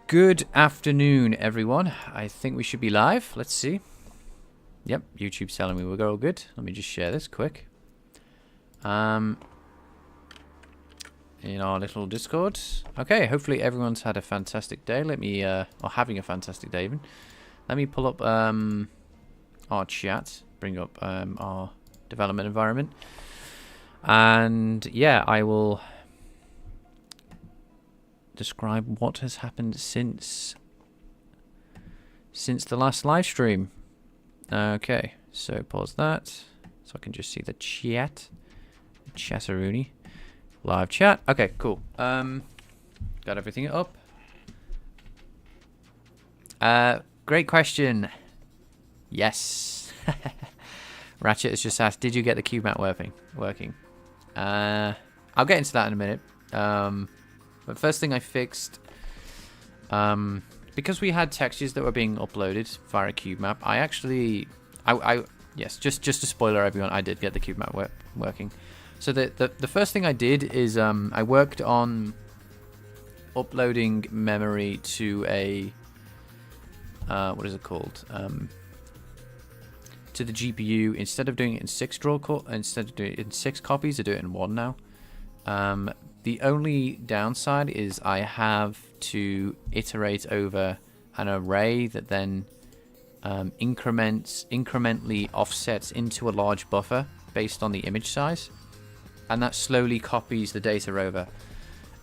Good afternoon, everyone. I think we should be live. Let's see. Yep, YouTube's telling me we're all good. Let me just share this quick. In our little Discord. Okay, hopefully everyone's had a fantastic day. Let me, or having a fantastic day even. Let me pull up our chat, bring up our development environment. And yeah, I will describe what has happened since the last live stream. Okay, so pause that so I can just see the chat. Chatteroony. Live chat. Okay, cool. Got everything up. Great question. Yes. Ratchet has just asked, did you get the cube map working? I'll get into that in a minute. But first thing I fixed, because we had textures that were being uploaded via a cube map, I actually, yes, just a spoiler everyone, I did get the cube map working. So the first thing I did is I worked on uploading memory to a, what is it called? To the GPU. Instead of doing it in 6 instead of doing it in 6 copies, I do it in 1 now. The only downside is I have to iterate over an array that then incrementally offsets into a large buffer based on the image size, and that slowly copies the data over.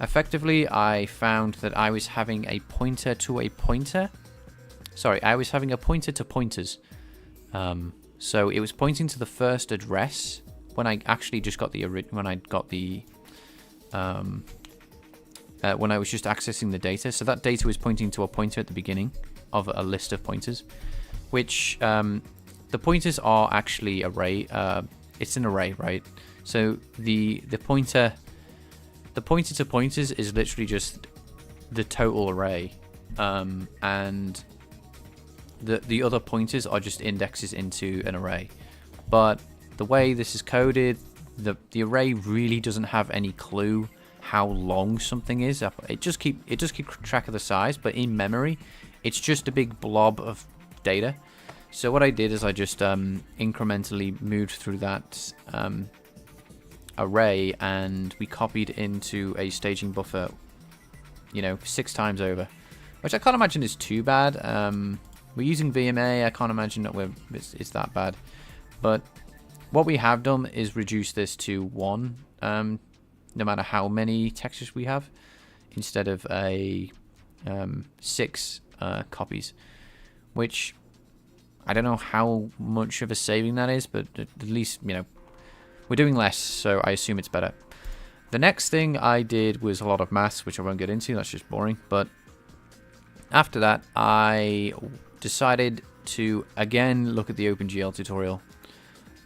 Effectively, I found that I was having a pointer to a pointer. Sorry, I was having a pointer to pointers. So it was pointing to the first address when I actually just got when I was just accessing the data. So that data was pointing to a pointer at the beginning of a list of pointers, which the pointers are actually array. It's an array, right? So the pointer to pointers is literally just the total array, and the other pointers are just indexes into an array. But the way this is coded, the array really doesn't have any clue how long something is. It just keeps track of the size, but in memory, it's just a big blob of data. So what I did is I just incrementally moved through that array, and we copied into a staging buffer, 6 times over, which I can't imagine is too bad. We're using VMA. I can't imagine that it's that bad, but what we have done is reduce this to 1, no matter how many textures we have, instead of a 6 copies, which I don't know how much of a saving that is, but at least, we're doing less, so I assume it's better. The next thing I did was a lot of maths, which I won't get into, that's just boring, but after that, I decided to, again, look at the OpenGL tutorial.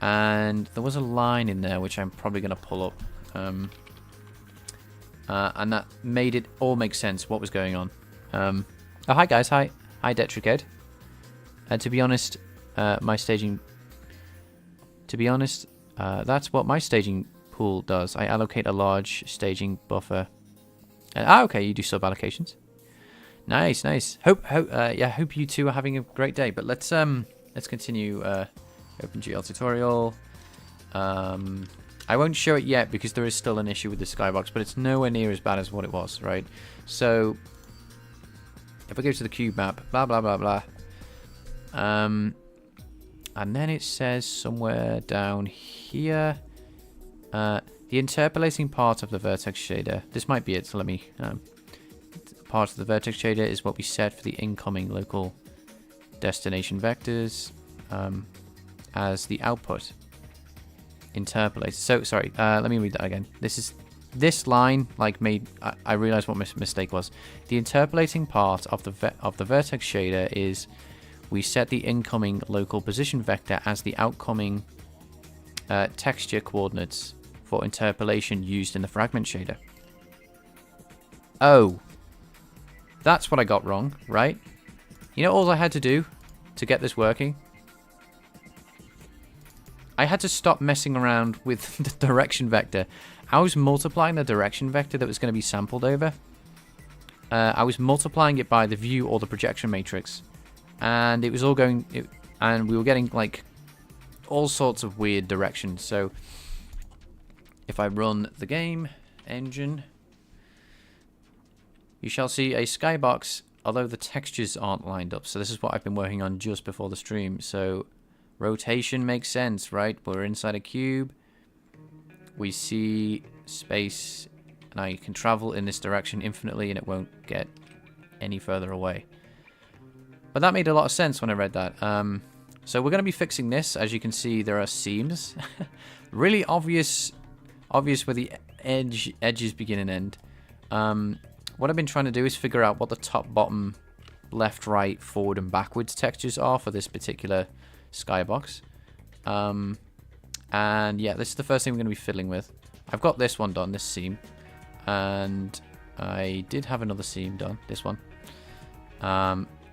And there was a line in there which I'm probably going to pull up, and that made it all make sense what was going on. Oh, hi guys, hi Detricade. To be honest, that's what my staging pool does. I allocate a large staging buffer. Okay, you do sub allocations. Nice. Hope you two are having a great day. But let's continue. OpenGL tutorial. I won't show it yet because there is still an issue with the skybox, but it's nowhere near as bad as what it was, right? So if I go to the cube map, blah blah blah blah, and then it says somewhere down here, the interpolating part of the vertex shader. This might be it. So let me. Part of the vertex shader is what we set for the incoming local destination vectors. As the output interpolated. So sorry, let me read that again. This line I realized what my mistake was. The interpolating part of the vertex shader is we set the incoming local position vector as the outcoming texture coordinates for interpolation used in the fragment shader. Oh, that's what I got wrong, right? All I had to do to get this working, I had to stop messing around with the direction vector. I was multiplying the direction vector that was going to be sampled over I was multiplying it by the view or the projection matrix, and it was all going, and we were getting like all sorts of weird directions. So if I run the game engine, you shall see a skybox, although the textures aren't lined up. So this is what I've been working on just before the stream. So rotation makes sense, right? We're inside a cube. We see space, and I can travel in this direction infinitely, and it won't get any further away. But that made a lot of sense when I read that. So we're going to be fixing this. As you can see, there are seams. Really obvious where the edges begin and end. What I've been trying to do is figure out what the top, bottom, left, right, forward, and backwards textures are for this particular skybox. And yeah, this is the first thing we're going to be fiddling with. I've got this one done, this seam. And I did have another seam done, this one.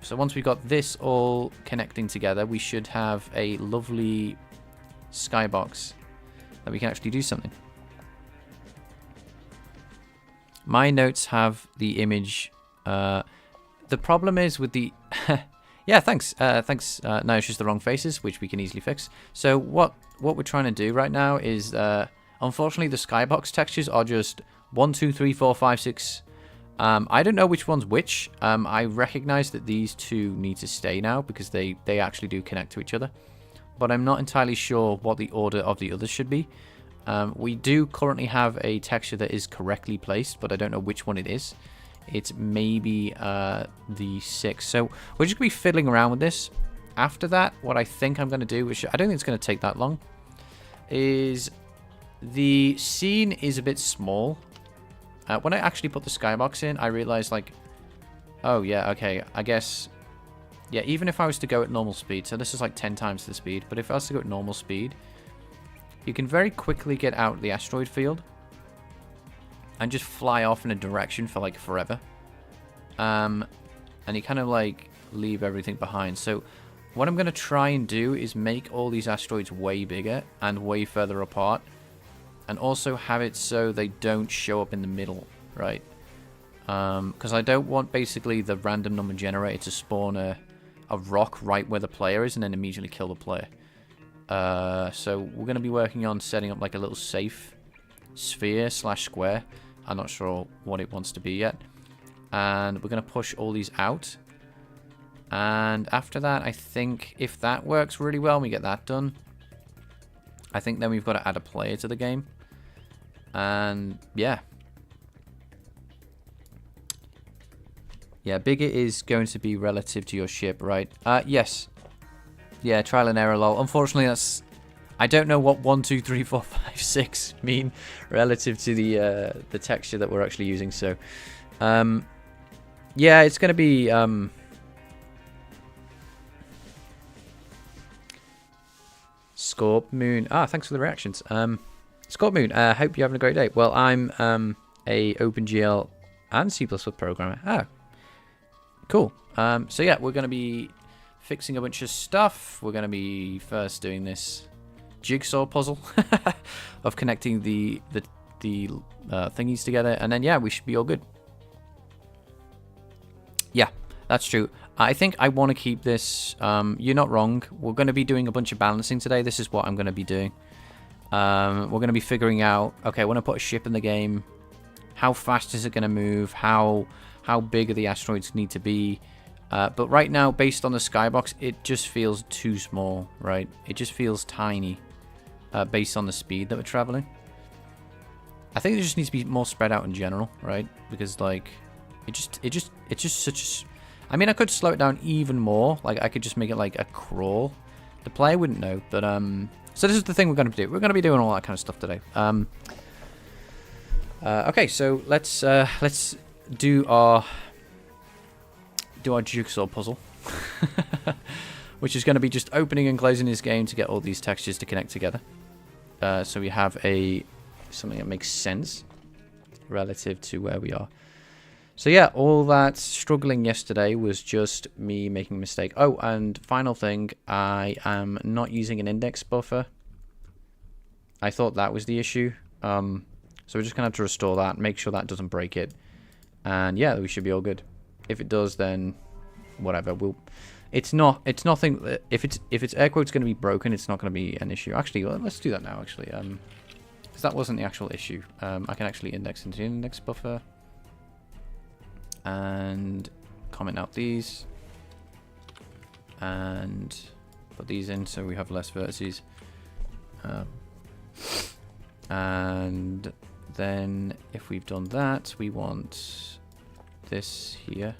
So once we've got this all connecting together, we should have a lovely skybox that we can actually do something. My notes have the image. The problem is with the... Yeah, thanks. Thanks. No, it's just the wrong faces, which we can easily fix. So what we're trying to do right now is, unfortunately, the skybox textures are just 1, 2, 3, 4, 5, 6. I don't know which one's which. I recognize that these two need to stay now because they actually do connect to each other. But I'm not entirely sure what the order of the others should be. We do currently have a texture that is correctly placed, but I don't know which one it is. It's maybe the 6. So we're just going to be fiddling around with this. After that, what I think I'm going to do, which I don't think it's going to take that long, is the scene is a bit small. When I actually put the skybox in, I realized, like, oh, yeah, okay, I guess, yeah, even if I was to go at normal speed, so this is like 10 times the speed, but if I was to go at normal speed, you can very quickly get out the asteroid field and just fly off in a direction for like forever. And you kind of like leave everything behind. So what I'm going to try and do is make all these asteroids way bigger and way further apart, and also have it so they don't show up in the middle, right? Because I don't want basically the random number generator to spawn a rock right where the player is and then immediately kill the player. So we're going to be working on setting up like a little safe sphere / square. I'm not sure what it wants to be yet. And we're going to push all these out. And after that, I think if that works really well and we get that done, I think then we've got to add a player to the game. And yeah. Yeah, bigger is going to be relative to your ship, right? Yes. Yeah, trial and error, lol. Unfortunately, that's... I don't know what 1, 2, 3, 4, 5, 6 mean relative to the texture that we're actually using. So, yeah, it's going to be... Scorp Moon. Ah, thanks for the reactions. Scorp Moon, hope you're having a great day. Well, I'm a OpenGL and C++ programmer. Ah, cool. So yeah, we're going to be fixing a bunch of stuff. We're going to be first doing this jigsaw puzzle of connecting the thingies together, and then yeah, we should be all good. Yeah, that's true. I think I want to keep this. You're not wrong. We're going to be doing a bunch of balancing today. This is what I'm going to be doing. We're going to be figuring out, okay, when I put a ship in the game, how fast is it going to move? How big are the asteroids need to be? But right now, based on the skybox, it just feels too small, right? It just feels tiny, based on the speed that we're traveling. I think it just needs to be more spread out in general, right? Because like, it's just such a... I mean, I could slow it down even more. Like, I could just make it like a crawl. The player wouldn't know, but so this is the thing we're going to do. We're going to be doing all that kind of stuff today. Okay, so let's do our jigsaw puzzle, which is going to be just opening and closing this game to get all these textures to connect together. So we have something that makes sense relative to where we are. So yeah, all that struggling yesterday was just me making a mistake. Oh, and final thing, I am not using an index buffer. I thought that was the issue. So we're just going to have to restore that, make sure that doesn't break it. And yeah, we should be all good. If it does, then whatever. It's nothing. If its air quote's going to be broken, it's not going to be an issue. Actually, let's do that now. Actually, because that wasn't the actual issue. I can actually index into the index buffer and comment out these and put these in so we have less vertices. And then if we've done that, we want this here.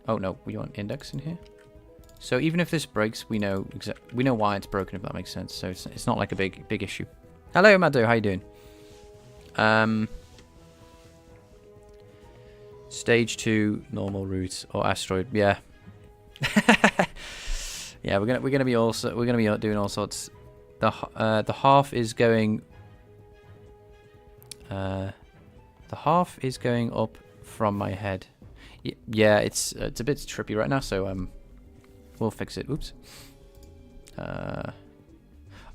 Oh no, we want index in here. So even if this breaks, we know why it's broken, if that makes sense. So it's not like a big issue. Hello, Mado, how you doing? Stage 2 normal route or asteroid, yeah. Yeah, we're gonna be doing all sorts. The half is going. The half is going up from my head. Yeah, it's a bit trippy right now, so we'll fix it. Oops.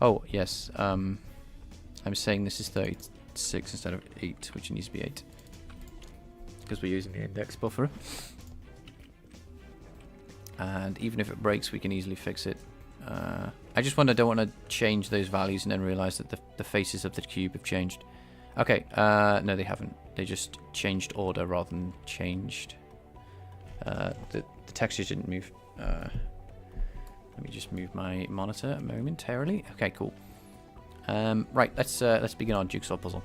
Oh yes. I'm saying this is 36 instead of 8, which needs to be 8 because we're using the index buffer. And even if it breaks, we can easily fix it. I just don't want to change those values and then realize that the faces of the cube have changed. Okay, no, they haven't. They just changed order rather than changed. The textures didn't move. Let me just move my monitor momentarily. Okay, cool. Right, let's begin our jigsaw puzzle.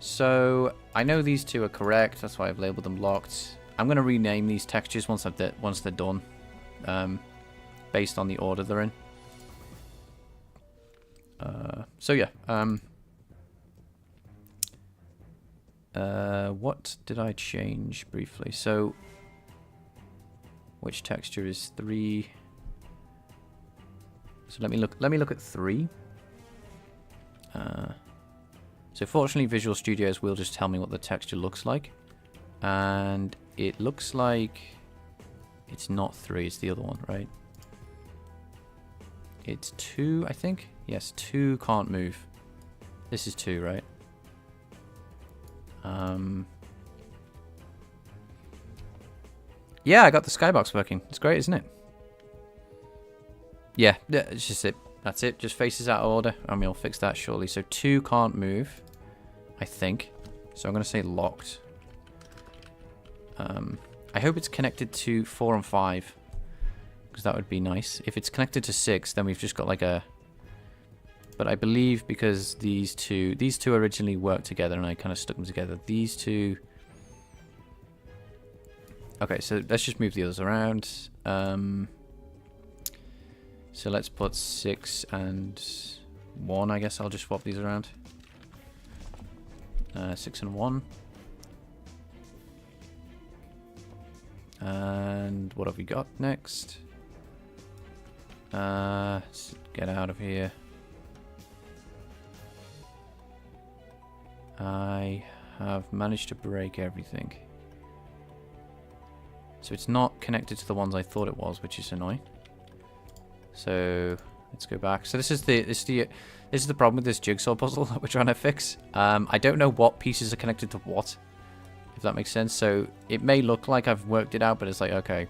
So I know these two are correct. That's why I've labeled them locked. I'm going to rename these textures once they're done, based on the order they're in. So yeah. What did I change briefly? So which texture is 3? So let me look at 3. So fortunately, Visual Studios will just tell me what the texture looks like, and it looks like it's not 3. It's the other one, right? It's 2, I think. Yes, 2 can't move. This is 2, right? Yeah, I got the skybox working. It's great, isn't it? Yeah, it's just it. That's it. Just faces out of order. I mean, I'll fix that shortly. So 2 can't move, I think. So I'm going to say locked. I hope it's connected to 4 and 5, because that would be nice. If it's connected to 6, then we've just got like a... But I believe because these two originally worked together and I kind of stuck them together. These two... Okay, so let's just move the others around. So let's put 6 and 1. I guess I'll just swap these around. 6 and 1. And what have we got next? Let's get out of here. I have managed to break everything. So it's not connected to the ones I thought it was, which is annoying. So let's go back. So this is the problem with this jigsaw puzzle that we're trying to fix. I don't know what pieces are connected to what, if that makes sense. So it may look like I've worked it out, but it's like, okay,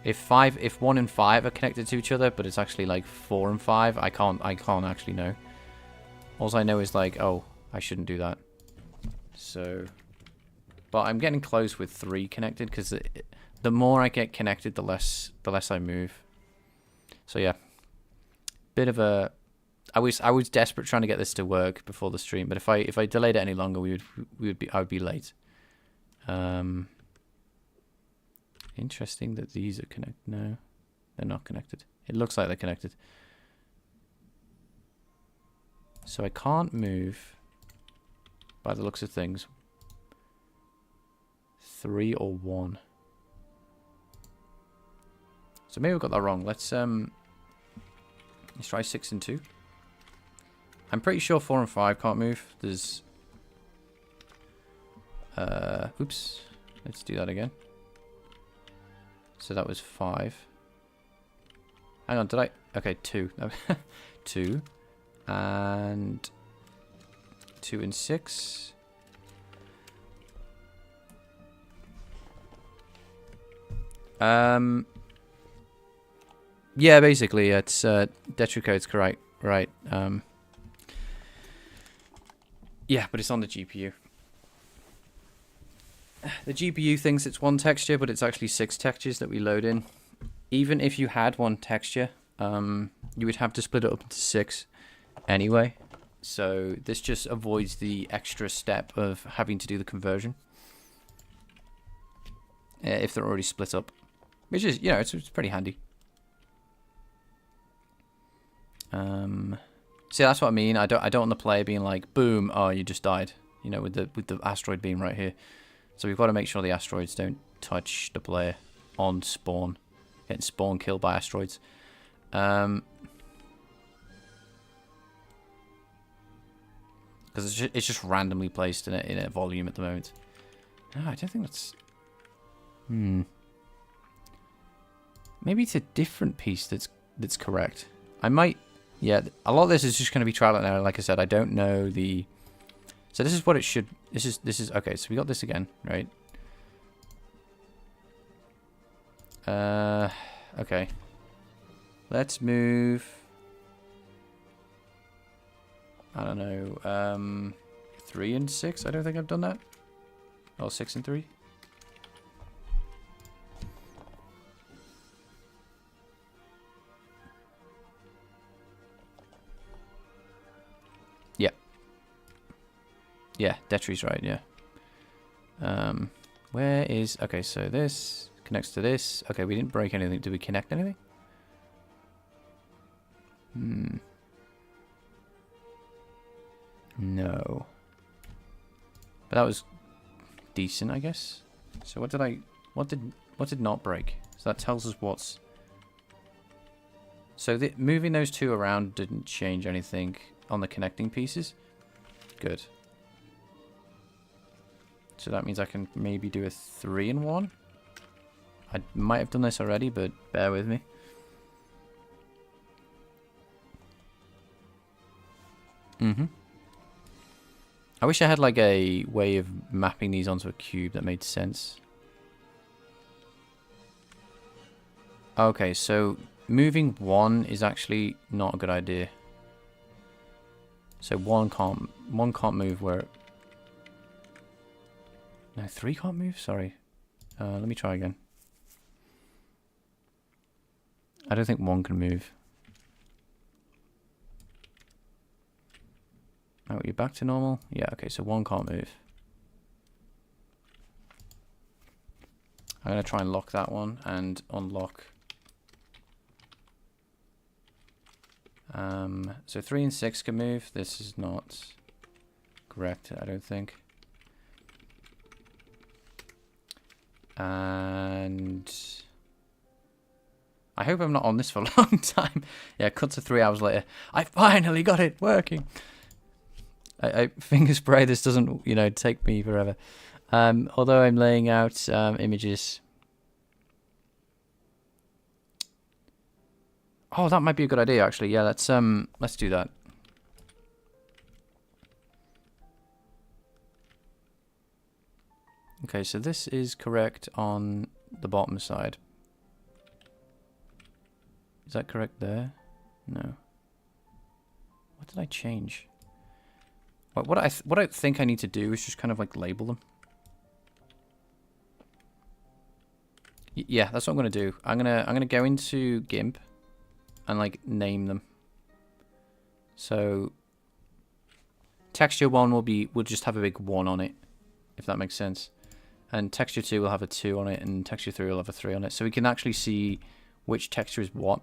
if 1 and 5 are connected to each other, but it's actually like 4 and 5, I can't actually know. All I know is like, oh, I shouldn't do that. So, but I'm getting close with 3 connected, because the more I get connected, the less I move. So yeah, bit of a. I was desperate trying to get this to work before the stream, but if I delayed it any longer, I would be late. Interesting that these are connected. No, they're not connected. It looks like they're connected. So I can't move, by the looks of things, 3 or 1. So maybe we got that wrong. Let's try 6 and 2. I'm pretty sure 4 and 5 can't move. There's oops. Let's do that again. So that was 5. Hang on, did I? Okay, 2. 2. And 2 and 6. Yeah, basically, it's Detricode's correct, right? Yeah, but it's on the GPU. The GPU thinks it's one texture, but it's actually 6 textures that we load in. Even if you had one texture, you would have to split it up into 6 anyway. So this just avoids the extra step of having to do the conversion if they're already split up, which is, you know, it's pretty handy. See, that's what I mean. I don't want the player being like, boom, oh, you just died, you know, with the asteroid beam right here. So we've got to make sure the asteroids don't touch the player on spawn, getting spawn killed by asteroids. Because it's just randomly placed in a volume at the moment. No, I don't think that's. Maybe it's a different piece that's correct. I might. Yeah, a lot of this is just going to be trial and error. Like I said, I don't know the. So this is what it should. This is okay. So we got this again, right? Okay. Let's move. I don't know. 3 and 6. I don't think I've done that. Oh, 6 and 3. Yeah. Yeah, Detri's right, yeah. Where is... Okay, so this connects to this. Okay, we didn't break anything. Did we connect anything? No. But that was decent, I guess. So what did not break? So that tells us what's... So moving those two around didn't change anything on the connecting pieces. Good. So that means I can maybe do a 3 in 1. I might have done this already, but bear with me. I wish I had like a way of mapping these onto a cube that made sense. Okay, so moving 1 is actually not a good idea. So one can't move where... No, 3 can't move? Sorry. Let me try again. I don't think 1 can move. Oh, you're back to normal? Yeah, okay, so 1 can't move. I'm going to try and lock that one and unlock. So 3 and 6 can move. This is not correct, I don't think. And I hope I'm not on this for a long time. Yeah, cut to 3 hours later. I finally got it working. I fingers pray this doesn't, you know, take me forever. Although I'm laying out images. Oh, that might be a good idea actually. Yeah, let's do that. Okay, so this is correct on the bottom side. Is that correct there? No. What did I change? What I think I need to do is just kind of like label them. Yeah, that's what I'm gonna do. I'm gonna go into GIMP and like name them. So texture 1 will just have a big 1 on it, if that makes sense. And texture 2 will have a 2 on it, and texture 3 will have a 3 on it. So we can actually see which texture is what,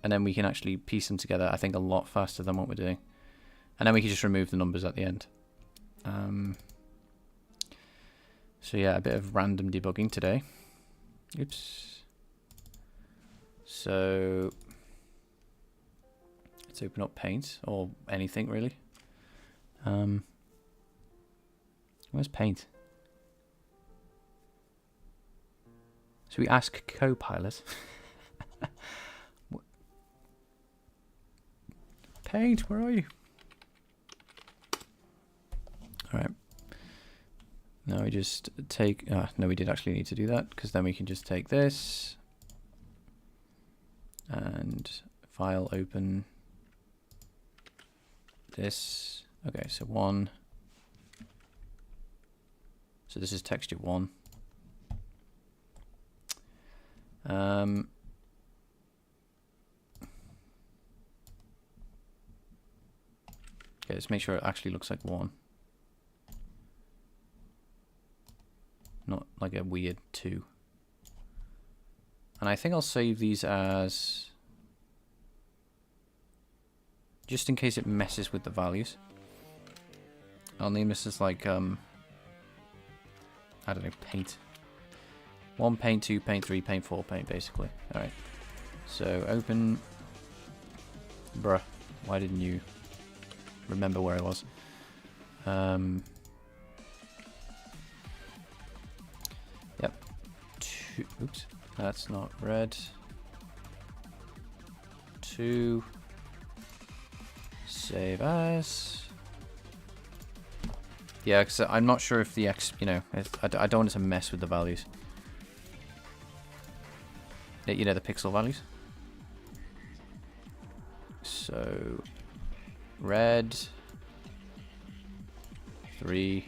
and then we can actually piece them together, I think, a lot faster than what we're doing. And then we can just remove the numbers at the end. So yeah, a bit of random debugging today. Oops. So let's open up Paint, or anything really. Where's Paint? So we ask Copilot. Paint, where are you? Alright. Now we just take... no, we did actually need to do that, because then we can just take this. And file open. This. Okay, so 1. So this is texture 1. Okay, let's make sure it actually looks like 1. Not like a weird 2. And I think I'll save these as... just in case it messes with the values. I'll name this as like, I don't know, paint. 1 paint, 2 paint, 3 paint, 4 paint, basically. Alright. So, open... Bruh. Why didn't you remember where I was? Yep. Oops. That's not red. 2. Save as. Yeah, because I'm not sure if the you know, I don't want it to mess with the values. You know, the pixel values. So, red. 3.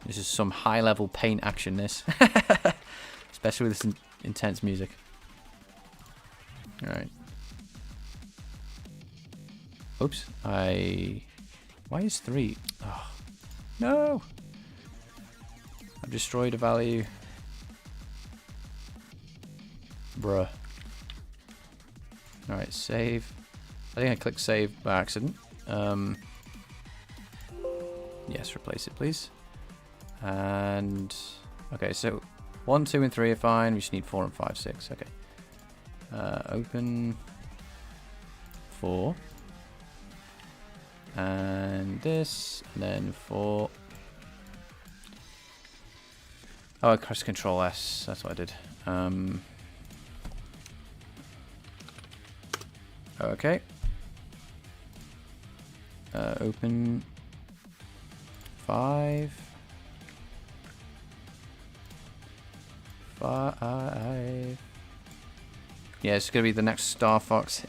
This is some high-level paint action, this. Especially with this intense music. Alright. Oops. Why is 3? Oh, no! I've destroyed a value. Bruh. Alright, save. I think I clicked save by accident. Yes, replace it, please. And... okay, so 1, 2, and 3 are fine. We just need 4 and 5, 6. Okay. Open 4. And this, and then 4. Oh, I pressed Control S. That's what I did. Okay. Open 5. 5. Yeah, it's gonna be the next Star Fox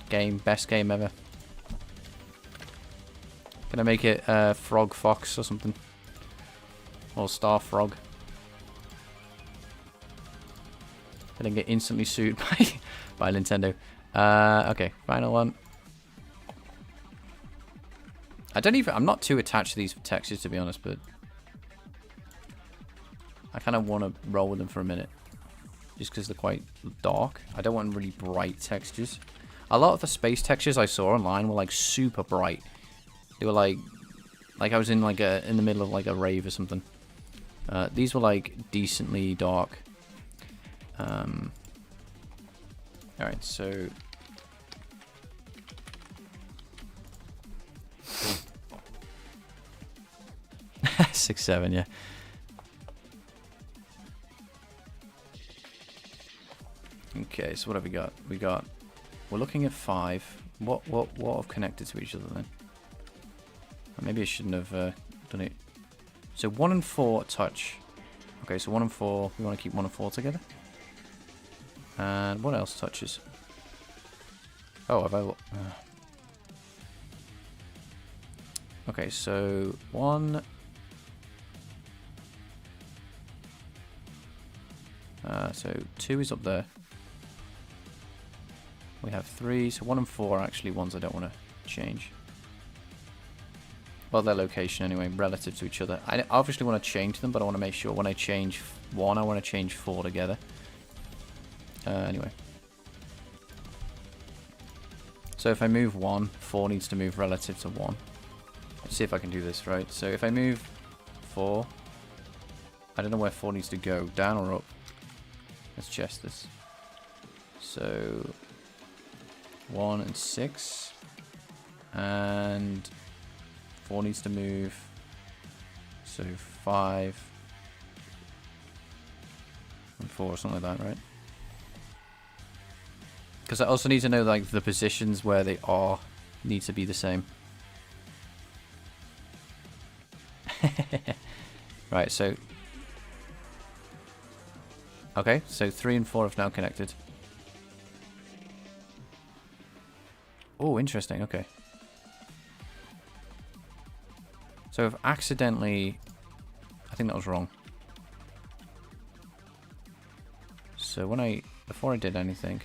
game, best game ever. Gonna make it Frog Fox or something, or Star Frog. Gonna get instantly sued by Nintendo. Okay, final one. I'm not too attached to these textures, to be honest, but I kind of want to roll with them for a minute. Just because they're quite dark. I don't want really bright textures. A lot of the space textures I saw online were like super bright. They were like I was in like in the middle of like a rave or something. These were like decently dark. Alright, so... 6, 7, yeah. Okay, so what have we got? We're looking at 5. What have connected to each other then? Maybe I shouldn't have done it. So 1 and 4 touch. Okay, so 1 and 4. We want to keep 1 and 4 together. And what else touches? Oh, have I? Okay, so 1. So 2 is up there. We have 3, so 1 and 4 are actually ones I don't want to change. Well, their location anyway, relative to each other. I obviously want to change them, but I want to make sure when I change 1, I want to change 4 together. Anyway. So if I move 1, 4 needs to move relative to 1. Let's see if I can do this right. So if I move 4, I don't know where 4 needs to go, down or up. Let's chest this. So 1 and 6, and 4 needs to move. So 5 4 or something like that, right? Because I also need to know like the positions where they are need to be the same. Right, so okay, so 3 and 4 have now connected. Oh, interesting. Okay. So if accidentally, I think that was wrong. So when before I did anything,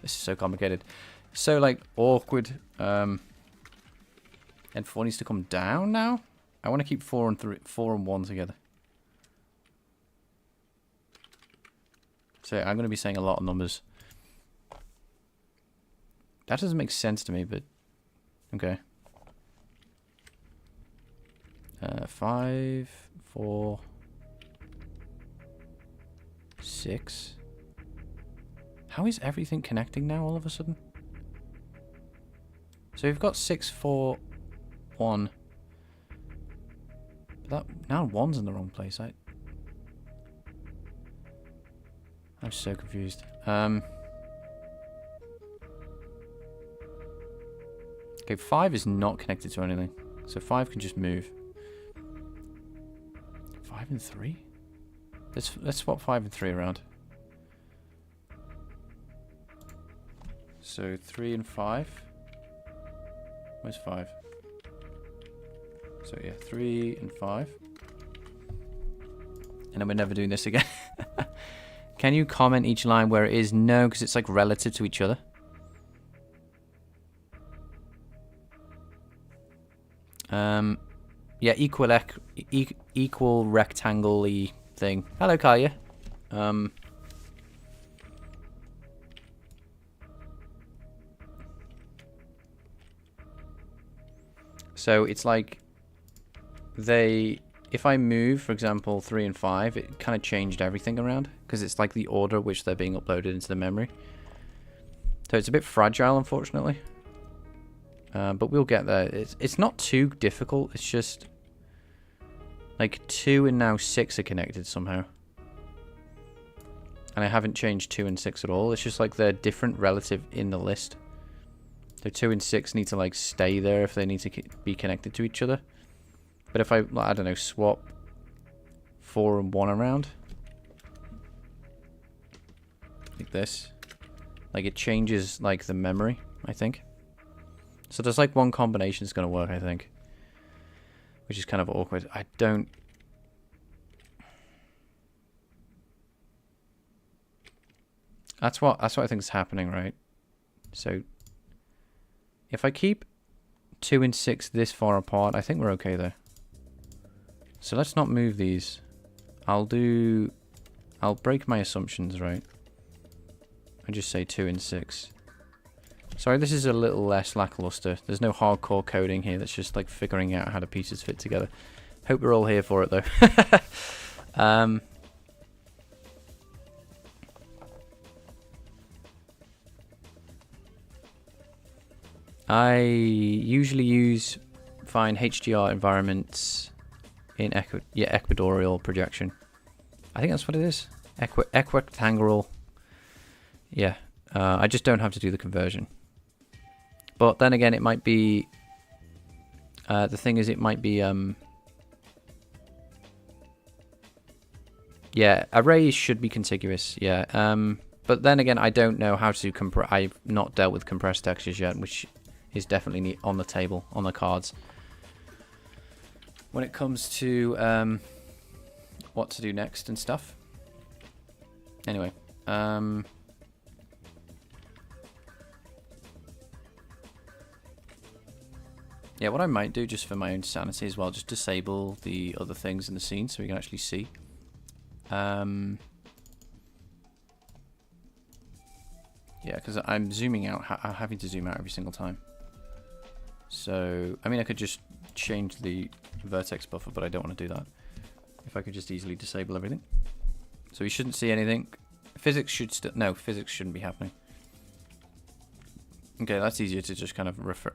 this is so complicated. So like awkward. And 4 needs to come down now. I want to keep 4 and 1 together. So I'm going to be saying a lot of numbers. That doesn't make sense to me, but okay. 5, 4, 6. How is everything connecting now all of a sudden? So we've got 6, 4, 1. But that now 1's in the wrong place. I'm so confused. Okay, 5 is not connected to anything. So 5 can just move. 5 and 3? Let's swap 5 and 3 around. So 3 and 5. Where's 5? So yeah, 3 and 5. And then we're never doing this again. Can you comment each line where it is? No, because it's like relative to each other. Yeah, equal rectangle-y thing. Hello, Kaya. So it's like if I move, for example, 3 and 5, it kind of changed everything around because it's like the order which they're being uploaded into the memory. So it's a bit fragile, unfortunately. But we'll get there. It's not too difficult. It's just like 2 and now 6 are connected somehow. And I haven't changed 2 and 6 at all. It's just like they're different relative in the list. So 2 and 6 need to like stay there if they need to be connected to each other. But if I don't know, swap 4 and 1 around. Like this. Like it changes like the memory, I think. So there's like one combination is going to work, I think. Which is kind of awkward. I don't... That's what I think is happening, right? So if I keep 2 and 6 this far apart, I think we're okay there. So let's not move these. I'll break my assumptions, right? I just say 2 and 6. Sorry, this is a little less lackluster. There's no hardcore coding here. That's just like figuring out how the pieces fit together. Hope we're all here for it, though. I usually find HDR environments in equatorial projection. I think that's what it is. Equictangular. Yeah. I just don't have to do the conversion. But then again, it might be... the thing is, it might be... yeah, arrays should be contiguous, yeah. But then again, I don't know how to compress... I've not dealt with compressed textures yet, which is definitely on the table, on the cards. When it comes to what to do next and stuff. Anyway, yeah, what I might do just for my own sanity as well, just disable the other things in the scene so we can actually see. Yeah, because I'm zooming out, I'm having to zoom out every single time. So, I mean, I could just change the vertex buffer, but I don't want to do that. If I could just easily disable everything. So we shouldn't see anything. Physics should still... No, physics shouldn't be happening. Okay, that's easier to just kind of refer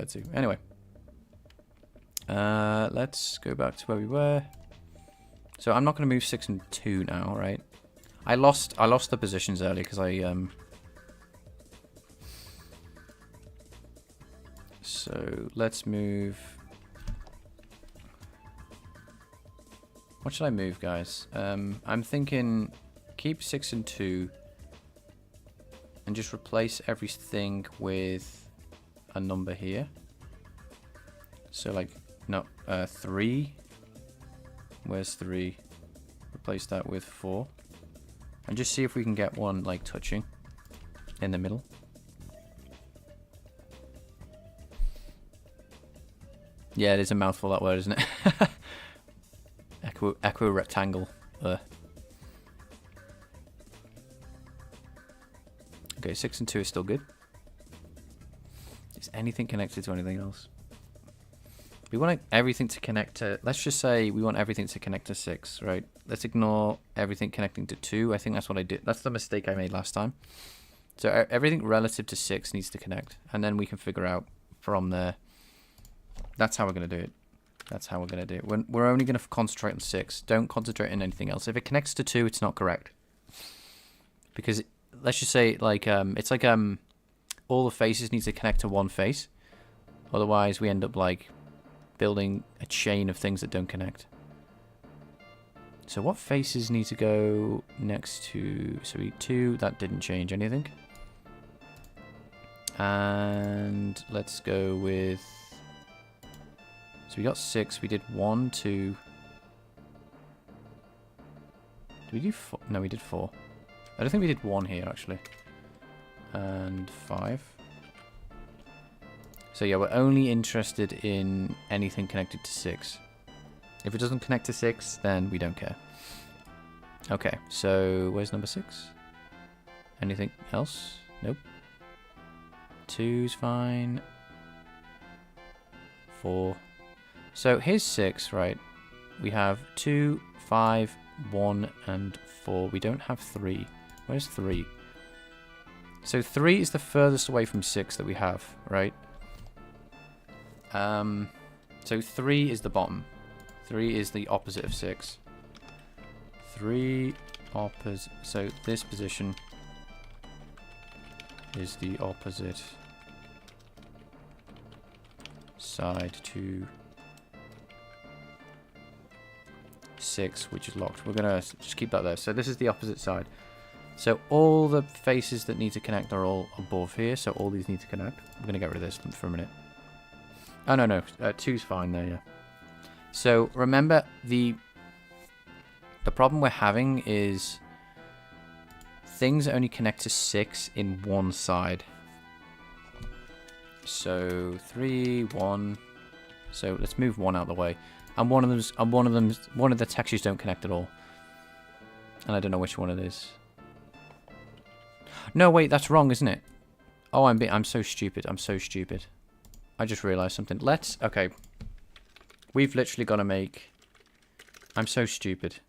to. Anyway. Let's go back to where we were. So I'm not going to move 6 and 2 now, right? I lost the positions earlier because So let's move. What should I move, guys? I'm thinking keep 6 and 2 and just replace everything with a number here. So like, no, 3. Where's 3? Replace that with 4. And just see if we can get one like touching in the middle. Yeah, it is a mouthful, that word, isn't it? Equi rectangle. Okay, 6 and 2 is still good. Is anything connected to anything else? We want everything to connect to... Let's just say we want everything to connect to 6, right? Let's ignore everything connecting to 2. I think that's what I did. That's the mistake I made last time. So everything relative to 6 needs to connect. And then we can figure out from there. That's how we're going to do it. That's how we're going to do it. We're only going to concentrate on 6. Don't concentrate on anything else. If it connects to 2, it's not correct. Because let's just say like it's like all the faces need to connect to one face. Otherwise we end up like building a chain of things that don't connect. So what faces need to go next to... So we 2, that didn't change anything. And let's go with... So we got 6, we did 1, 2... Did we do 4? No, we did 4. I don't think we did 1 here, actually. And 5. So yeah, we're only interested in anything connected to 6. If it doesn't connect to 6, then we don't care. Okay, so where's number 6? Anything else? Nope. 2's fine. 4. So here's 6, right? We have 2, 5, 1, and 4. We don't have 3. Where's 3? So 3 is the furthest away from 6 that we have, right? So 3 is the bottom. 3 is the opposite of 6. 3 opposite. So this position is the opposite side to 6, which is locked. We're gonna just keep that there. So this is the opposite side. So all the faces that need to connect are all above here. So all these need to connect. I'm gonna get rid of this for a minute. Oh no, 2's fine there, yeah. So remember the problem we're having is things only connect to 6 in one side. So 3, 1. So let's move 1 out of the way. And one of the textures don't connect at all. And I don't know which one it is. No, wait, that's wrong, isn't it? Oh, I'm so stupid. I'm so stupid. I just realized something. Okay. We've literally got to make... I'm so stupid.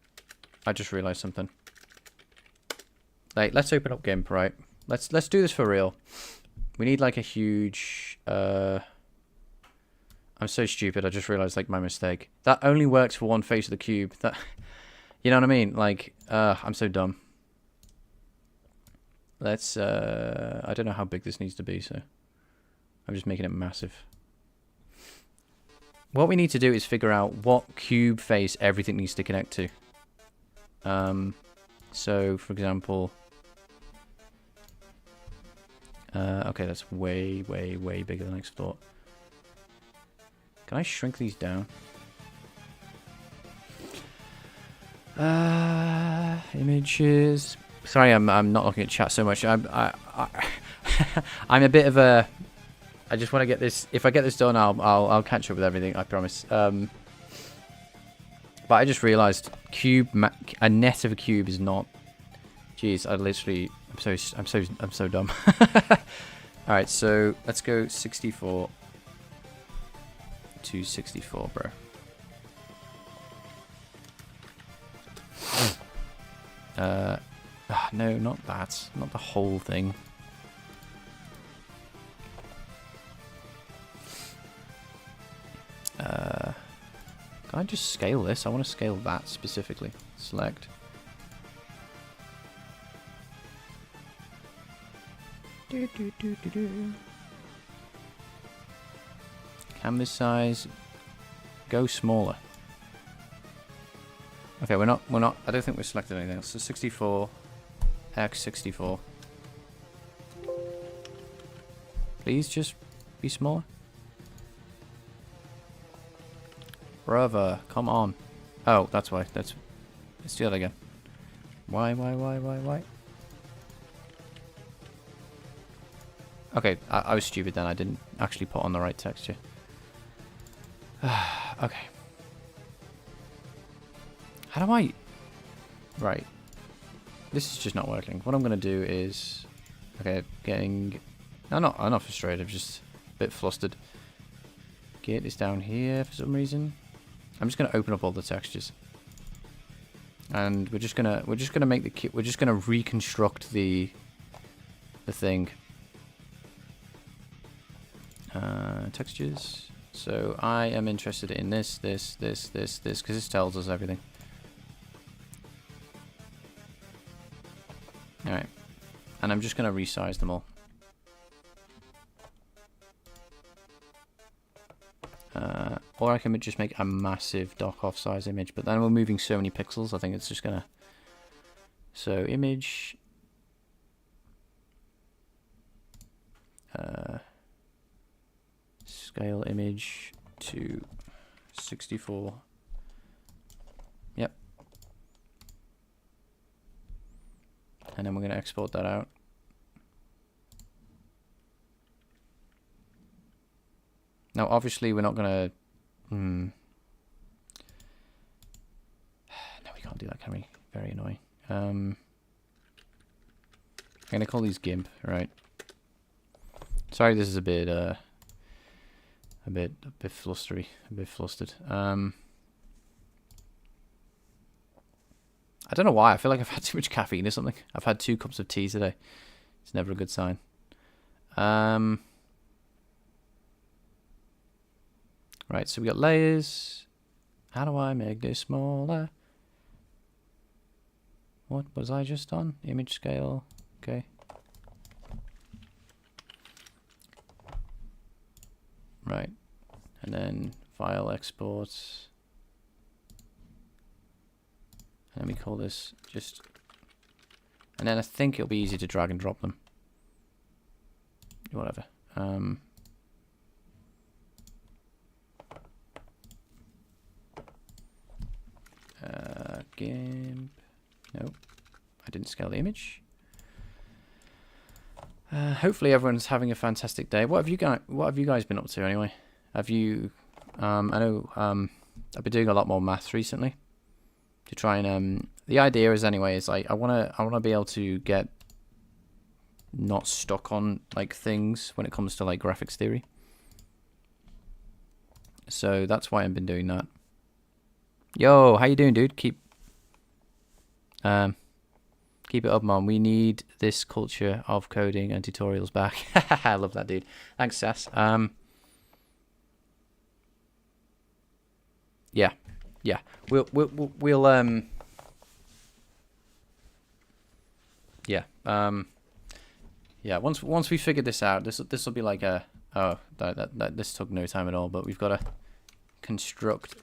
I just realized something. Like, let's open up GIMP, right? Let's do this for real. We need like a huge... I'm so stupid. I just realized like my mistake. That only works for one face of the cube. That, you know what I mean? Like, I'm so dumb. Let's... I don't know how big this needs to be, so... I'm just making it massive. What we need to do is figure out what cube face everything needs to connect to. So, for example... okay, that's way, way, way bigger than I thought. Can I shrink these down? Images... Sorry, I'm not looking at chat so much. I'm a bit of a... I just want to get this... If I get this done, I'll catch up with everything, I promise. But I just realized a net of a cube is not... Jeez, I literally... I'm so dumb. Alright, so let's go 64 to 64, bro. No, not that. Not the whole thing. Can I just scale this? I want to scale that specifically. Select. Canvas size. Go smaller. Okay, we're not, I don't think we've selected anything else. So 64, X 64. Please just be smaller. Brother, come on. Oh, that's why. Let's do that again. Why? Okay, I was stupid then. I didn't actually put on the right texture. Okay. How do I... Right. This is just not working. What I'm going to do is... Okay, getting... I'm not frustrated. I'm just a bit flustered. Get this down here for some reason. I'm just going to open up all the textures. And we're just going to make the... We're just going to reconstruct the thing. Textures. So I am interested in this, because this tells us everything. Alright. And I'm just going to resize them all. Or I can just make a massive dock-off size image, but then we're moving so many pixels, I think it's just going to... So, image... Scale image to 64. Yep. And then we're going to export that out. Now, obviously, we're not going to... No, we can't do that, can we? Very annoying. I'm going to call these GIMP, right? Sorry, this is a bit flustery, a bit flustered. I don't know why. I feel like I've had too much caffeine or something. I've had 2 cups of tea today. It's never a good sign. Right, so we got layers. How do I make this smaller? What was I just on? Image scale. Okay. Right. And then file exports. And then we call this just... And then I think it'll be easy to drag and drop them. Whatever. GIMP. Nope. I didn't scale the image. Hopefully everyone's having a fantastic day. What have you guys been up to anyway? Have you I know I've been doing a lot more maths recently to try and the idea is anyway is like I wanna be able to get not stuck on like things when it comes to like graphics theory. So that's why I've been doing that. Yo, how you doing, dude? Keep it up, man. We need this culture of coding and tutorials back. I love that, dude. Thanks, Sass. Yeah. We'll yeah. Once we figure this out, this will be like a this took no time at all, but we've got to construct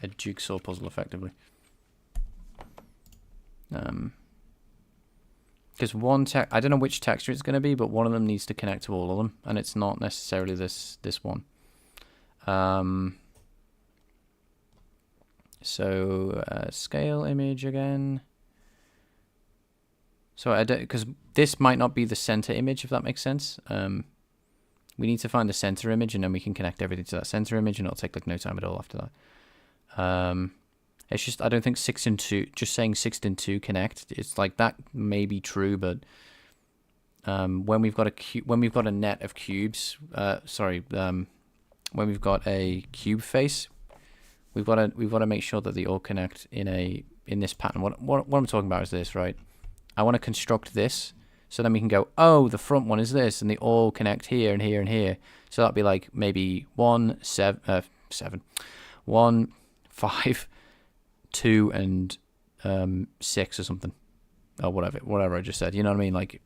a jigsaw puzzle effectively. Because I don't know which texture it's going to be, but one of them needs to connect to all of them, and it's not necessarily this one. So scale image again. So I don't, because this might not be the center image, if that makes sense. We need to find the center image, and then we can connect everything to that center image, and it'll take like no time at all after that. It's just I don't think 6 and 2. Just saying 6 and 2 connect. It's like that may be true, but when we've got a net of cubes, when we've got a cube face, we've got to make sure that they all connect in this pattern. What I'm talking about is this, right? I want to construct this, so then we can go, oh, the front one is this, and they all connect here and here and here. So that'd be like maybe 1, 7, 1, 5, 2, and 6 or something, or whatever I just said. You know what I mean? Like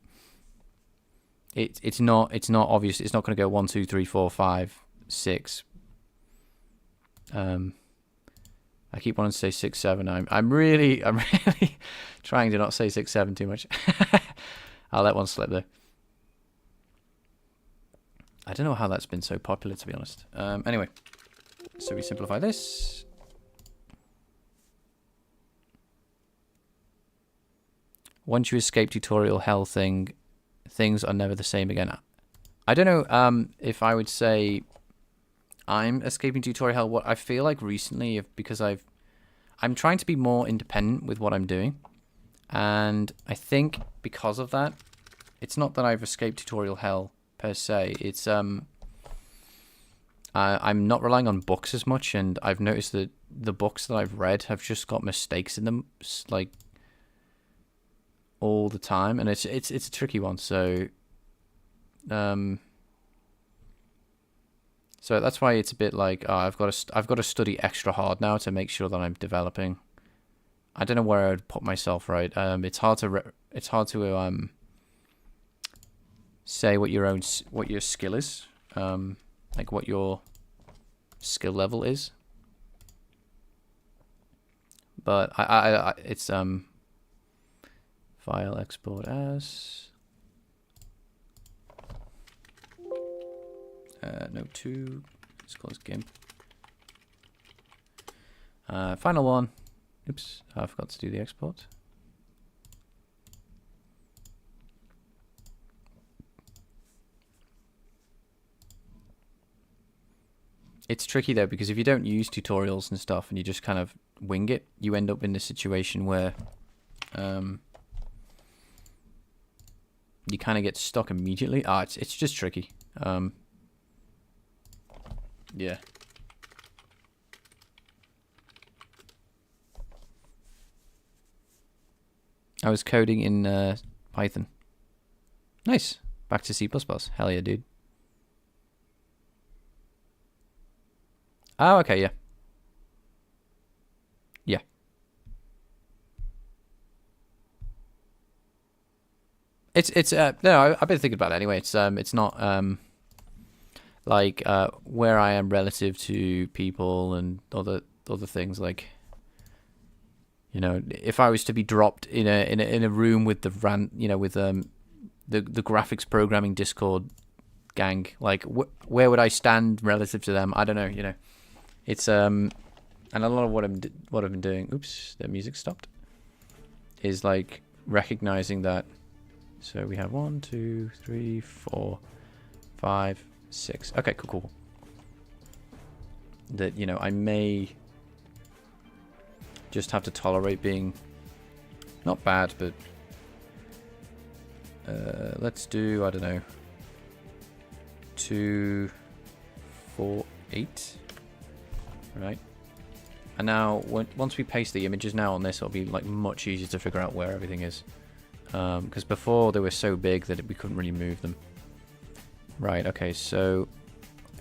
it's not obvious. It's not going to go 1, 2, 3, 4, 5, 6. I keep wanting to say 6, 7. I'm really trying to not say 6, 7 too much. I'll let one slip though. I don't know how that's been so popular, to be honest. Anyway, so we simplify this. Once you escape tutorial hell things are never the same again. I don't know if I would say I'm escaping tutorial hell. What I feel like recently, because I'm trying to be more independent with what I'm doing, and I think because of that, it's not that I've escaped tutorial hell per se. It's I'm not relying on books as much, and I've noticed that the books that I've read have just got mistakes in them, like all the time, and it's a tricky one. So so that's why it's a bit like, oh, I've got to study extra hard now to make sure that I'm developing. I don't know where I would put myself, right? It's hard to say what your skill is, like what your skill level is. But it's file export as no 2. Let's close GIMP. Final one. Oops, I forgot to do the export. It's tricky though, because if you don't use tutorials and stuff and you just kind of wing it, you end up in this situation where you kind of get stuck immediately. It's just tricky. Yeah. I was coding in Python. Nice. Back to C++. Hell yeah, dude. Oh, okay, yeah. Yeah. It's no, I've been thinking about it anyway. It's not like where I am relative to people and other things, like, you know, if I was to be dropped in a room with the graphics programming Discord gang, like where would I stand relative to them? I don't know, you know. It's and a lot of what I've been doing, oops, the music stopped, is like recognizing that. So we have 1, 2, 3, 4, 5, 6. Okay, cool. That, you know, I may just have to tolerate being not bad, but let's do, I don't know, 2, 4, 8. Right. And now, once we paste the images now on this, it'll be like much easier to figure out where everything is. Because before they were so big that we couldn't really move them. Right, okay, so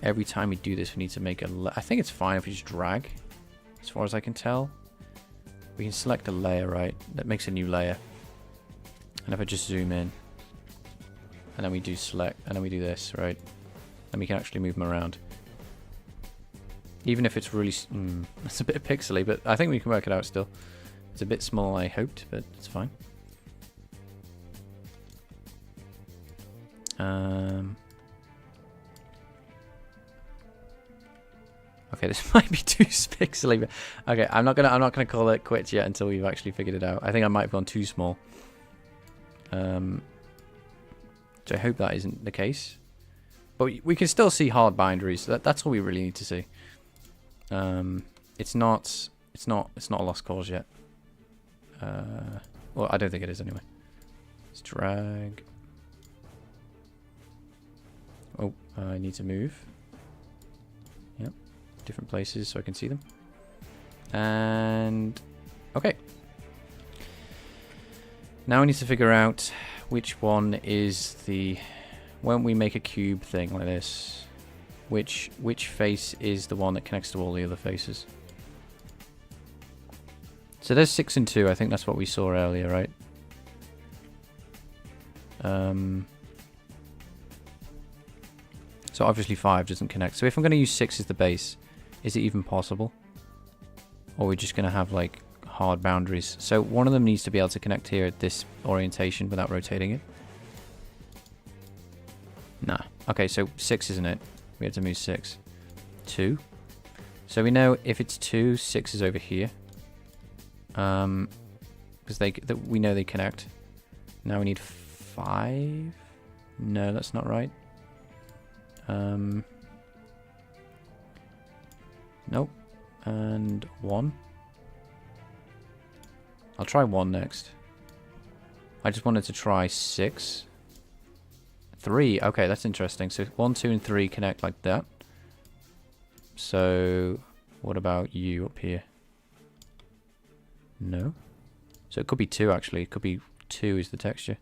every time we do this, we need to make I think it's fine if we just drag, as far as I can tell. We can select a layer, right? That makes a new layer. And if I just zoom in, and then we do select, and then we do this, right? Then we can actually move them around. Even if it's really... it's a bit pixely, but I think we can work it out still. It's a bit small, I hoped, but it's fine. Okay, this might be too pixely, but okay, I'm not gonna call it quits yet until we've actually figured it out. I think I might have gone too small. So I hope that isn't the case. But we can still see hard boundaries. That's all we really need to see. It's not a lost cause yet. Well, I don't think it is anyway. Let's drag. Oh, I need to move. Yep, different places so I can see them. And okay. Now we need to figure out which one is the, when we make a cube thing like this, which face is the one that connects to all the other faces. So there's 6 and 2. I think that's what we saw earlier, right? So obviously 5 doesn't connect. So if I'm going to use 6 as the base, is it even possible? Or we're just going to have like hard boundaries? So one of them needs to be able to connect here at this orientation without rotating it. Nah. Okay, so 6 isn't it? We have to move 6. 2. So we know if it's 2, 6 is over here. Because we know they connect. Now we need 5. No, that's not right. Nope. And 1. I'll try 1 next. I just wanted to try 6. 3. Okay, that's interesting. So 1, 2, and 3 connect like that. So what about you up here? No. So it could be 2 actually. It could be 2 is the texture.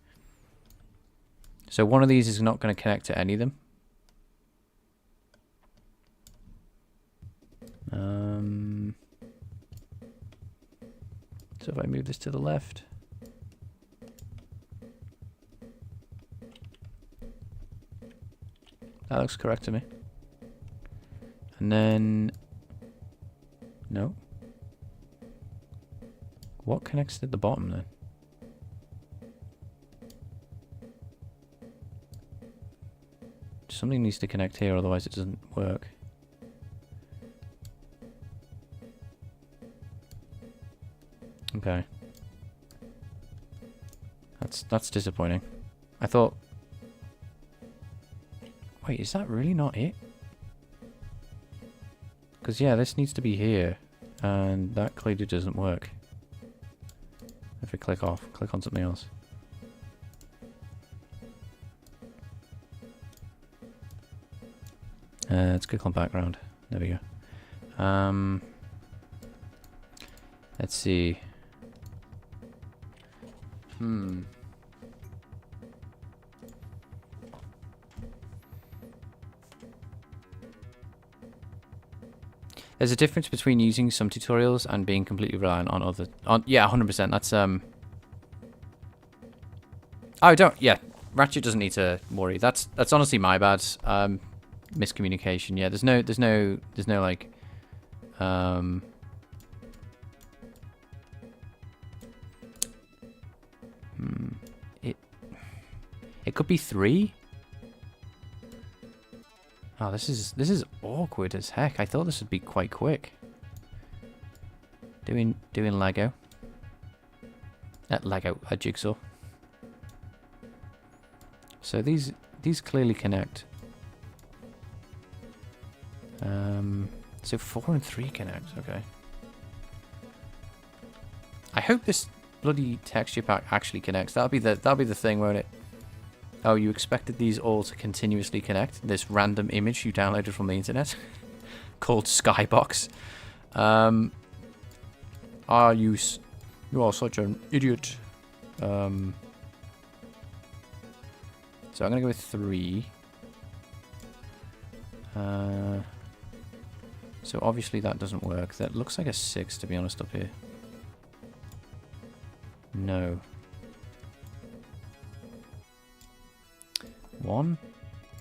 So one of these is not going to connect to any of them. So if I move this to the left. That looks correct to me. And then... No. What connects at the bottom then? Something needs to connect here, otherwise it doesn't work. Okay. That's disappointing. I thought... Wait, is that really not it? Because yeah, this needs to be here. And that clearly doesn't work. If we click off, click on something else. Let's click on background. There we go. Let's see. There's a difference between using some tutorials and being completely reliant on other... yeah, 100%. That's... Oh, don't... Yeah, Ratchet doesn't need to worry. That's honestly my bad. Miscommunication. Yeah, there's no like... It could be 3. Oh, this is awkward as heck. I thought this would be quite quick. Doing Lego. A jigsaw. So these clearly connect. So 4 and 3 connect. Okay. I hope this bloody texture pack actually connects. That'll be the thing, won't it? Oh, you expected these all to continuously connect? This random image you downloaded from the internet called Skybox. You are such an idiot. So I'm gonna go with 3. So obviously that doesn't work. That looks like a 6, to be honest, up here. No. 1.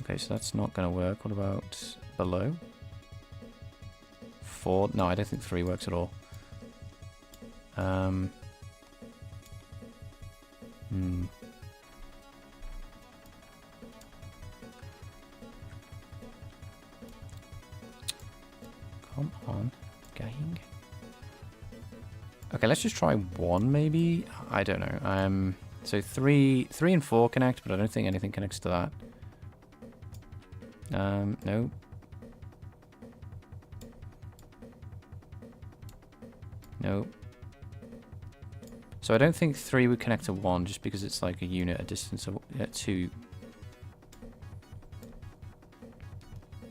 Okay, so that's not going to work. What about below? 4. No, I don't think 3 works at all. Come on, gang. Okay, let's just try 1 maybe. I don't know. So 3 and 4 connect, but I don't think anything connects to that. No. No. So I don't think 3 would connect to 1 just because it's like a unit, a distance of 2.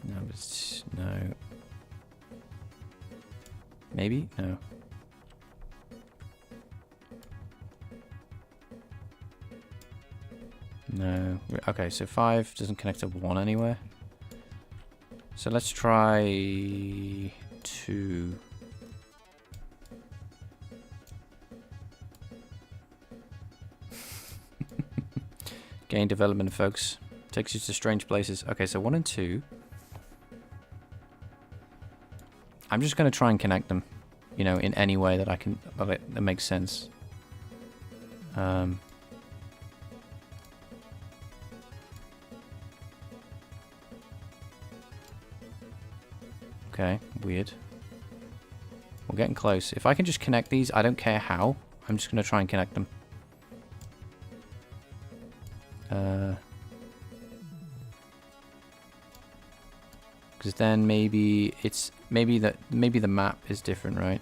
No, but no. Maybe? No. No. Okay, so 5 doesn't connect to 1 anywhere. So let's try 2. Game development, folks. Takes you to strange places. Okay, so 1 and 2. I'm just going to try and connect them, you know, in any way that I can, that makes sense. Okay, weird. We're getting close. If I can just connect these, I don't care how. I'm just going to try and connect them. Because then maybe it's maybe the map is different, right?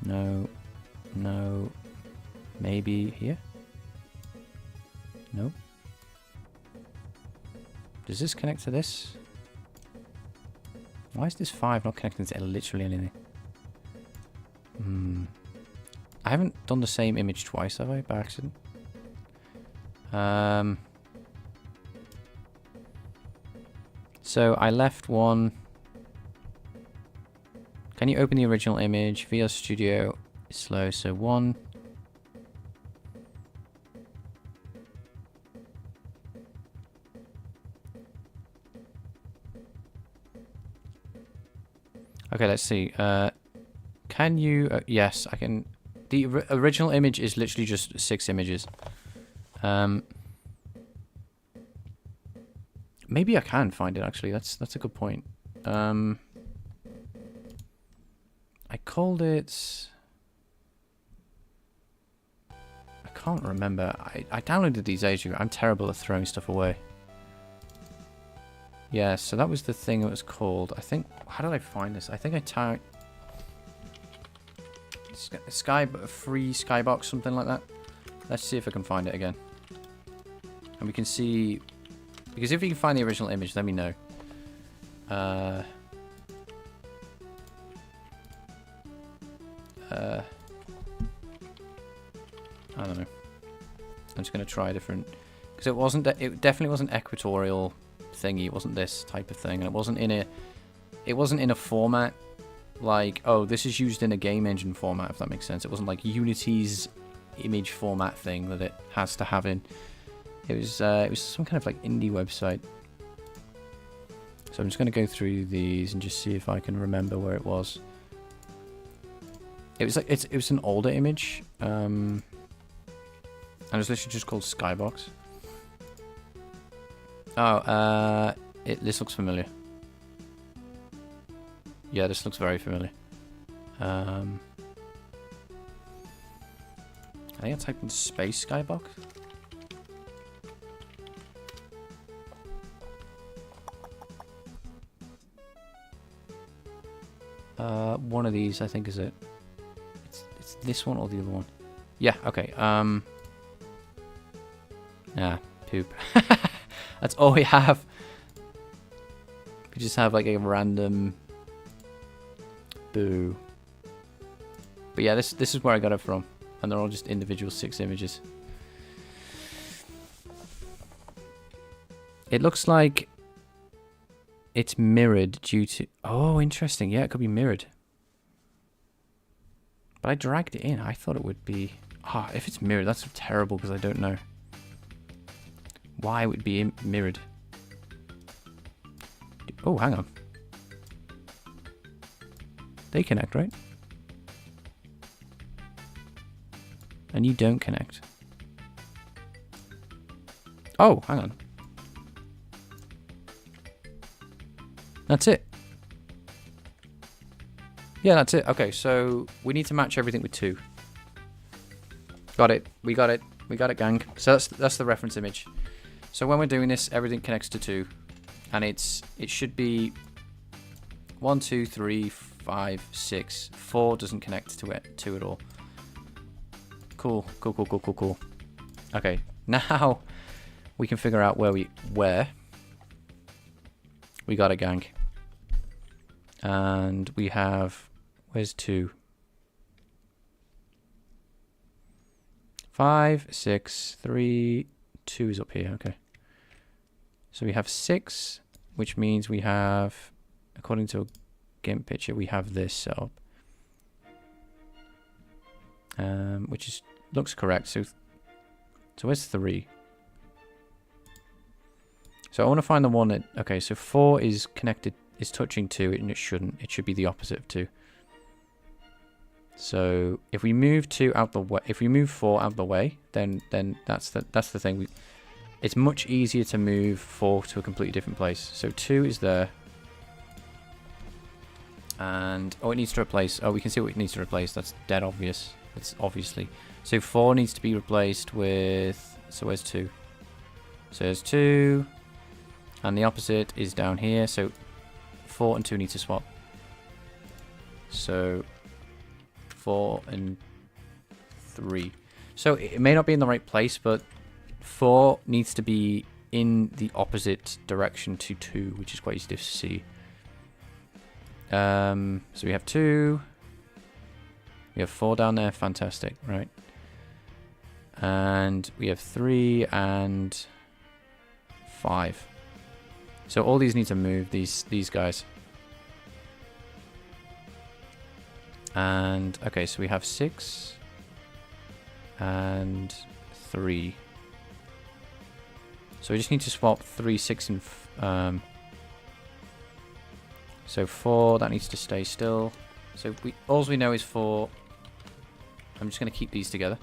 No, maybe here. Nope. Does this connect to this? Why is this 5 not connecting to literally anything? I haven't done the same image twice, have I? By accident. So I left one. Can you open the original image? VR Studio is slow, so 1. Okay, let's see. Can you... yes, I can... The original image is literally just 6 images. Maybe I can find it, actually. That's a good point. I called it... I can't remember. I downloaded these ages ago. I'm terrible at throwing stuff away. Yeah, so that was the thing it was called. I think... How did I find this? I think I typed... Free Skybox, something like that. Let's see if I can find it again. And we can see... Because if you can find the original image, let me know. I don't know. I'm just going to try a different... Because it wasn't... It definitely wasn't equatorial thingy. It wasn't this type of thing. And it wasn't in a... It wasn't in a format like, oh, this is used in a game engine format, if that makes sense. It wasn't like Unity's image format thing that it has to have in. It was some kind of like indie website. So I'm just going to go through these and just see if I can remember where it was. It was like it was an older image, and it was literally just called Skybox. Oh, this looks familiar. Yeah, this looks very familiar. I think I typed in space Skybox. One of these, I think, is it. It's this one or the other one. Yeah, okay. Poop. That's all we have. We just have like a random... Boo. But yeah, this is where I got it from. And they're all just individual 6 images. It looks like it's mirrored due to... Oh, interesting. Yeah, it could be mirrored. But I dragged it in. I thought it would be... Ah, if it's mirrored, that's terrible because I don't know why it would be mirrored. Oh, hang on. They connect, right? And you don't connect. Oh, hang on. That's it. Yeah, that's it. Okay, so we need to match everything with 2. Got it. We got it. We got it, gang. So that's the reference image. So when we're doing this, everything connects to 2. And it should be 1, 2, 3, 5, 6. 4 doesn't connect to it 2 at all. Cool. Okay, now we can figure out where we got a gang. And we have, where's 2? 5, 6, 3, 2 is up here. Okay. So we have 6, which means we have, according to a GIMP picture, we have this set up. which is looks correct. So where's 3? So I want to find the one that... Okay, so 4 is connected, is touching 2, and it shouldn't. It should be the opposite of 2. So if we move 2 out the way, if we move 4 out the way, then that's the thing. It's much easier to move 4 to a completely different place. So 2 is there. And... Oh, it needs to replace... Oh, we can see what it needs to replace. That's dead obvious. That's obviously... So 4 needs to be replaced with... So where's 2? So there's 2... And the opposite is down here, so 4 and 2 need to swap. So 4 and 3. So it may not be in the right place, but 4 needs to be in the opposite direction to 2, which is quite easy to see. So we have 2. We have 4 down there, fantastic, right? And we have 3 and 5. So all these need to move, these guys. And, okay, so we have 6 and 3. So we just need to swap 3, 6, and... so 4, that needs to stay still. So all we know is 4. I'm just going to keep these together.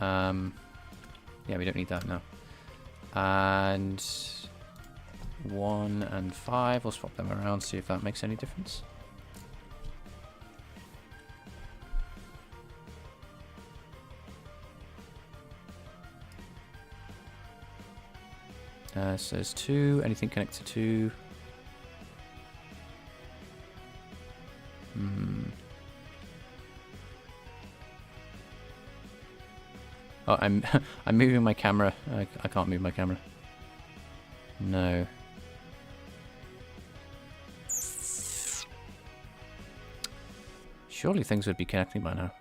Yeah, we don't need that now. And... 1 and 5, we'll swap them around, see if that makes any difference. So there's 2, anything connected to 2? Oh, I'm moving my camera. I can't move my camera. No. Surely things would be connecting by now.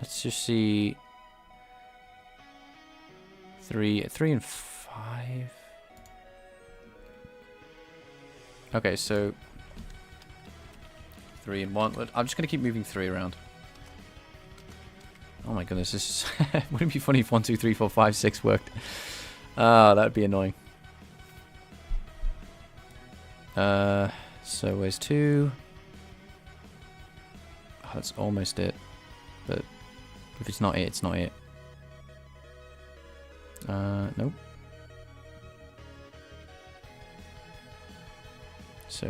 Let's just see. 3 and 5. Okay, so 3 and 1. I'm just gonna keep moving 3 around. Oh my goodness, this is wouldn't it be funny if 1, 2, 3, 4, 5, 6 worked? Ah, that'd be annoying. So where's 2? Oh, that's almost it. But if it's not it, it's not it. Nope. So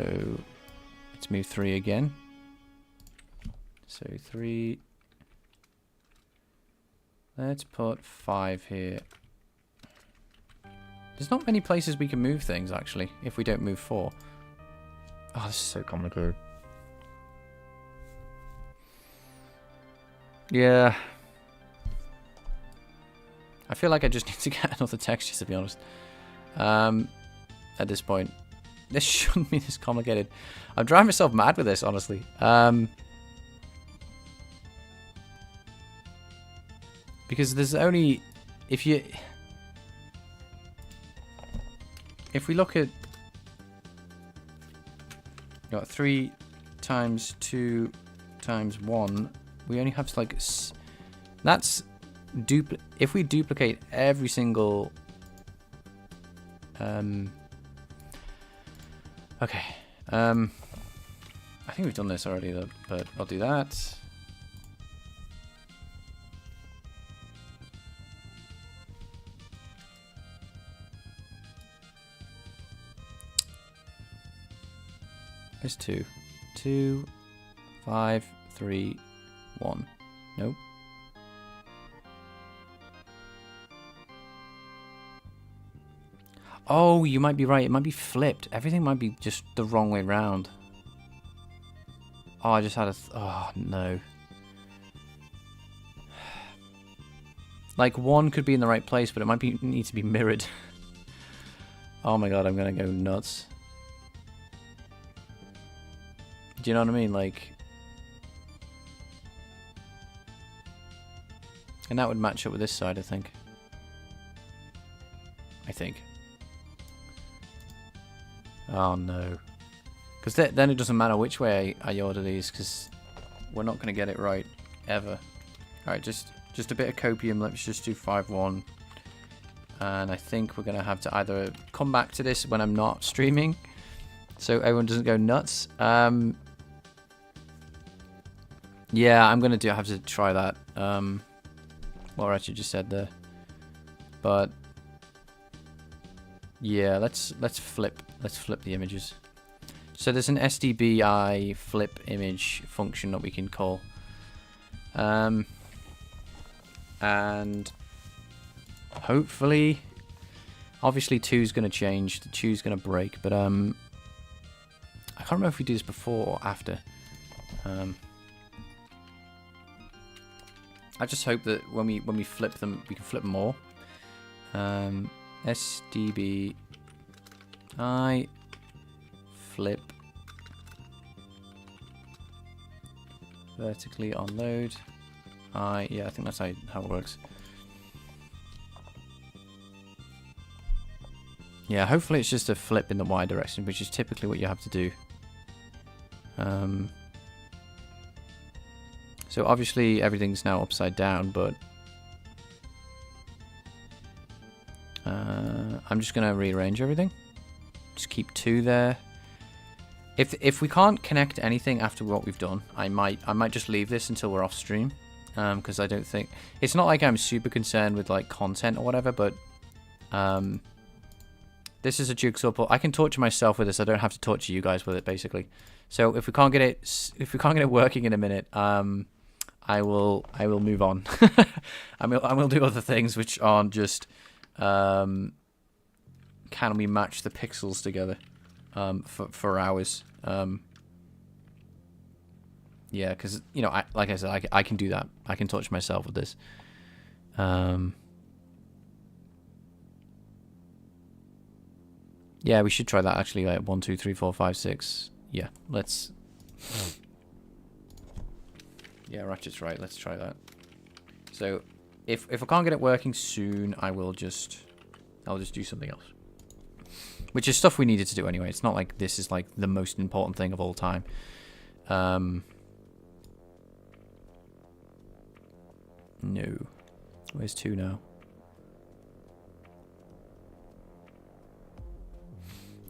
let's move 3 again. So 3. Let's put 5 here. There's not many places we can move things, actually, if we don't move 4. Oh, this is so complicated. Yeah. I feel like I just need to get another texture, to be honest. At this point. This shouldn't be this complicated. I'm driving myself mad with this, honestly. Because there's only... If we look at... Got 3 times 2 times 1. We only have like... That's... If we duplicate every single... Okay. I think we've done this already, though, but I'll do that. There's 2. 2, 5, 3, 1. Nope. Oh, you might be right. It might be flipped. Everything might be just the wrong way round. Oh, I just had a... oh, no. Like, 1 could be in the right place, but it might need to be mirrored. Oh my god, I'm gonna go nuts. Do you know what I mean? Like... And that would match up with this side, I think. Oh no. Because then it doesn't matter which way I order these, because we're not going to get it right ever. Alright, just a bit of copium. Let's just do 5-1. And I think we're going to have to either come back to this when I'm not streaming, so everyone doesn't go nuts. Yeah, I'm going to have to try that. What I actually just said there. But yeah, let's flip the images. So there's an SDBI flip image function that we can call. And hopefully, obviously 2 is going to change, the 2 is going to break, but I can't remember if we do this before or after. I just hope that when we flip them, we can flip more. SDBI flip vertically on load. Yeah, I think that's how it works. Yeah, hopefully it's just a flip in the Y direction, which is typically what you have to do. So obviously everything's now upside down, but I'm just going to rearrange everything. Just keep 2 there. If we can't connect anything after what we've done, I might just leave this until we're off stream, because I don't think it's not like I'm super concerned with like content or whatever, but this is a jigsaw puzzle. I can torture myself with this. I don't have to torture you guys with it, basically. So if we can't get it working in a minute, I will move on. I will do other things which aren't just can we match the pixels together for hours. Yeah, because you know, like I said, I can do that. I can torture myself with this. Yeah, we should try that actually. Like 1, 2, 3, 4, 5, 6. Yeah, let's. Yeah, Ratchet's right. Let's try that. So, if I can't get it working soon, I'll just do something else. Which is stuff we needed to do anyway. It's not like this is like the most important thing of all time. No. Where's 2 now?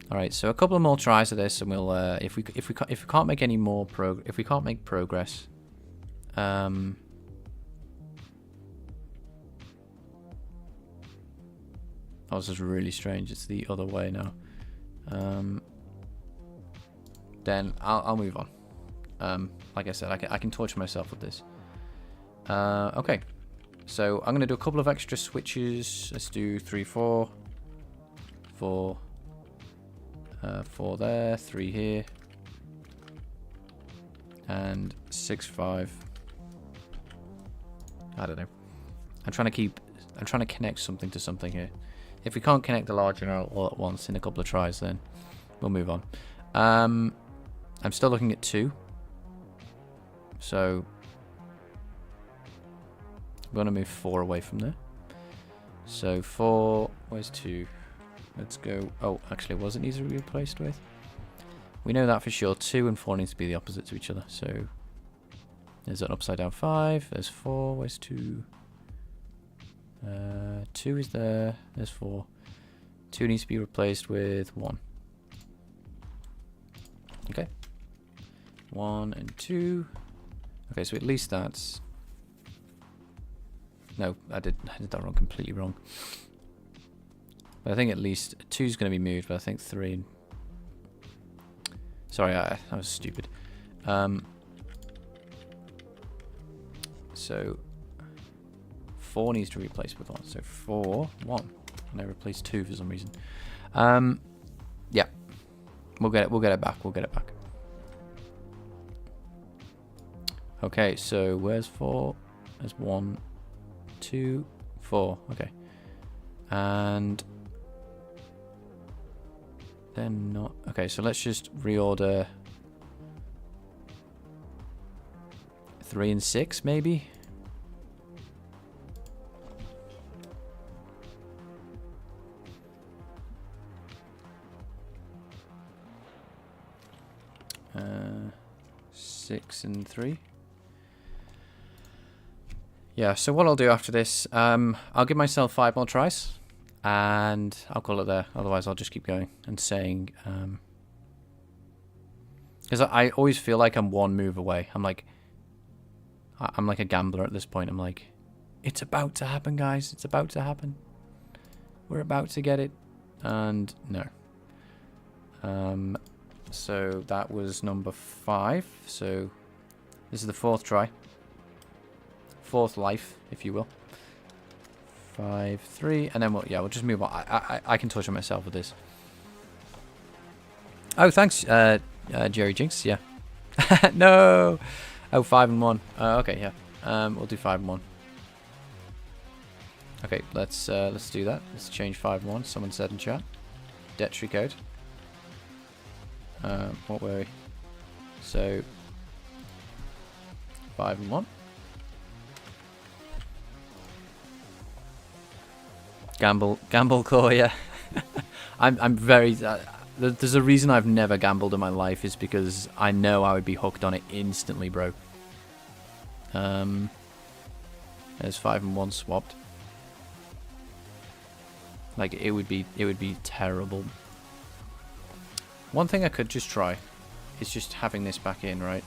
All right, so a couple of more tries of this, and we'll if we can't make any more progress. Oh, this is really strange. It's the other way now. Then I'll move on. Like I said, I can torture myself with this. Okay, so I'm gonna do a couple of extra switches. Let's do 3, 4, 4, 4 there, 3 here, and 6, 5. I don't know. I'm trying to connect something to something here. If we can't connect the large and all at once in a couple of tries, then we'll move on. I'm still looking at 2. So I'm going to move 4 away from there. So 4, where's 2? Let's go. Oh, actually, was it needs to be replaced with? We know that for sure. 2 and 4 needs to be the opposite to each other. So there's an upside down 5. There's 4. Where's 2? 2 is there. There's 4. 2 needs to be replaced with 1. Okay. 1 and 2. Okay, so at least that's... No, I did that wrong, completely wrong. But I think at least 2 is going to be moved, but I think 3... Sorry, I was stupid. So 4 needs to be replaced with 1. So 4, 1. And I replaced 2 for some reason. Yeah. We'll get it back. We'll get it back. Okay, so where's 4? There's 1, 2, 4. Okay. And then not... Okay, so let's just reorder 3 and 6, maybe? Uh, 6 and 3. Yeah, so what I'll do after this, I'll give myself 5 more tries, and I'll call it there. Otherwise, I'll just keep going and saying, because I always feel like I'm one move away. I'm like a gambler at this point. I'm like, it's about to happen, guys. It's about to happen. We're about to get it, and no. So that was number 5. So this is the 4th try. 4th life, if you will. 5, 3, and then we'll just move on. I can torture myself with this. Oh, thanks, Jerry Jinx. Yeah. No. Oh, 5 and 1. Okay, yeah. We'll do 5 and 1. Okay, let's do that. Let's change 5 and 1. Someone said in chat. Detry code. What were we? So 5 and 1. Gamble core, yeah. I'm very. There's a reason I've never gambled in my life is because I know I would be hooked on it instantly, bro. There's 5 and 1 swapped. Like it would be terrible. One thing I could just try is just having this back in, right?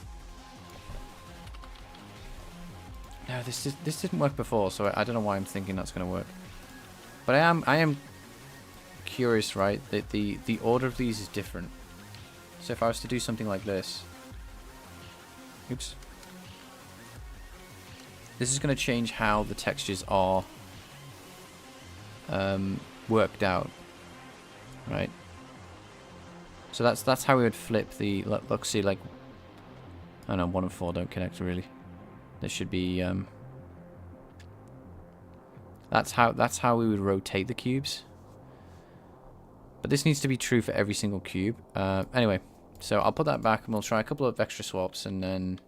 No, this didn't work before, so I don't know why I'm thinking that's going to work. But I am curious, right? That the order of these is different. So if I was to do something like this, oops, this is going to change how the textures are worked out, right? So that's how we would flip the look. See, like, oh no, 1 and 4 don't connect really. There should be that's how we would rotate the cubes. But this needs to be true for every single cube. Anyway, so I'll put that back and we'll try a couple of extra swaps, and then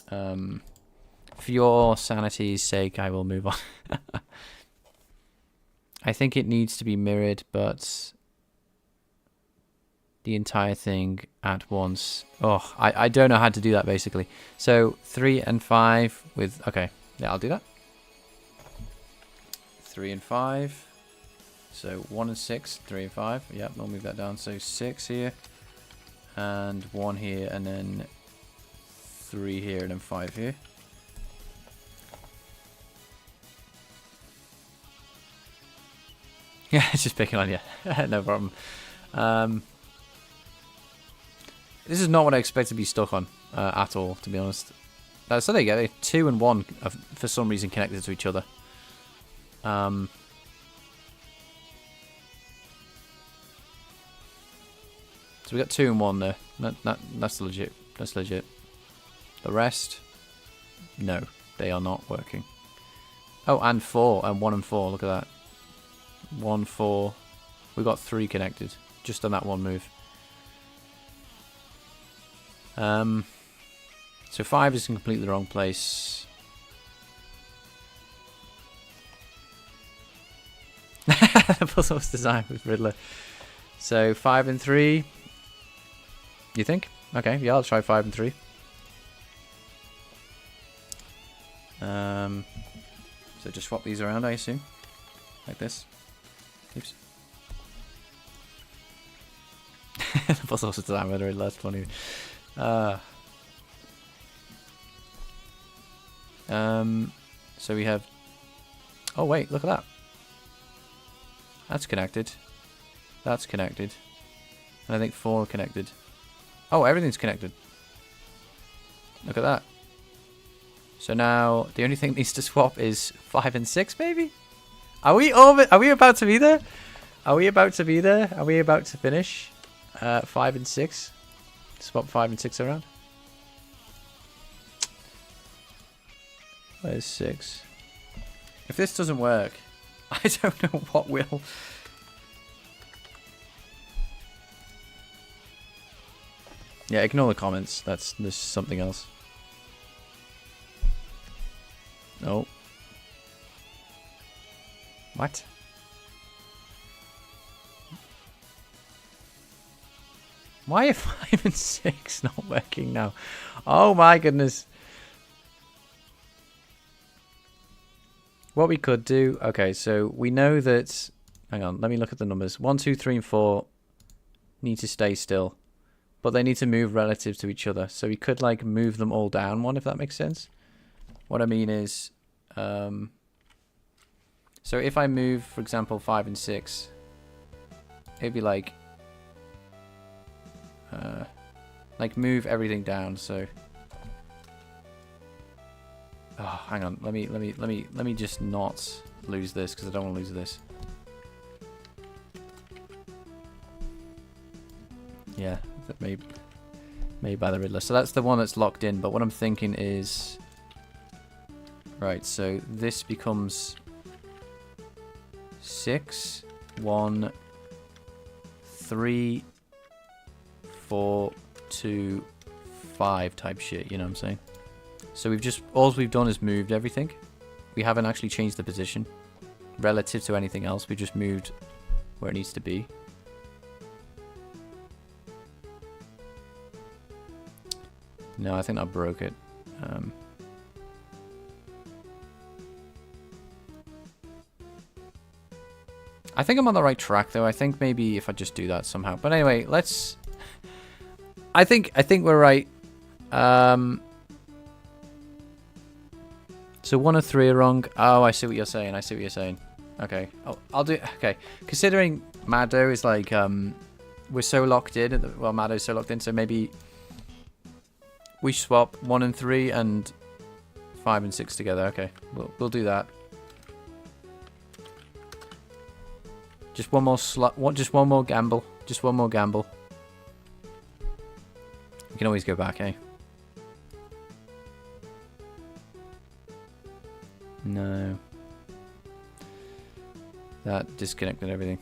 for your sanity's sake, I will move on. I think it needs to be mirrored, but the entire thing at once. Oh, I don't know how to do that, basically. So 3 and 5 with... Okay, yeah, I'll do that. 3 and 5. So 1 and 6, 3 and 5. Yep, I'll move that down. So 6 here, and 1 here, and then 3 here, and then 5 here. Yeah, it's just picking on you. No problem. This is not what I expect to be stuck on at all, to be honest. So there you go. 2 and 1 are for some reason connected to each other. So we got 2 and 1 there. That's legit. That's legit. The rest, no, they are not working. Oh, and 4 and 1 and 4. Look at that. 1, 4. We got 3 connected just on that one move. So 5 is in completely the wrong place. The puzzle was designed with Riddler. So 5 and 3. You think? Okay, yeah, I'll try 5 and 3. So just swap these around, I assume, like this. Oops. The puzzle was designed with Riddler. That's funny. So we have... Oh wait, look at that. That's connected. That's connected. And I think 4 are connected. Oh, everything's connected. Look at that. So now the only thing that needs to swap is 5 and 6, maybe? Are we about to be there? Are we about to be there? Are we about to finish? 5 and 6. Swap 5 and 6 around. Where's 6? If this doesn't work, I don't know what will. Yeah, ignore the comments. There's something else. No. What? Why are 5 and 6 not working now? Oh my goodness. What we could do, okay, so we know that, hang on, let me look at the numbers. 1, 2, 3, and 4 need to stay still, but they need to move relative to each other. So we could like move them all down one, if that makes sense. What I mean is, so if I move, for example, 5 and 6, it'd be like move everything down. So, oh, hang on, let me just not lose this because I don't want to lose this. Yeah, that made by the Riddler. So that's the one that's locked in. But what I'm thinking is, right. So this becomes 6, 1, 3, 4, 2, 5 type shit. You know what I'm saying? So we've just all we've done is moved everything. We haven't actually changed the position relative to anything else. We just moved where it needs to be. No, I think I broke it. I think I'm on the right track, though. I think maybe if I just do that somehow. But anyway, let's. I think we're right. So 1 and 3 are wrong. Oh, I see what you're saying. I see what you're saying. Okay. Oh, I'll do. Okay. Considering Maddo is like we're so locked in. Well, Maddo's so locked in, so maybe. We swap 1 and 3 and 5 and 6 together. Okay, we'll do that. Just one more just one more gamble. Just one more gamble. You can always go back, eh? No. That disconnected everything.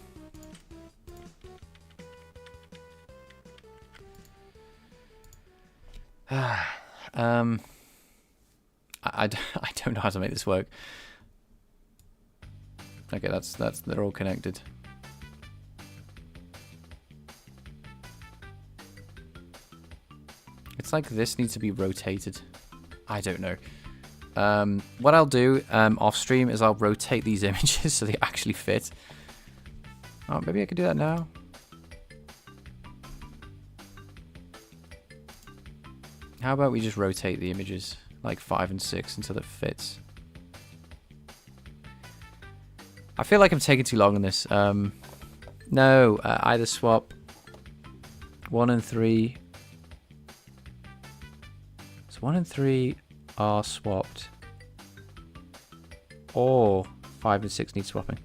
I don't know how to make this work. Okay, they're all connected. It's like this needs to be rotated. I don't know. What I'll do off stream is I'll rotate these images so they actually fit. Oh, maybe I could do that now. How about we just rotate the images like 5 and 6 until it fits? I feel like I'm taking too long on this. No, either swap 1 and 3. So 1 and 3 are swapped, or 5 and 6 need swapping.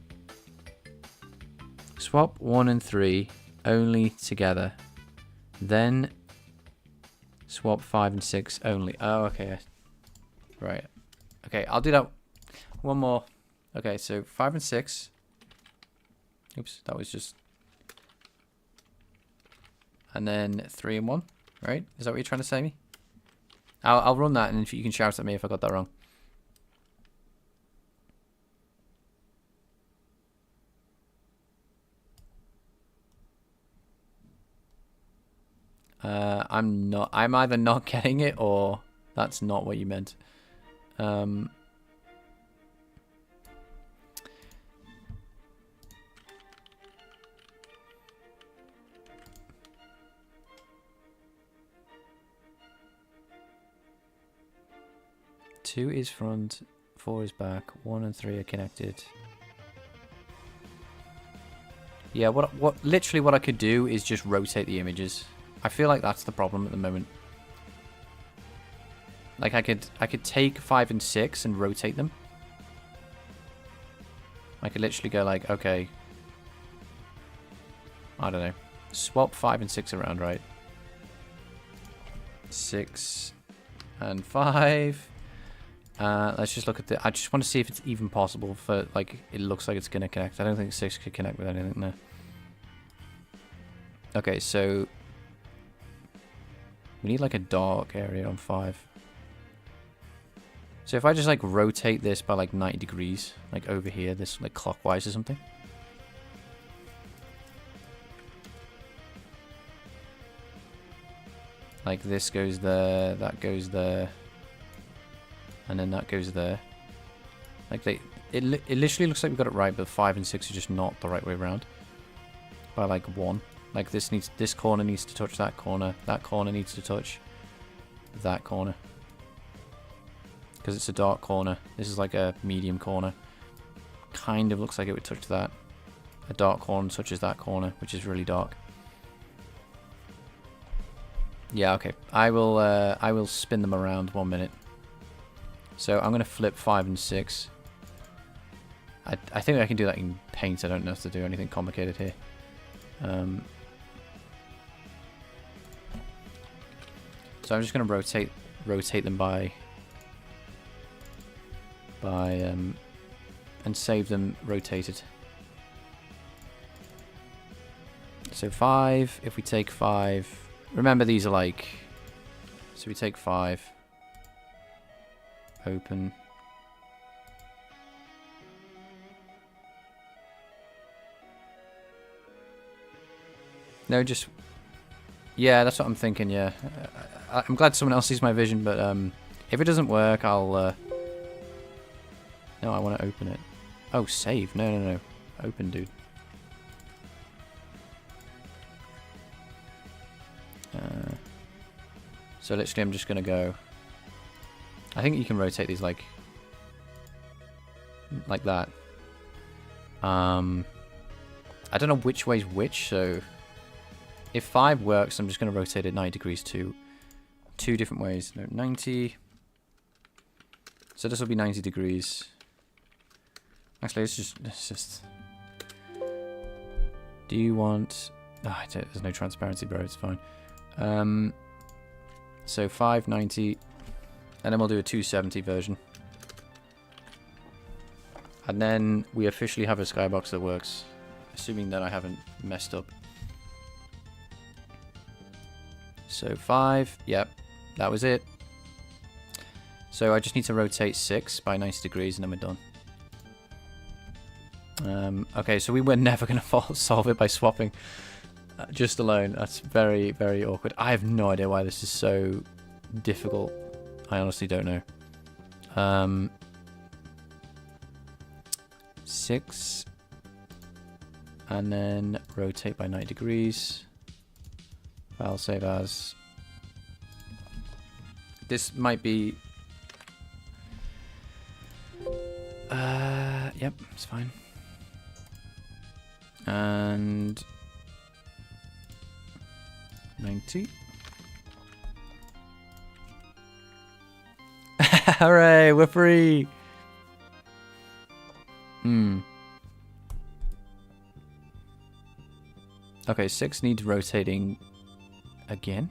Swap 1 and 3 only together, then swap 5 and 6 only. Oh, okay. Right. Okay, I'll do that. One more. Okay, so 5 and 6. Oops, that was just. And then 3 and 1. Right? Is that what you're trying to say me? I'll run that, and if you can shout at me if I got that wrong. I'm either not getting it or that's not what you meant. Two is front, 4 is back, 1 and 3 are connected. Yeah, literally what I could do is just rotate the images. I feel like that's the problem at the moment. Like I could take 5 and 6 and rotate them. I could literally go like, okay, I don't know, swap 5 and 6 around, right? 6 and 5. Let's just look at the. I just want to see if it's even possible for, like, it looks like it's gonna connect. I don't think 6 could connect with anything there. Okay, so we need like a dark area on 5. So if I just like rotate this by like 90 degrees, like over here, this like clockwise or something. Like this goes there, that goes there, and then that goes there. Like it literally looks like we got it right, but 5 and 6 are just not the right way around. By like 1. Like this corner needs to touch that corner needs to touch that corner. Because it's a dark corner. This is like a medium corner. Kind of looks like it would touch that. A dark corner touches that corner, which is really dark. Yeah, okay. I will spin them around 1 minute. So I'm gonna flip 5 and 6. I think I can do that in Paint. I don't have to do anything complicated here. So I'm just gonna rotate them by and save them rotated. So 5, if we take 5, remember these are like, so we take 5, open, no, just, yeah, that's what I'm thinking, yeah. I'm glad someone else sees my vision, but if it doesn't work, I'll, no, I want to open it. Oh, save, no, open, dude. So literally I'm just going to go, I think you can rotate these like that. I don't know which way's which, so if 5 works, I'm just going to rotate it 90 degrees to 2 different ways. No, 90. So this will be 90 degrees. Actually, let's just. Do you want? Oh, there's no transparency, bro. It's fine. So 590, and then we'll do a 270 version. And then we officially have a skybox that works, assuming that I haven't messed up. So 5, yep, that was it. So I just need to rotate 6 by 90 degrees and then we're done. Okay, so we were never going to solve it by swapping just alone. That's very, very awkward. I have no idea why this is so difficult. I honestly don't know. 6 and then rotate by 90 degrees. File save as. This might be. Yep, it's fine. And 90. Hooray, we're free. Okay, 6 needs rotating again.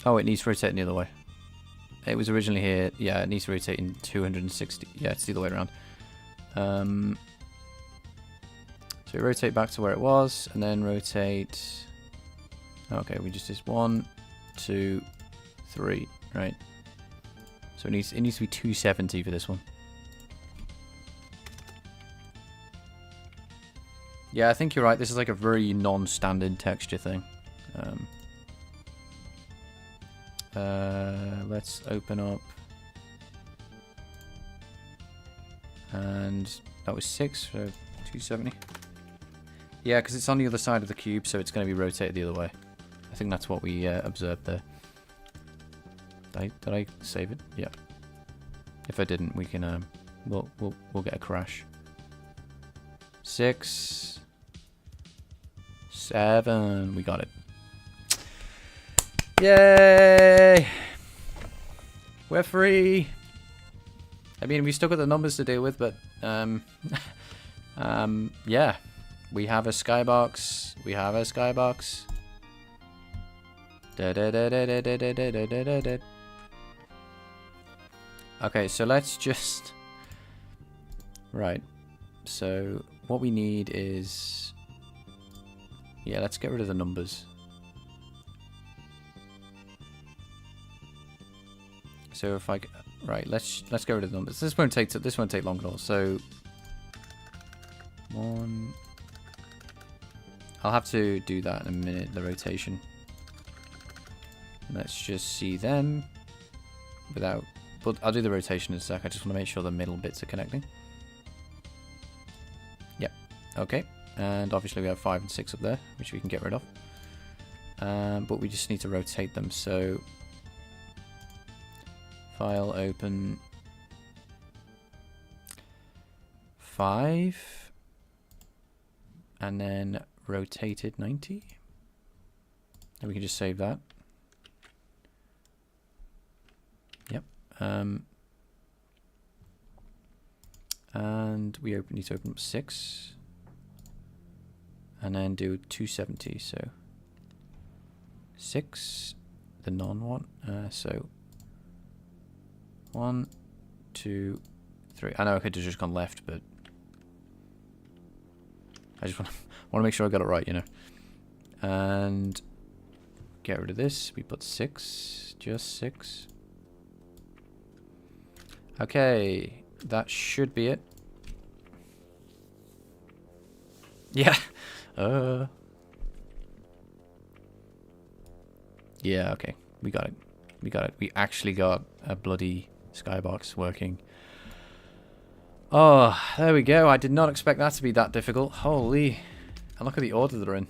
Oh, it needs rotating the other way. It was originally here. Yeah, it needs to rotate in 260. Yeah, it's the other way around. So we rotate back to where it was, and then rotate. Okay, we just did 1, 2, 3, right? So it needs to be 270 for this one. Yeah, I think you're right. This is like a very non-standard texture thing. Let's open up. And that was 6, so 270. Yeah, because it's on the other side of the cube, so it's going to be rotated the other way. I think that's what we observed there. Did I save it? Yeah. If I didn't, we can we'll get a crash. 6, 7, we got it. Yay! We're free. I mean, we still got the numbers to deal with, but yeah, we have a skybox. We have a skybox. Okay, so let's just right. So what we need is, yeah, let's get rid of the numbers. So if I right, let's get rid of the numbers. This won't take long at all. So 1. I'll have to do that in a minute. The rotation. Let's just see them without I'll do the rotation in a sec. I just want to make sure the middle bits are connecting. Yep. Okay. And obviously we have 5 and 6 up there, which we can get rid of. But we just need to rotate them. So file, open 5, and then rotated 90. And we can just save that. Yep. And we need to open up 6. And then do 270. So 6, the non one. So 1, 2, 3. I know I could have just gone left, but I just want to make sure I got it right, you know. And get rid of this. We put 6, just 6. Okay, that should be it. Yeah. Yeah, okay. We got it. We got it. We actually got a bloody skybox working. Oh, there we go. I did not expect that to be that difficult. Holy. And look at the order they're in.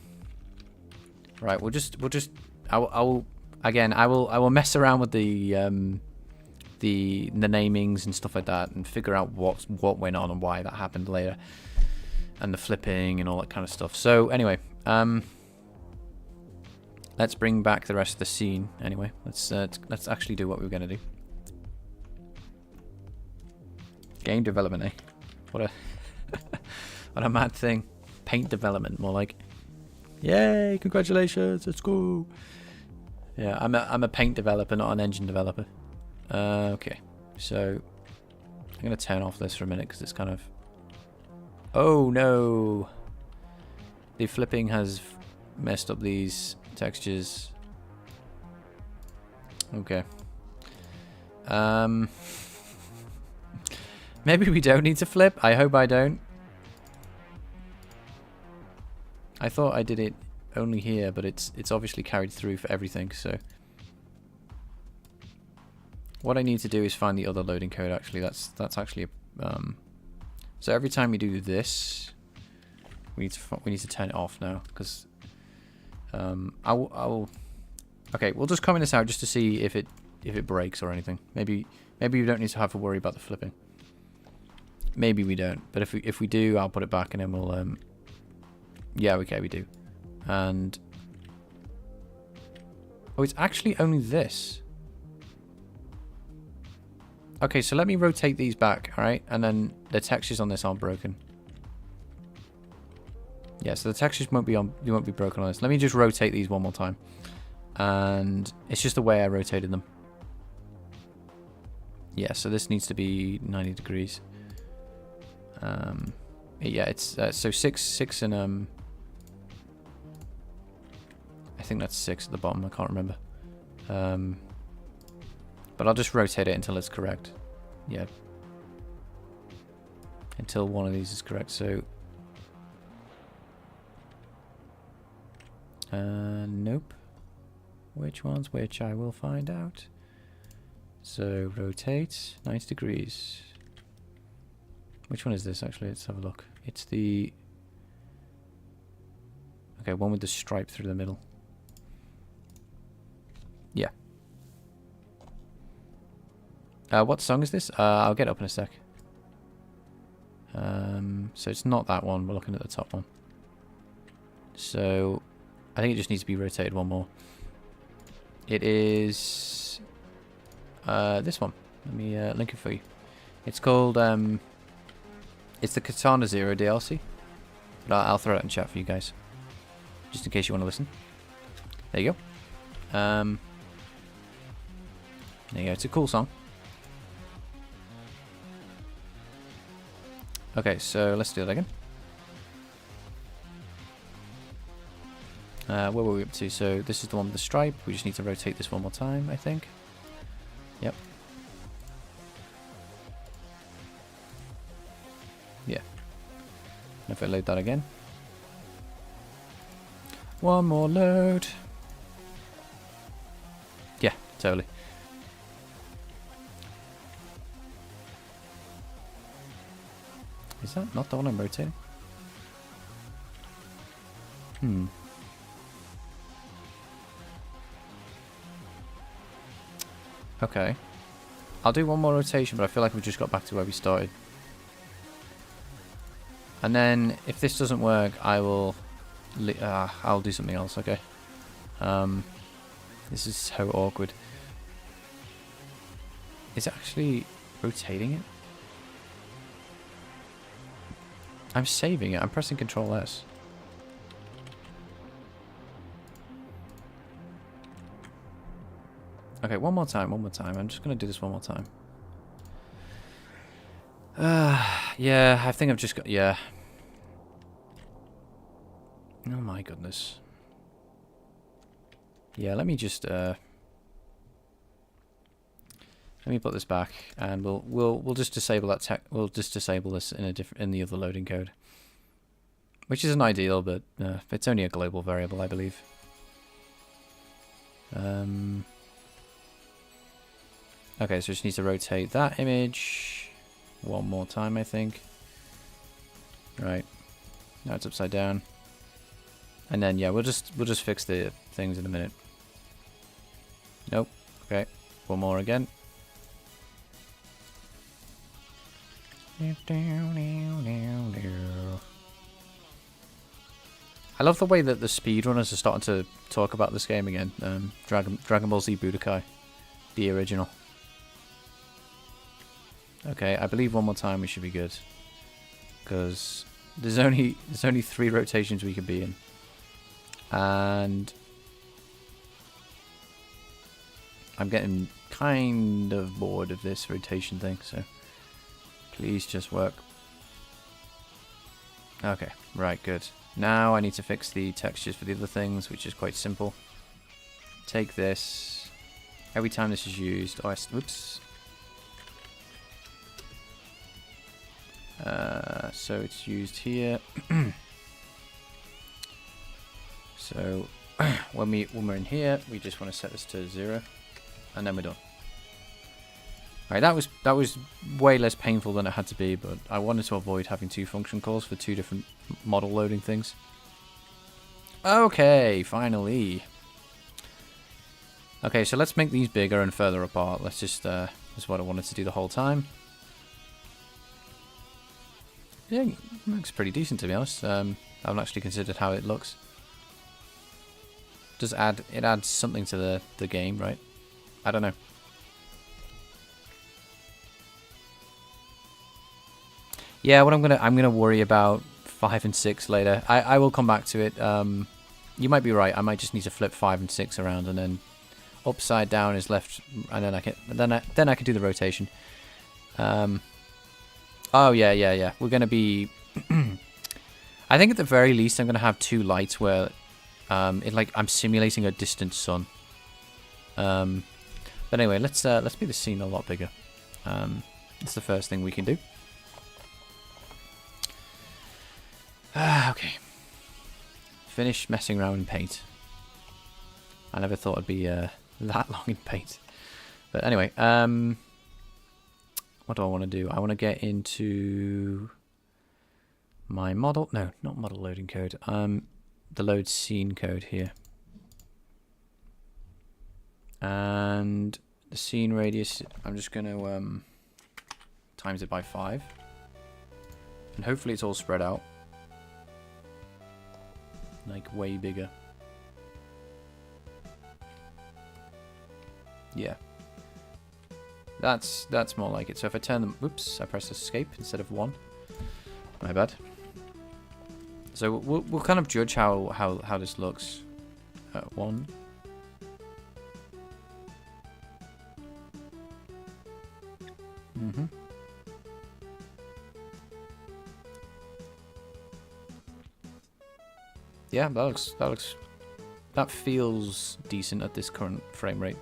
Right, we'll just I will mess around with the namings and stuff like that and figure out what went on and why that happened later. And the flipping and all that kind of stuff. So anyway, let's bring back the rest of the scene. Anyway, let's actually do what we were going to do. Game development, eh? What a what a mad thing. Paint development, more like. Yay! Congratulations, let's go. Yeah, I'm a paint developer, not an engine developer. Okay, so I'm gonna turn off this for a minute because it's kind of. Oh no! The flipping has messed up these textures. Okay. Maybe we don't need to flip. I hope I don't. I thought I did it only here, but it's obviously carried through for everything. So what I need to do is find the other loading code. Actually, that's actually so every time we do this, we need to turn it off now because okay, we'll just comment this out just to see if it breaks or anything. Maybe we don't need to have to worry about the flipping. Maybe we don't, but if we do, I'll put it back and then we'll yeah, okay, we do. And oh, it's actually only this. Okay, so let me rotate these back, all right? And then the textures on this aren't broken. Yeah, so the textures won't be broken on this. Let me just rotate these one more time. And it's just the way I rotated them. Yeah, so this needs to be 90 degrees. Yeah, it's so 6 and I think that's 6 at the bottom. I can't remember. But I'll just rotate it until it's correct. Yeah. Until one of these is correct. So nope. Which one's which? I will find out. So rotate 90 degrees. Which one is this actually? Let's have a look. It's the okay, one with the stripe through the middle. Yeah. What song is this? I'll get up in a sec. So it's not that one. We're looking at the top one. So I think it just needs to be rotated one more. It is this one. Let me link it for you. It's called it's the Katana Zero DLC. But I'll throw it in chat for you guys, just in case you want to listen. There you go. There you go. It's a cool song. Okay, so let's do that again. Where were we up to? So this is the one with the stripe. We just need to rotate this one more time, I think. Yep. Yeah. If I load that again. One more load. Yeah, totally. Is that not the one I'm rotating? Hmm. Okay. I'll do one more rotation, but I feel like we've just got back to where we started. And then, if this doesn't work, I'll do something else, okay? This is so awkward. Is it actually rotating it? I'm saving it. I'm pressing Control S. Okay, one more time, one more time. I'm just going to do this one more time. Yeah, I think I've just got... Yeah. Oh my goodness. Yeah, let me just... let me put this back, and we'll just disable that tech. We'll just disable this in the other loading code, which isn't ideal, but it's only a global variable, I believe. Okay, so just need to rotate that image one more time, I think. Right, now it's upside down, and then yeah, we'll just fix the things in a minute. Nope. Okay, one more again. I love the way that the speedrunners are starting to talk about this game again. Dragon Ball Z Budokai, the original. Okay, I believe one more time we should be good, because there's only 3 rotations we can be in, and I'm getting kind of bored of this rotation thing. So please just work. Okay, right, good. Now I need to fix the textures for the other things, which is quite simple. Take this. Every time this is used... Oh, oops. So it's used here. So when we're in here, we just want to set this to 0, and then we're done. Right, that was way less painful than it had to be, but I wanted to avoid having 2 function calls for 2 different model loading things. Okay, finally. Okay, so let's make these bigger and further apart. Let's just, that's what I wanted to do the whole time. Yeah, it looks pretty decent, to be honest. I haven't actually considered how it looks. It adds something to the game, right? I don't know. Yeah, what I'm gonna worry about 5 and 6 later. I will come back to it. You might be right. I might just need to flip 5 and 6 around, and then upside down is left, and then I can do the rotation. Oh yeah. We're gonna be. I think at the very least I'm gonna have 2 lights where, I'm simulating a distant sun. But anyway, let's make the scene a lot bigger. That's the first thing we can do. Okay. Finish messing around in paint. I never thought I'd be that long in paint. But anyway, what do I want to do? I want to get into my model. No, not model loading code. The load scene code here. And the scene radius, I'm just going to times it by 5. And hopefully it's all spread out. Like way bigger. Yeah. That's more like it. So if I turn them, oops, I press escape instead of 1. My bad. So we'll kind of judge how this looks at 1. Yeah, that feels decent at this current frame rate.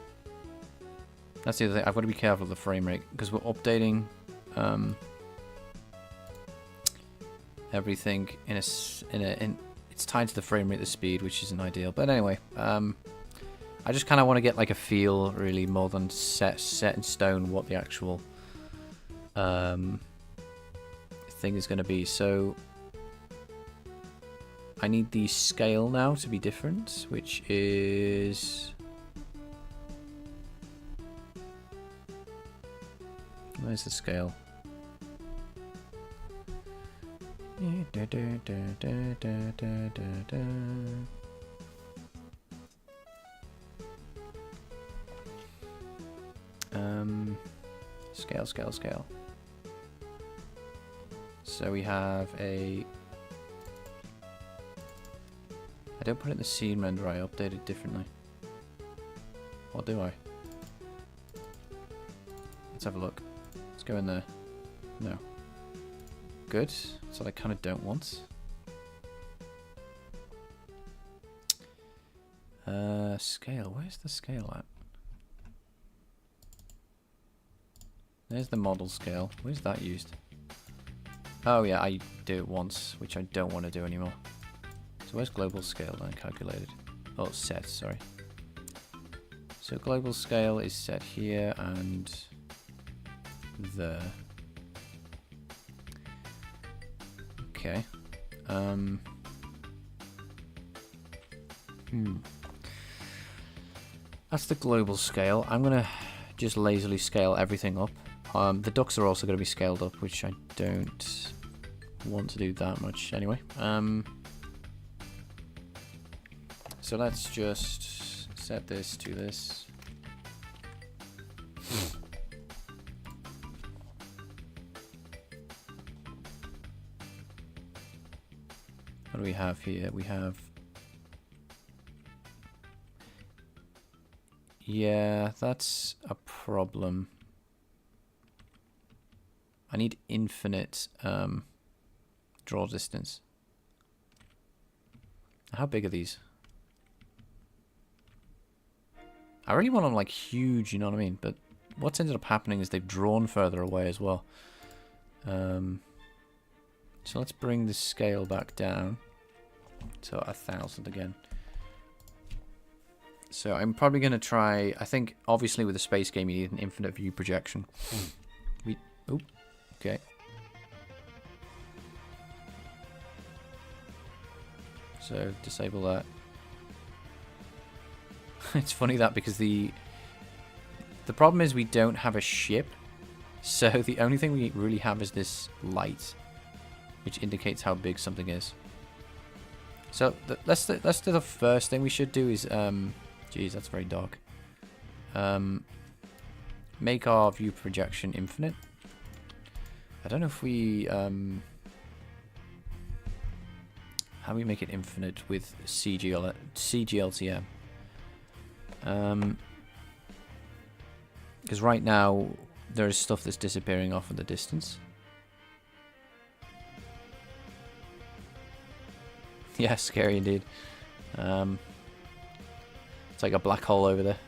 That's the other thing. I've got to be careful of the frame rate because we're updating everything it's tied to the frame rate, the speed, which isn't ideal. But anyway, I just kind of want to get like a feel, really, more than set in stone what the actual thing is going to be. So I need the scale now to be different, which is... Where's the scale? Scale. So we have a... I don't put it in the scene render, I update it differently. Or do I? Let's have a look. Let's go in there. No. Good. That's what I kind of don't want. Scale. Where's the scale at? There's the model scale. Where's that used? Oh yeah, I do it once, which I don't want to do anymore. So where's global scale then calculated? Oh, set, sorry. So global scale is set here and there. Okay. That's the global scale. I'm gonna just lazily scale everything up. The ducks are also going to be scaled up, which I don't want to do that much anyway. So let's just set this to this. What do we have here? We have... Yeah, that's a problem. I need infinite draw distance. How big are these? I really want them like huge, you know what I mean? But what's ended up happening is they've drawn further away as well. So let's bring the scale back down to 1000 again. So I'm probably going to try... I think obviously with a space game you need an infinite view projection. Oh, okay. So disable that. It's funny that because the problem is we don't have a ship, so the only thing we really have is this light, which indicates how big something is. So let's do the first thing we should do is geez, that's very dark. Make our view projection infinite. I don't know if we how do we make it infinite with CGLTM? Because right now there is stuff that's disappearing off in the distance. Yeah, scary indeed. It's like a black hole over there.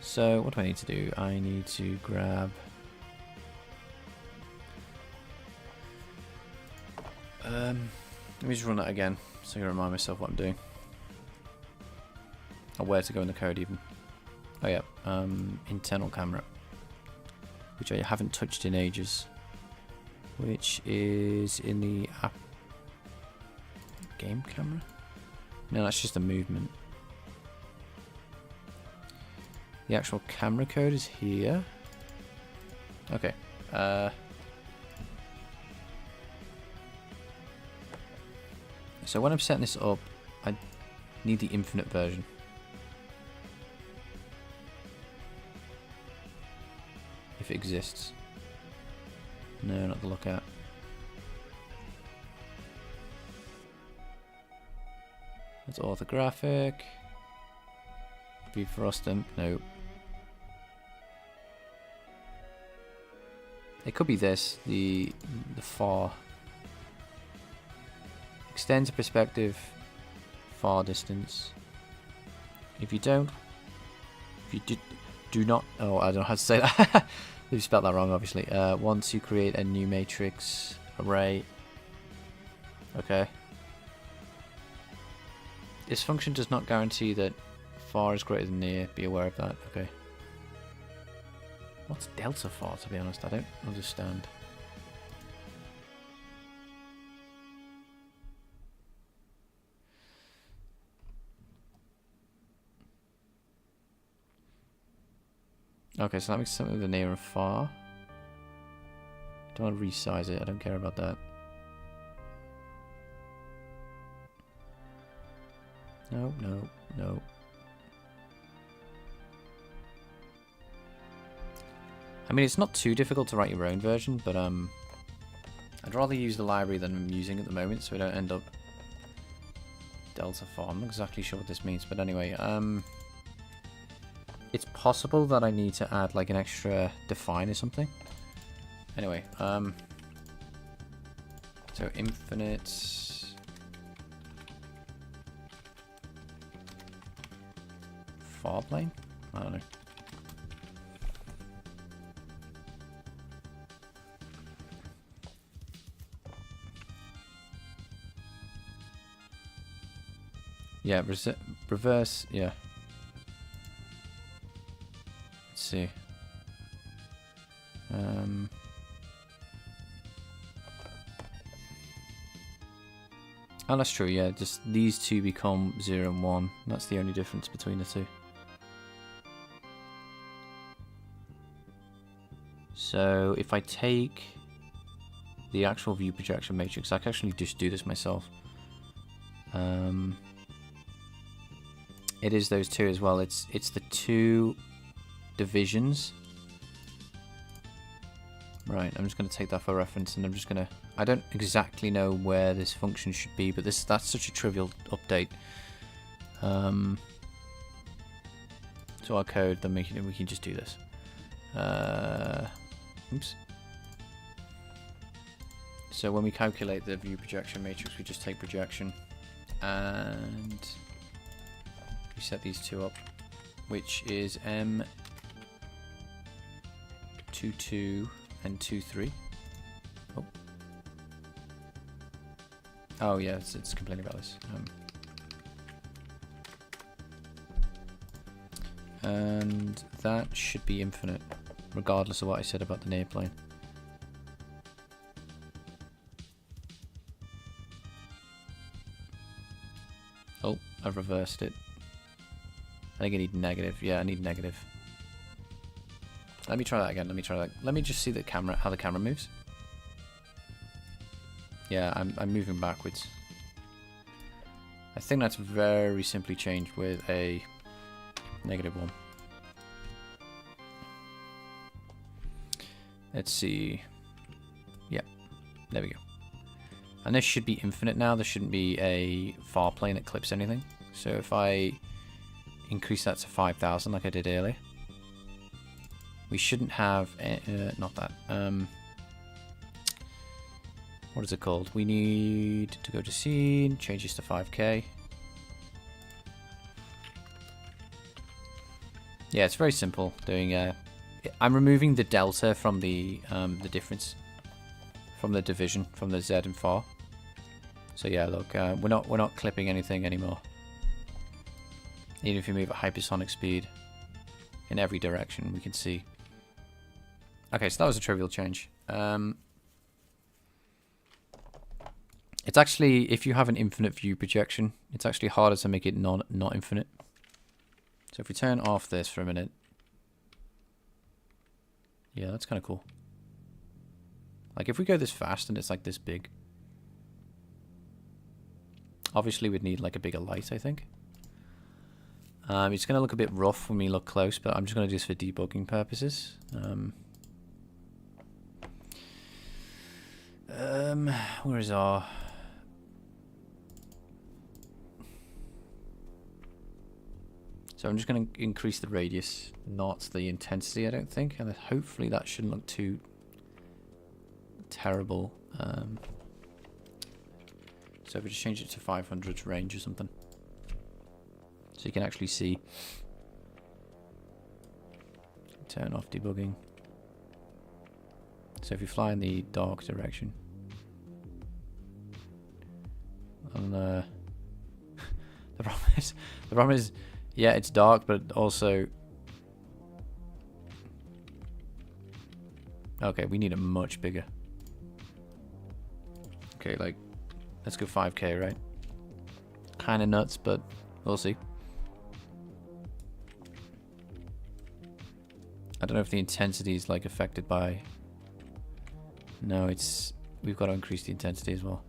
So what do I need to do? I need to grab... let me just run that again so I can remind myself what I'm doing. Or where to go in the code even. Oh yeah, internal camera. Which I haven't touched in ages. Which is in the app... Game camera? No, that's just a movement. The actual camera code is here. Okay. So when I'm setting this up, I need the infinite version. If it exists. No, not the lookout. That's orthographic. Be frostum. No. It could be this. The far. Extend to perspective. Far distance. If you don't. If you do not. Oh, I don't know how to say that. You spelled that wrong, obviously. Once you create a new matrix array. Okay. This function does not guarantee that far is greater than near. Be aware of that. Okay. What's delta for, to be honest? I don't understand. Okay, so that makes something with the near and far. Don't want to resize it. I don't care about that. No, no, no. I mean, it's not too difficult to write your own version, but I'd rather use the library than I'm using at the moment, so we don't end up delta far. I'm not exactly sure what this means, but anyway, it's possible that I need to add like an extra define or something. Anyway, so infinite far plane? I don't know. Yeah, reverse, yeah. Let's see. Oh, that's true, yeah. Just these two become 0 and 1. That's the only difference between the two. So if I take the actual view projection matrix, I can actually just do this myself. It is those two as well. It's the two divisions. Right, I'm just going to take that for reference, and I'm just going to... I don't exactly know where this function should be, but that's such a trivial update. To our code, then we can just do this. Oops. So when we calculate the view projection matrix, we just take projection, and we set these two up, which is M22 and 23. Oh yeah, it's complaining about this. And that should be infinite, regardless of what I said about the near plane. Oh, I've reversed it. I think I need negative. Yeah, I need negative. Let me try that again. Let me just see the camera, how the camera moves. Yeah, I'm moving backwards. I think that's very simply changed with a -1. Let's see. Yeah, there we go. And this should be infinite now. There shouldn't be a far plane that clips anything. So if I increase that to 5,000 like I did earlier, we shouldn't have not that. What is it called? We need to go to scene, change this to 5K. Yeah, it's very simple. Doing I'm removing the delta from the difference from the division from the Z and far. So yeah, look, we're not clipping anything anymore. Even if you move at hypersonic speed in every direction, we can see. Okay, so that was a trivial change. It's actually, if you have an infinite view projection, it's actually harder to make it not infinite. So if we turn off this for a minute. Yeah, that's kind of cool. Like if we go this fast and it's like this big. Obviously we'd need like a bigger light, I think. It's going to look a bit rough when we look close, but I'm just going to do this for debugging purposes. Where is our... So I'm just going to increase the radius, not the intensity, I don't think. And hopefully that shouldn't look too terrible. So if we just change it to 500 range or something. So you can actually see. Turn off debugging. So if you fly in the dark direction. And the problem is, yeah, it's dark, but also Okay, we need a much bigger. Okay, like, let's go 5K, right? Kind of nuts, but we'll see. I don't know if the intensity is like affected by... No, it's... We've got to increase the intensity as well.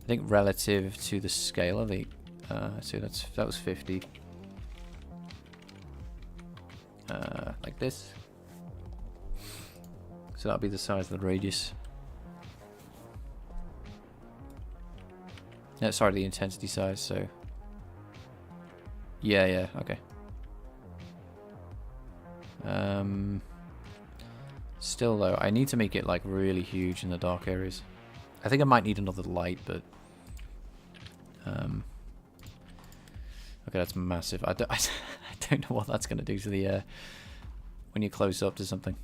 I think relative to the scale of the... so that was 50. Like this. So that'll be the size of the radius. No, sorry, the intensity size, so... Yeah, okay. Still though, I need to make it like really huge in the dark areas. I think I might need another light, but okay, that's massive. I don't know what that's going to do to the when you're close up to something.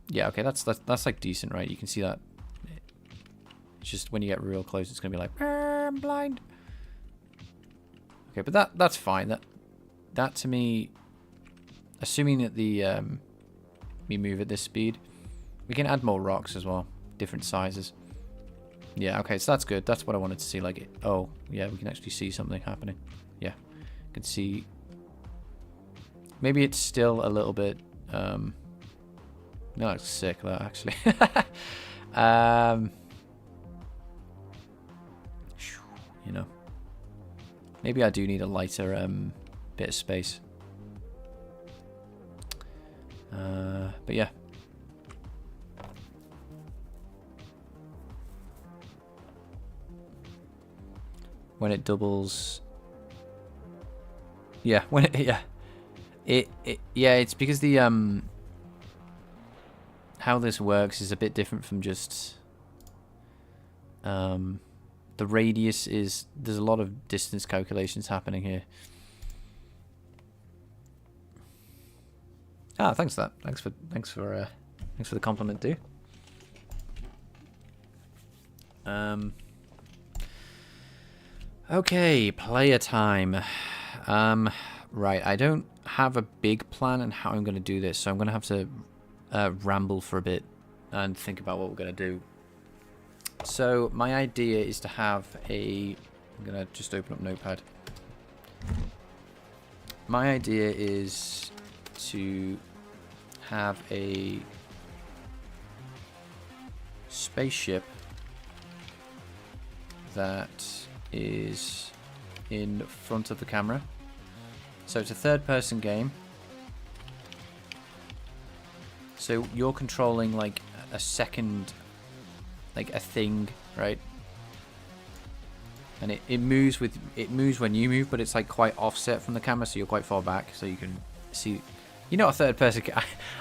Yeah, okay, that's like decent, right? You can see that. It's just when you get real close, it's going to be like, I'm blind. Okay, but that's fine. That to me, assuming that the we move at this speed, we can add more rocks as well, different sizes. Yeah, okay, so that's good. That's what I wanted to see. Like, oh yeah, we can actually see something happening. Yeah, I can see. Maybe it's still a little bit. No, that's sick. That actually. You know. Maybe I do need a lighter bit of space. But yeah. When it doubles. Yeah, when it yeah, it's because the how this works is a bit different from just the radius is, there's a lot of distance calculations happening here. Ah, thanks for that. Thanks for the compliment, dude. Okay, player time. Right, I don't have a big plan on how I'm going to do this, so I'm going to have to ramble for a bit and think about what we're going to do. So my idea is to have a... I'm going to just open up Notepad. My idea is to have a spaceship that is in front of the camera. So it's a third-person game. So you're controlling like a second, like a thing, right? And it moves when you move, but it's like quite offset from the camera, so you're quite far back, so you can see. You know, a third-person.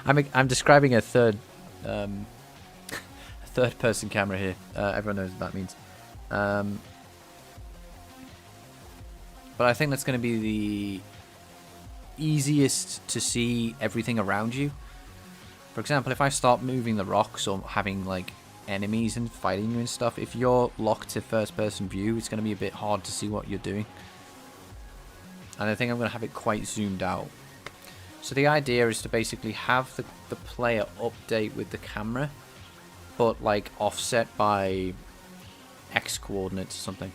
I'm describing a third-person camera here. Everyone knows what that means. But I think that's going to be the easiest to see everything around you. For example, if I start moving the rocks or having like enemies and fighting you and stuff, if you're locked to first person view, it's going to be a bit hard to see what you're doing. And I think I'm going to have it quite zoomed out. So the idea is to basically have the player update with the camera, but like offset by X coordinates or something.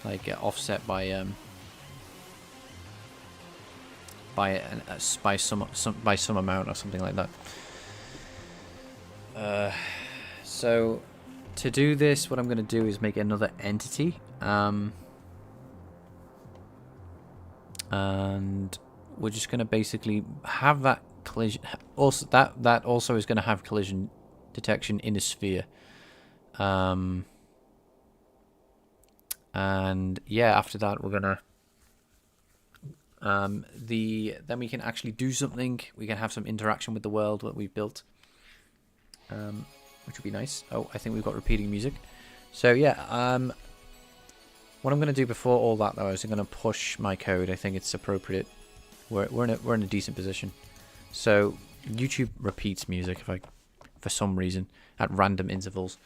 Like offset by some amount or something like that. So to do this, what I'm going to do is make another entity, and we're just going to basically have that collision. Also, that also is going to have collision detection in a sphere. And yeah, after that, we're gonna then we can actually do something. We can have some interaction with the world that we've built, which would be nice. Oh, I think we've got repeating music. So yeah, what I'm gonna do before all that though is I'm gonna push my code. I think it's appropriate. We're in a decent position. So YouTube repeats music for some reason at random intervals.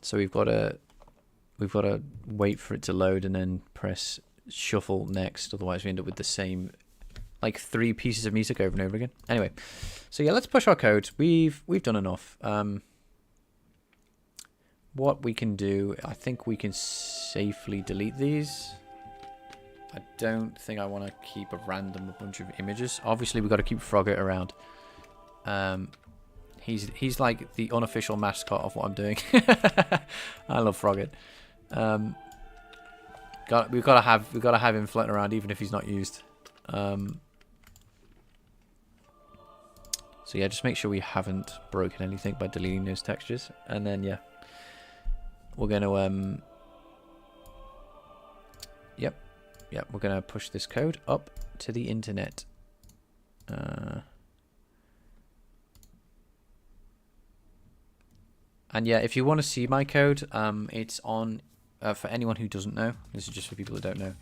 So we've got to wait for it to load and then press shuffle next. Otherwise, we end up with the same, like 3 pieces of music over and over again. Anyway, so yeah, let's push our code. We've done enough. What we can do, I think we can safely delete these. I don't think I want to keep a random bunch of images. Obviously, we've got to keep Frogger around. He's like the unofficial mascot of what I'm doing. I love Frogger. We've got to have him floating around even if he's not used. So yeah, just make sure we haven't broken anything by deleting those textures, and then yeah, we're gonna yep, we're gonna push this code up to the internet. And yeah, if you want to see my code, it's on, for anyone who doesn't know, this is just for people who don't know,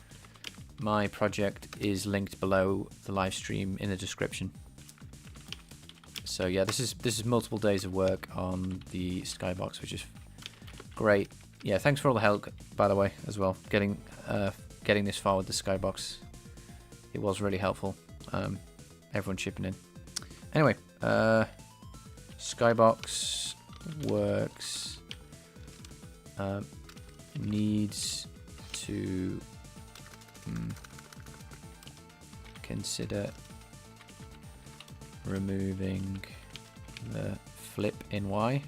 my project is linked below the live stream in the description. So yeah, this is multiple days of work on the skybox, which is great. Yeah, thanks for all the help, by the way, as well, getting this far with the skybox. It was really helpful. Everyone chipping in. Anyway, skybox works. Needs to consider removing the flip in Y.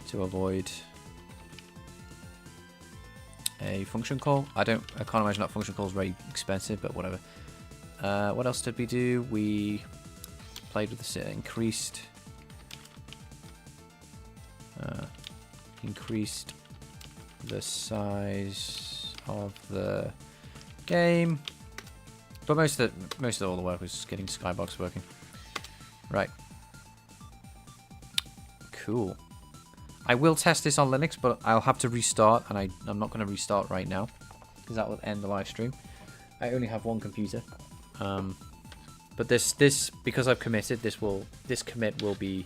To avoid a function call. I can't imagine that function call is very expensive, but whatever. What else did we do? We played with the increased the size of the game, but most of all the work was getting Skybox working. Right. Cool. I will test this on Linux, but I'll have to restart, and I'm not going to restart right now because that will end the live stream. I only have one computer, but this because I've committed, this commit will be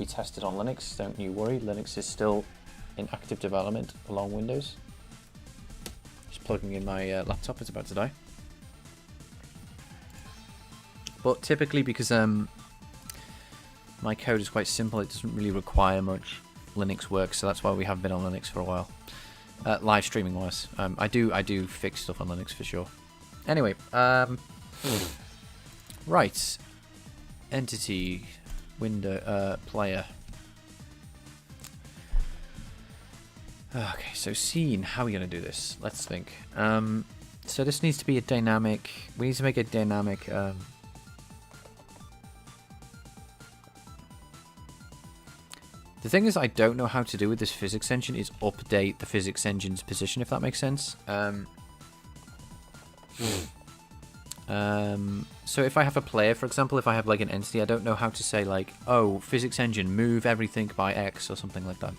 tested on Linux. Don't you worry, Linux is still in active development along Windows. Just plugging in my laptop, it's about to die. But typically, because my code is quite simple, it doesn't really require much Linux work, so that's why we have been on Linux for a while. Live streaming wise, I do fix stuff on Linux for sure. Anyway, right, entity window player. Okay, so scene. How are we gonna do this? Let's think. So this needs to be a dynamic. We need to make a dynamic. The thing is, I don't know how to do with this physics engine is update the physics engine's position, if that makes sense. So if I have a player, for example, if I have like an entity, I don't know how to say like, oh, physics engine, move everything by X or something like that.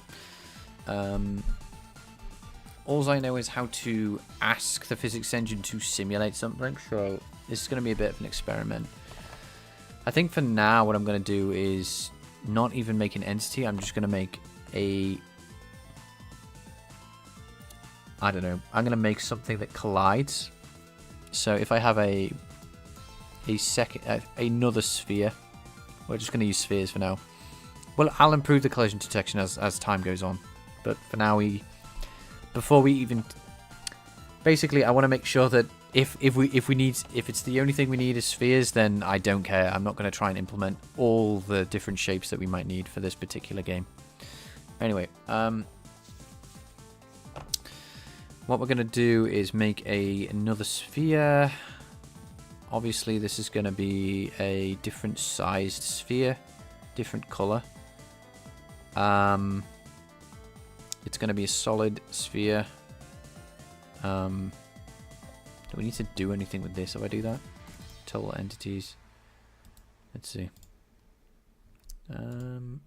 All I know is how to ask the physics engine to simulate something, so this is going to be a bit of an experiment. I think for now what I'm going to do is not even make an entity, I'm just going to make a... I don't know, I'm going to make something that collides. So if I have another sphere, we're just going to use spheres for now. Well, I'll improve the collision detection as time goes on, but for now before we even, basically I want to make sure that if it's the only thing we need is spheres, then I don't care. I'm not going to try and implement all the different shapes that we might need for this particular game. Anyway, what we're going to do is make another sphere. Obviously, this is going to be a different sized sphere, different color. It's going to be a solid sphere. Do we need to do anything with this if I do that? Total entities. Let's see. So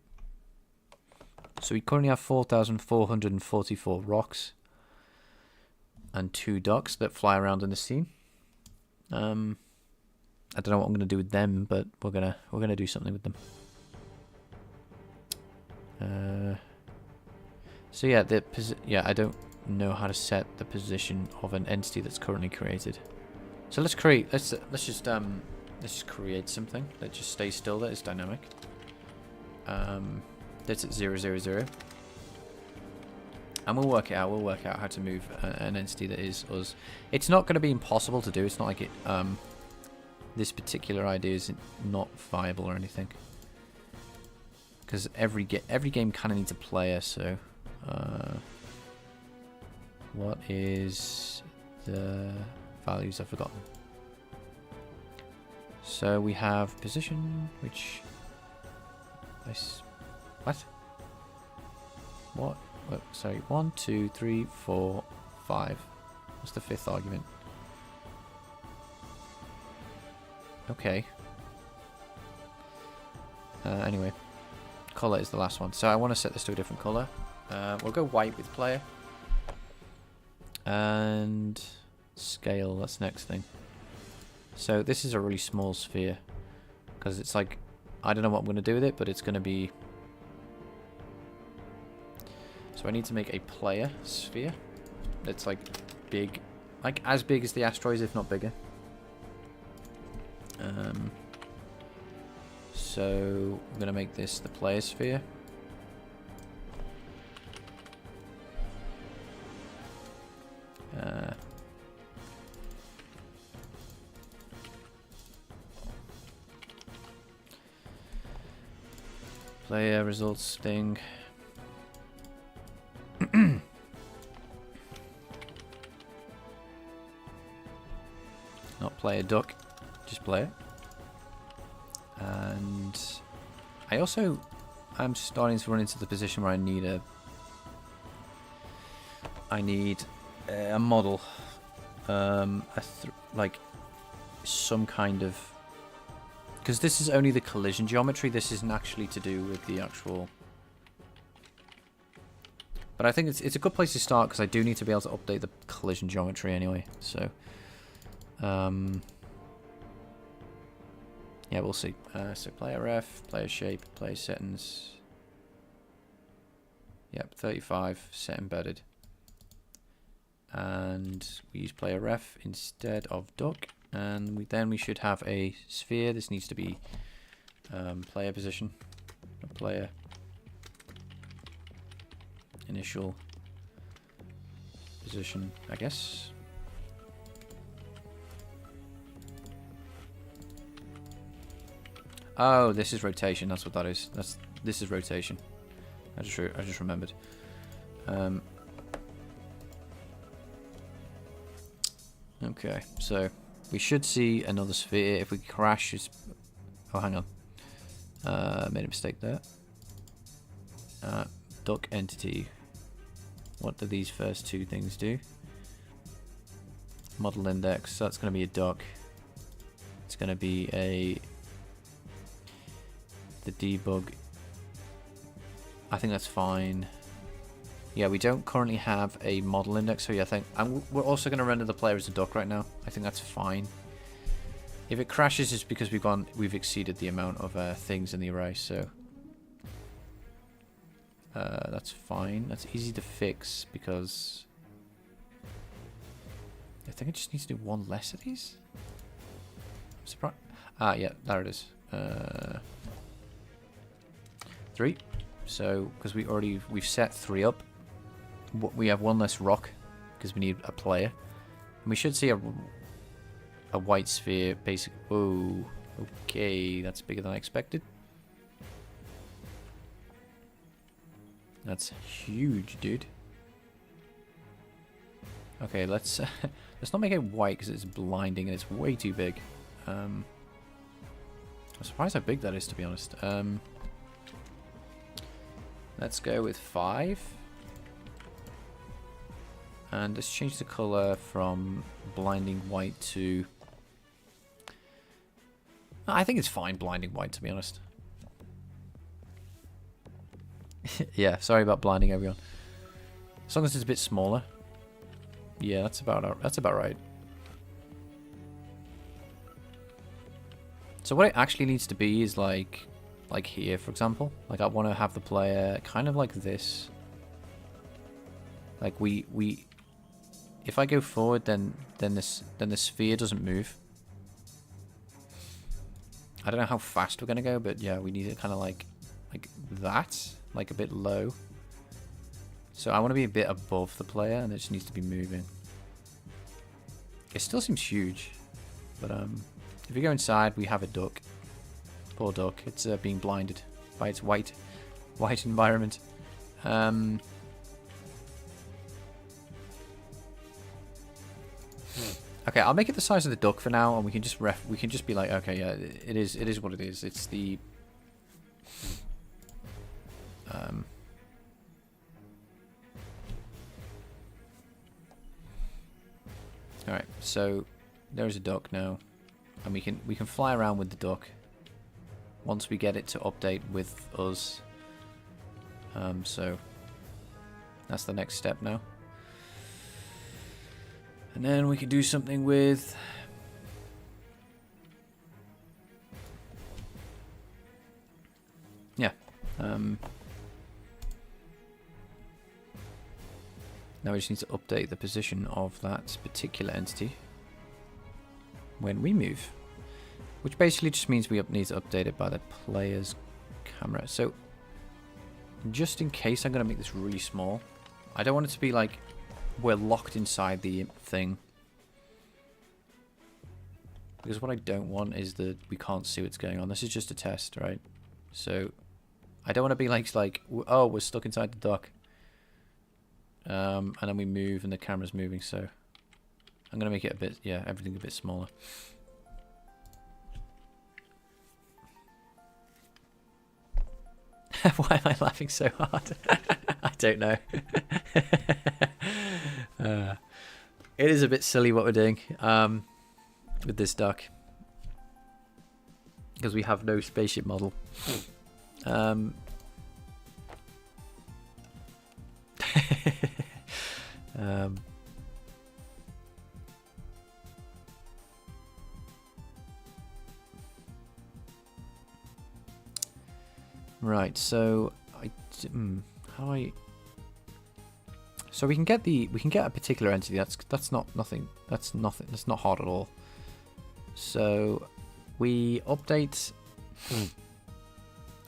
we currently have 4,444 rocks and 2 ducks that fly around in the scene. I don't know what I'm gonna do with them, but we're gonna do something with them. So yeah, I don't know how to set the position of an entity that's currently created. So let's just create something that just stays still, that is dynamic. That's at 0, 0, 0. And we'll work it out. We'll work out how to move an entity that is us. It's not going to be impossible to do. It's not like it. This particular idea is not viable or anything. Because every game kind of needs a player. So, what is the values? I've forgotten. So we have position, which. What? Oh, sorry, 1, 2, 3, 4, 5. What's the 5th argument? Okay. Anyway, color is the last one. So I want to set this to a different color. We'll go white with player. And scale, that's the next thing. So this is a really small sphere. Because it's like, I don't know what I'm going to do with it, but it's going to be... So I need to make a player sphere that's like big, like as big as the asteroids, if not bigger. So I'm going to make this the player sphere. Player results thing. Not player duck, just player. And I'm starting to run into the position where I need a model, like some kind of, because this is only the collision geometry. This isn't actually to do with the actual. But I think it's a good place to start because I do need to be able to update the collision geometry anyway. So, yeah, we'll see. So player ref, player shape, player settings. Yep, 35 set embedded. And we use player ref instead of duck. And we should have a sphere. This needs to be player position, player initial position, I guess. Oh, this is rotation. That's what that is. This is rotation. I just remembered. Okay, so we should see another sphere if we crash. Oh, hang on. Made a mistake there. Duck entity. What do these first two things do? Model index. So that's going to be a duck. It's going to be the debug. I think that's fine. Yeah, we don't currently have a model index, so yeah, I think we're also going to render the player as a duck right now. I think that's fine. If it crashes, it's because we've exceeded the amount of things in the array, so that's fine. That's easy to fix because I think it just needs to do one less of these. I'm surprised. Ah, yeah, there it is. 3. So because we've set 3 up. We have one less rock because we need a player. And we should see a white sphere basic. Oh, okay, that's bigger than I expected. That's huge, dude. Okay, let's not make it white because it's blinding and it's way too big. I'm surprised how big that is, to be honest. Let's go with 5. And let's change the color from blinding white to... I think it's fine blinding white, to be honest. Yeah, sorry about blinding everyone. As long as it's a bit smaller. Yeah, that's about right. So what it actually needs to be is like here, for example. Like I want to have the player kind of like this. Like we if I go forward, then the sphere doesn't move. I don't know how fast we're gonna go, but yeah, we need it kind of like that, like a bit low. So I want to be a bit above the player, and it just needs to be moving. It still seems huge, but if we go inside, we have a duck. Poor duck. It's being blinded by its white environment. Okay, I'll make it the size of the duck for now, and we can just be like, okay, yeah, it is what it is. It's the all right, so there's a duck now, and we can fly around with the duck once we get it to update with us. So that's the next step now. And then we can do something with now we just need to update the position of that particular entity when we move, which basically just means we need to update it by the player's camera. So just in case, I'm going to make this really small. I don't want it to be like we're locked inside the thing, because what I don't want is that we can't see what's going on. This is just a test, right? So I don't want to be like oh, we're stuck inside the duck, and then we move and the camera's moving. So I'm gonna make it a bit, yeah, everything a bit smaller. Why am I laughing so hard? I don't know. It is a bit silly what we're doing with this duck, because we have no spaceship model. Right, so so we can get a particular entity. That's not hard at all. So we update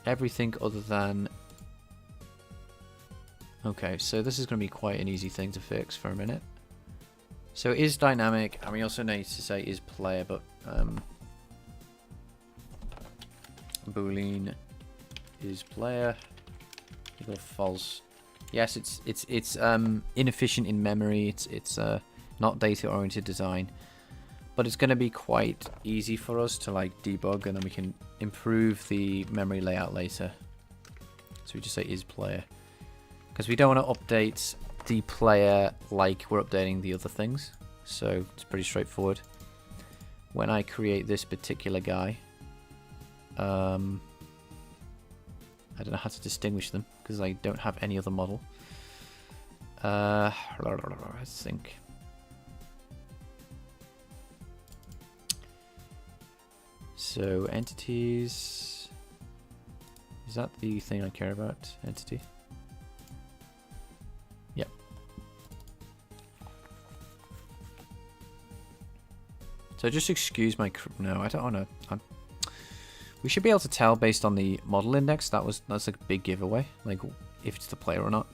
everything other than, okay, so this is going to be quite an easy thing to fix for a minute. So it is dynamic, and we also need to say is player, but boolean is player equal false. Yes, it's inefficient in memory. It's not data oriented design, but it's going to be quite easy for us to like debug, and then we can improve the memory layout later. So we just say is player, because we don't want to update the player like we're updating the other things. So it's pretty straightforward. When I create this particular guy, I don't know how to distinguish them because I don't have any other model. Let's think. So entities, is that the thing I care about? Entity. Yep. So just excuse my no, I don't want to. We should be able to tell based on the model index. That's a big giveaway, like if it's the player or not.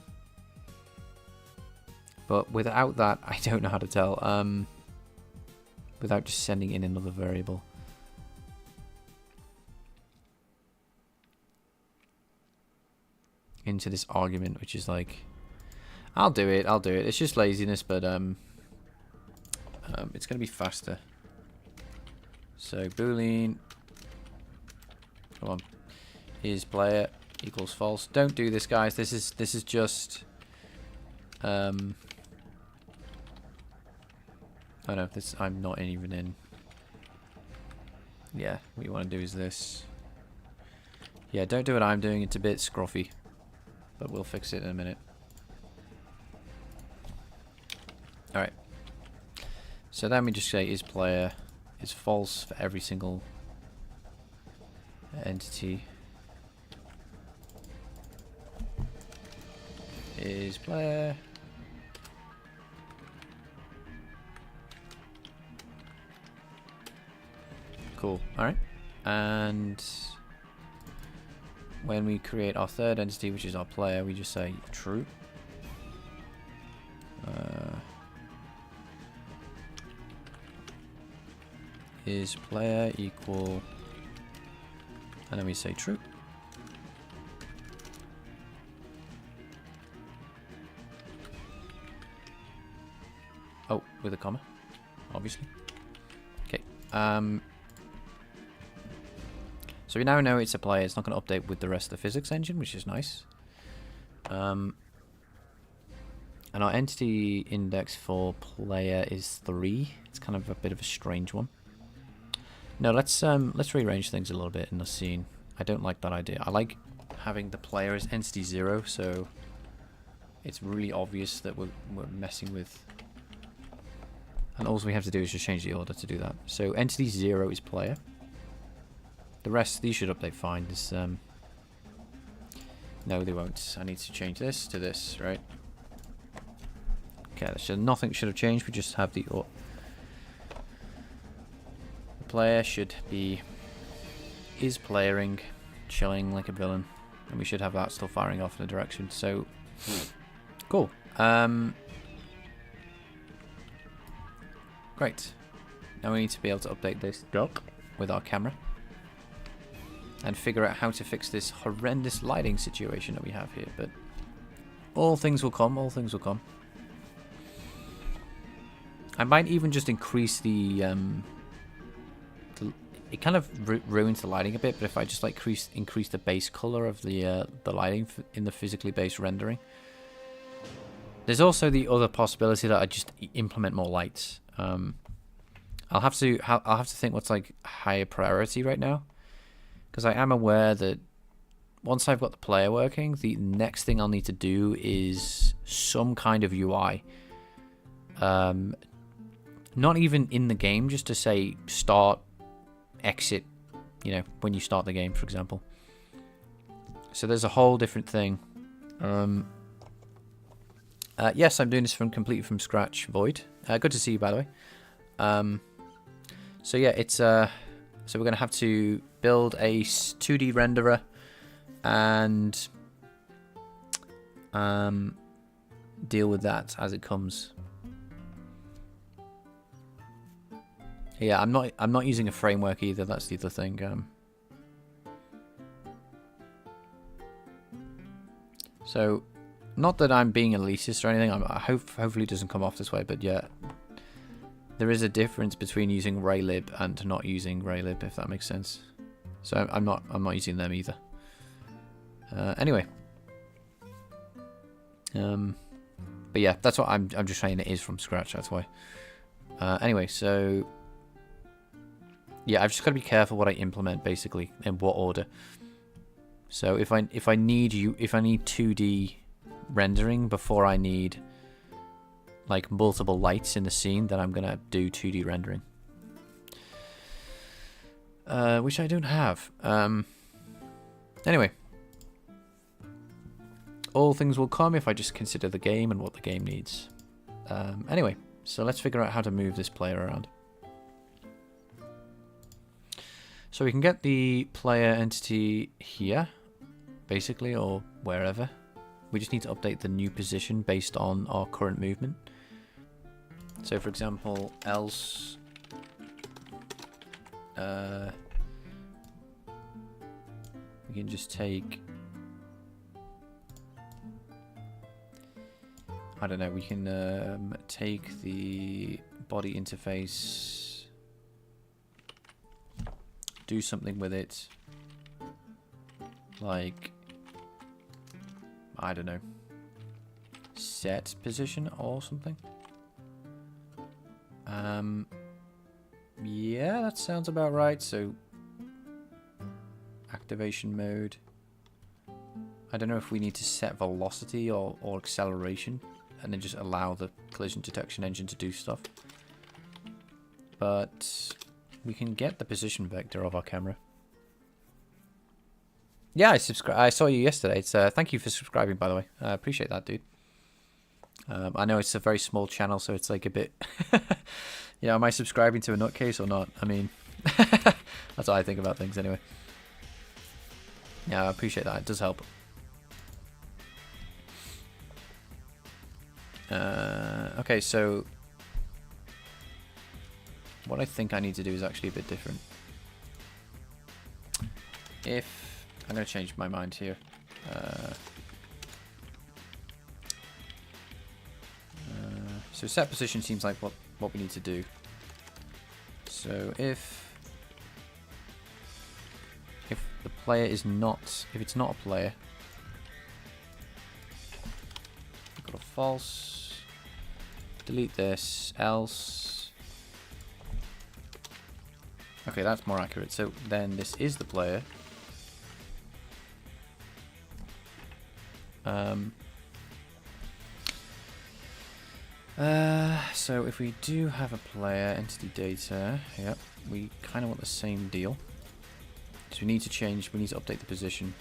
But without that, I don't know how to tell. Without just sending in another variable. Into this argument, which is like, I'll do it. It's just laziness, but it's gonna be faster. So boolean. Come on, is player equals false. Don't do this, guys. This is just oh no, this I'm not even in. Yeah, what you want to do is this. Yeah, don't do what I'm doing. It's a bit scruffy, but we'll fix it in a minute. All right. So then we just say is player is false for every single entity is player. Cool. All right. And when we create our third entity, which is our player, we just say true. Is player equal, and then we say true. Oh, with a comma, obviously. Okay. So we now know it's a player. It's not going to update with the rest of the physics engine, which is nice. And our entity index for player is 3. It's kind of a bit of a strange one. No, let's rearrange things a little bit in the scene. I don't like that idea. I like having the player as entity 0, so it's really obvious that we're messing with. And all we have to do is just change the order to do that. So entity 0 is player. The rest, these should update fine. This, no, they won't. I need to change this to this, right? Okay, so nothing should have changed. We just have the player should be is playering, chilling like a villain, and we should have that still firing off in a direction. So cool. Great. Now we need to be able to update this dock with our camera and figure out how to fix this horrendous lighting situation that we have here. But all things will come. All things will come. I might even just increase the it kind of ruins the lighting a bit, but if I just like increase the base color of the lighting in the physically based rendering. There's also the other possibility that I just implement more lights. I'll have to think what's like higher priority right now, because I am aware that once I've got the player working, the next thing I'll need to do is some kind of UI. Not even in the game, just to say start, exit, you know, when you start the game, for example. So there's a whole different thing. Yes, I'm doing this completely from scratch, Void. Good to see you, by the way. So yeah, it's so we're gonna have to build a 2D renderer and deal with that as it comes. Yeah, I'm not using a framework either. That's the other thing. So, not that I'm being elitist or anything. I hopefully it doesn't come off this way. But yeah, there is a difference between using Raylib and not using Raylib, if that makes sense. So I'm not using them either. Anyway. But yeah, that's what I'm just saying. It is from scratch. That's why. Anyway, so. Yeah, I've just got to be careful what I implement, basically, in what order. So if I need 2D rendering before I need like multiple lights in the scene, then I'm gonna do 2D rendering, which I don't have. Anyway, all things will come if I just consider the game and what the game needs. Anyway, so let's figure out how to move this player around. So we can get the player entity here, basically, or wherever. We just need to update the new position based on our current movement. So for example, else we can just take, I don't know, we can take the body interface, do something with it, like, I don't know, set position or something. Yeah, that sounds about right. So activation mode, I don't know if we need to set velocity or acceleration and then just allow the collision detection engine to do stuff, but we can get the position vector of our camera. Yeah, I saw you yesterday. It's thank you for subscribing, by the way. I appreciate that, dude. I know it's a very small channel, so it's like a bit. Yeah, am I subscribing to a nutcase or not? I mean, that's what I think about things anyway. Yeah, I appreciate that. It does help. Okay, so what I think I need to do is actually a bit different. If I'm going to change my mind here. So set position seems like what we need to do. So if the player is not, if it's not a player, got a false. Delete this. Else. Okay, that's more accurate. So then this is the player. So if we do have a player, entity data, yep, we kind of want the same deal. So we need to update the position.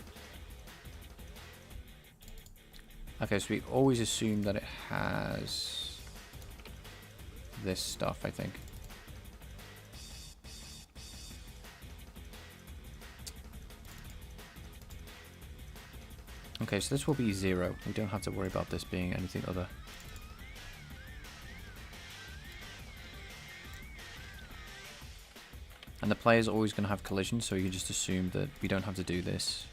Okay, so we always assume that it has this stuff, I think. Okay, so this will be 0. We don't have to worry about this being anything other. And the player is always going to have collision, so you can just assume that we don't have to do this.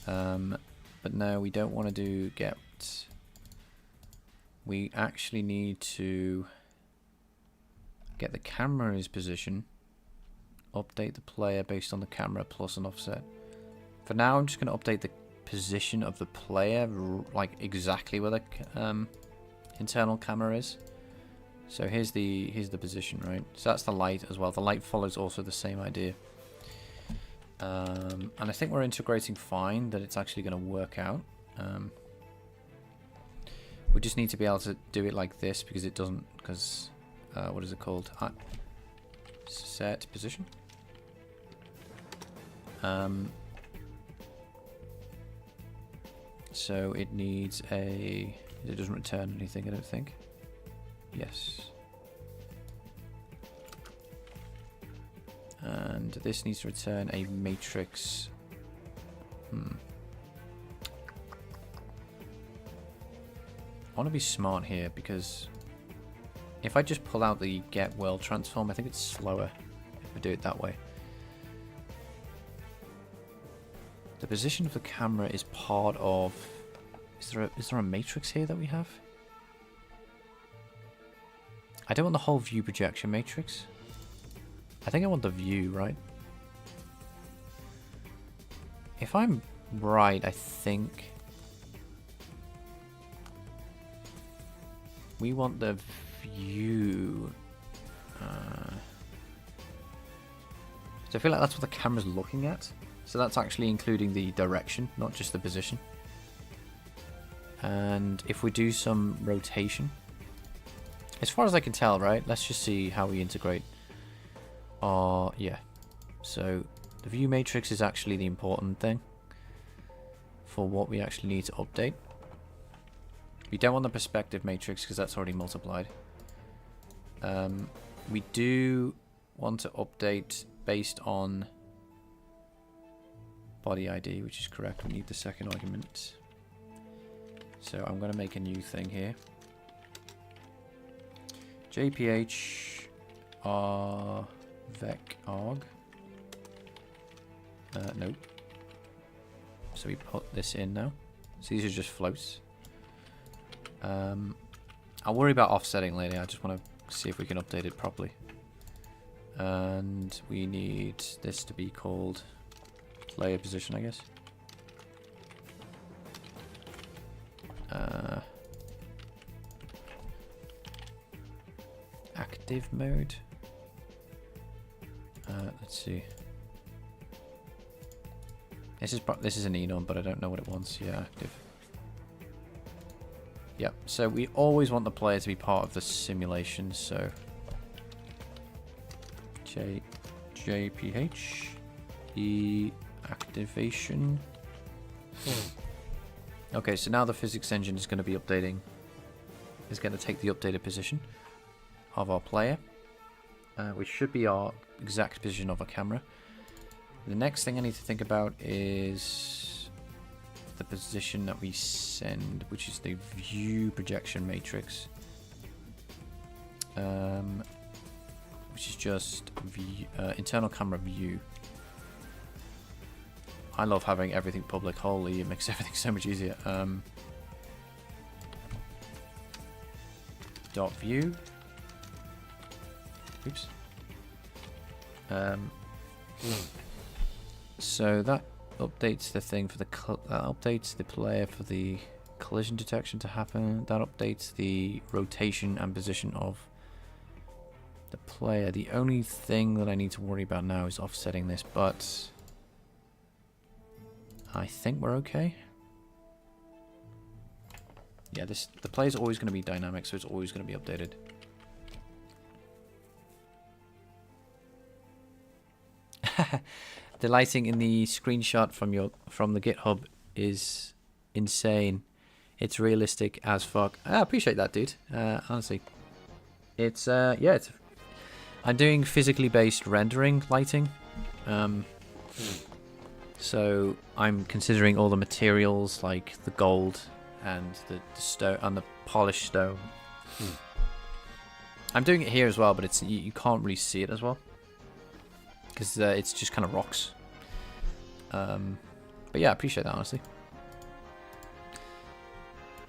But no, we don't want to do get. We actually need to get the camera's position, update the player based on the camera plus an offset. For now, I'm just going to update the position of the player, like exactly where the internal camera is. So here's the position, right? So that's the light as well. The light follows also the same idea. And I think we're integrating fine, that it's actually going to work out. We just need to be able to do it like this because it doesn't, because, what is it called? Set position. So it needs a, it doesn't return anything, I don't think. Yes. And this needs to return a matrix. I want to be smart here because if I just pull out the get world transform, I think it's slower if we do it that way. The position of the camera is part of. Is there a matrix here that we have? I don't want the whole view projection matrix. I think I want the view, right? If I'm right, I think we want the view. So I feel like that's what the camera's looking at. So that's actually including the direction, not just the position. And if we do some rotation, as far as I can tell, right? Let's just see how we integrate. Yeah. So the view matrix is actually the important thing for what we actually need to update. We don't want the perspective matrix because that's already multiplied. We do want to update based on body ID, which is correct. We need the second argument. So I'm going to make a new thing here. JPH vec arg. Nope. So we put this in now. So these are just floats. I'll worry about offsetting later. I just want to see if we can update it properly. And we need this to be called player position, I guess. Active mode. Let's see. This is an enum, but I don't know what it wants. Yeah, active. Yep. So we always want the player to be part of the simulation. So JPH activation. Okay, so now the physics engine is going to be updating. Is going to take the updated position of our player, which should be our exact position of our camera. The next thing I need to think about is the position that we send, which is the view projection matrix, which is just view, internal camera view. I love having everything public. Holy, it makes everything so much easier. Dot view. Oops. So that updates the thing for the updates the player for the collision detection to happen. That updates the rotation and position of the player. The only thing that I need to worry about now is offsetting this, but I think we're okay. Yeah, the player's always going to be dynamic, so it's always going to be updated. The lighting in the screenshot from the GitHub is insane. It's realistic as fuck. I appreciate that, dude. Honestly, it's yeah. I'm doing physically based rendering lighting. So I'm considering all the materials like the gold and the stone and the polished stone. I'm doing it here as well, but it's you can't really see it as well because it's just kind of rocks. But yeah, I appreciate that, honestly.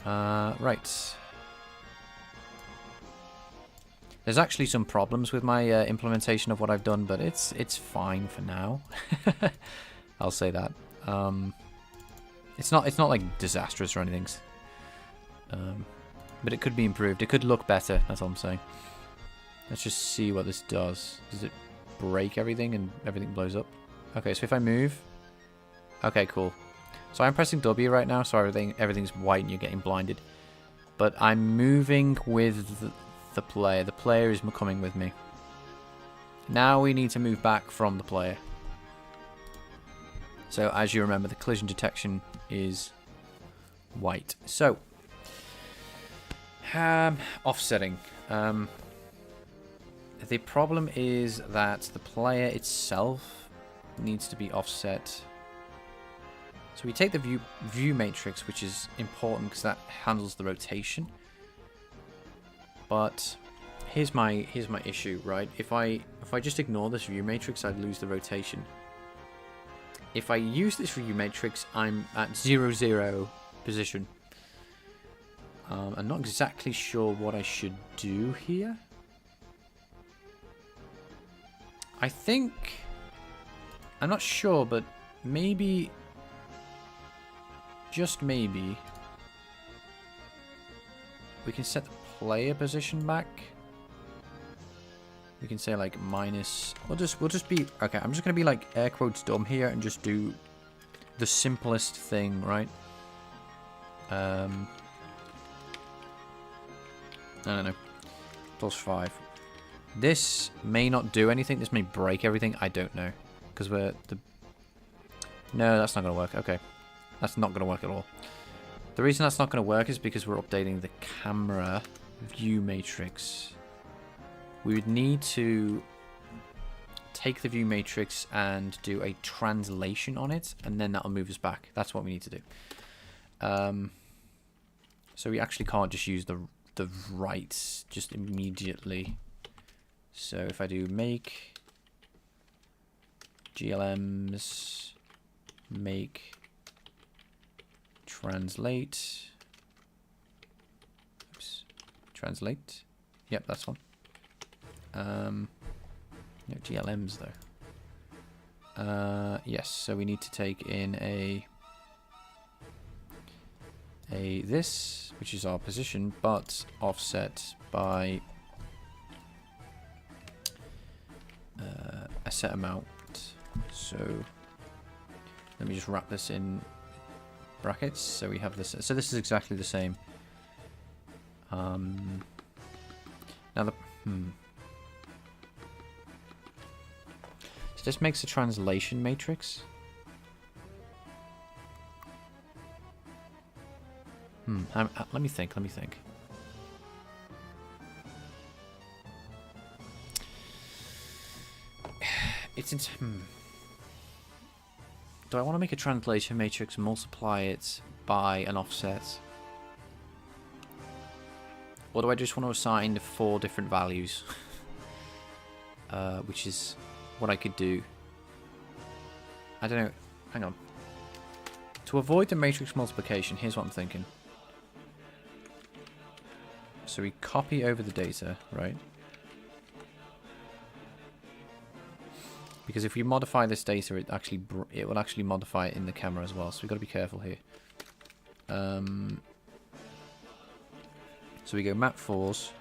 Right. There's actually some problems with my implementation of what I've done, but it's fine for now. I'll say that. It's not like disastrous or anything. But it could be improved. It could look better. That's all I'm saying. Let's just see what this does. Does it break everything and everything blows up? Okay, so if I move, okay, cool. So I'm pressing W right now, so everything's white and you're getting blinded. But I'm moving with the player. The player is coming with me. Now we need to move back from the player. So as you remember, the collision detection is white. So offsetting. The problem is that the player itself needs to be offset. So we take the view matrix, which is important because that handles the rotation. But here's my issue, right? If I just ignore this view matrix, I'd lose the rotation. If I use this view matrix, I'm at 0, 0 position. I'm not exactly sure what I should do here. I think, I'm not sure, but maybe, just maybe, we can set the player position back. We can say like minus, we'll just be, okay, I'm just gonna be like air quotes dumb here and just do the simplest thing, right? I don't know, +5. This may not do anything. This may break everything. I don't know. Because we're the... No, that's not going to work. Okay. That's not going to work at all. The reason that's not going to work is because we're updating the camera view matrix. We would need to take the view matrix and do a translation on it. And then that'll move us back. That's what we need to do. So we actually can't just use the rights just immediately. So if I do make GLMs, make translate, oops, translate, yep, that's one. No, GLMs though. Yes, so we need to take in a this, which is our position, but offset by a set amount. So let me just wrap this in brackets. So we have this. So this is exactly the same. Now the so this makes a translation matrix. Let me think. Do I want to make a translation matrix, multiply it by an offset? Or do I just want to assign 4 different values? Which is what I could do. I don't know. Hang on. To avoid the matrix multiplication, here's what I'm thinking. So we copy over the data, right? Because if we modify this data, it will actually modify it in the camera as well. So we've got to be careful here. So we go map 4s.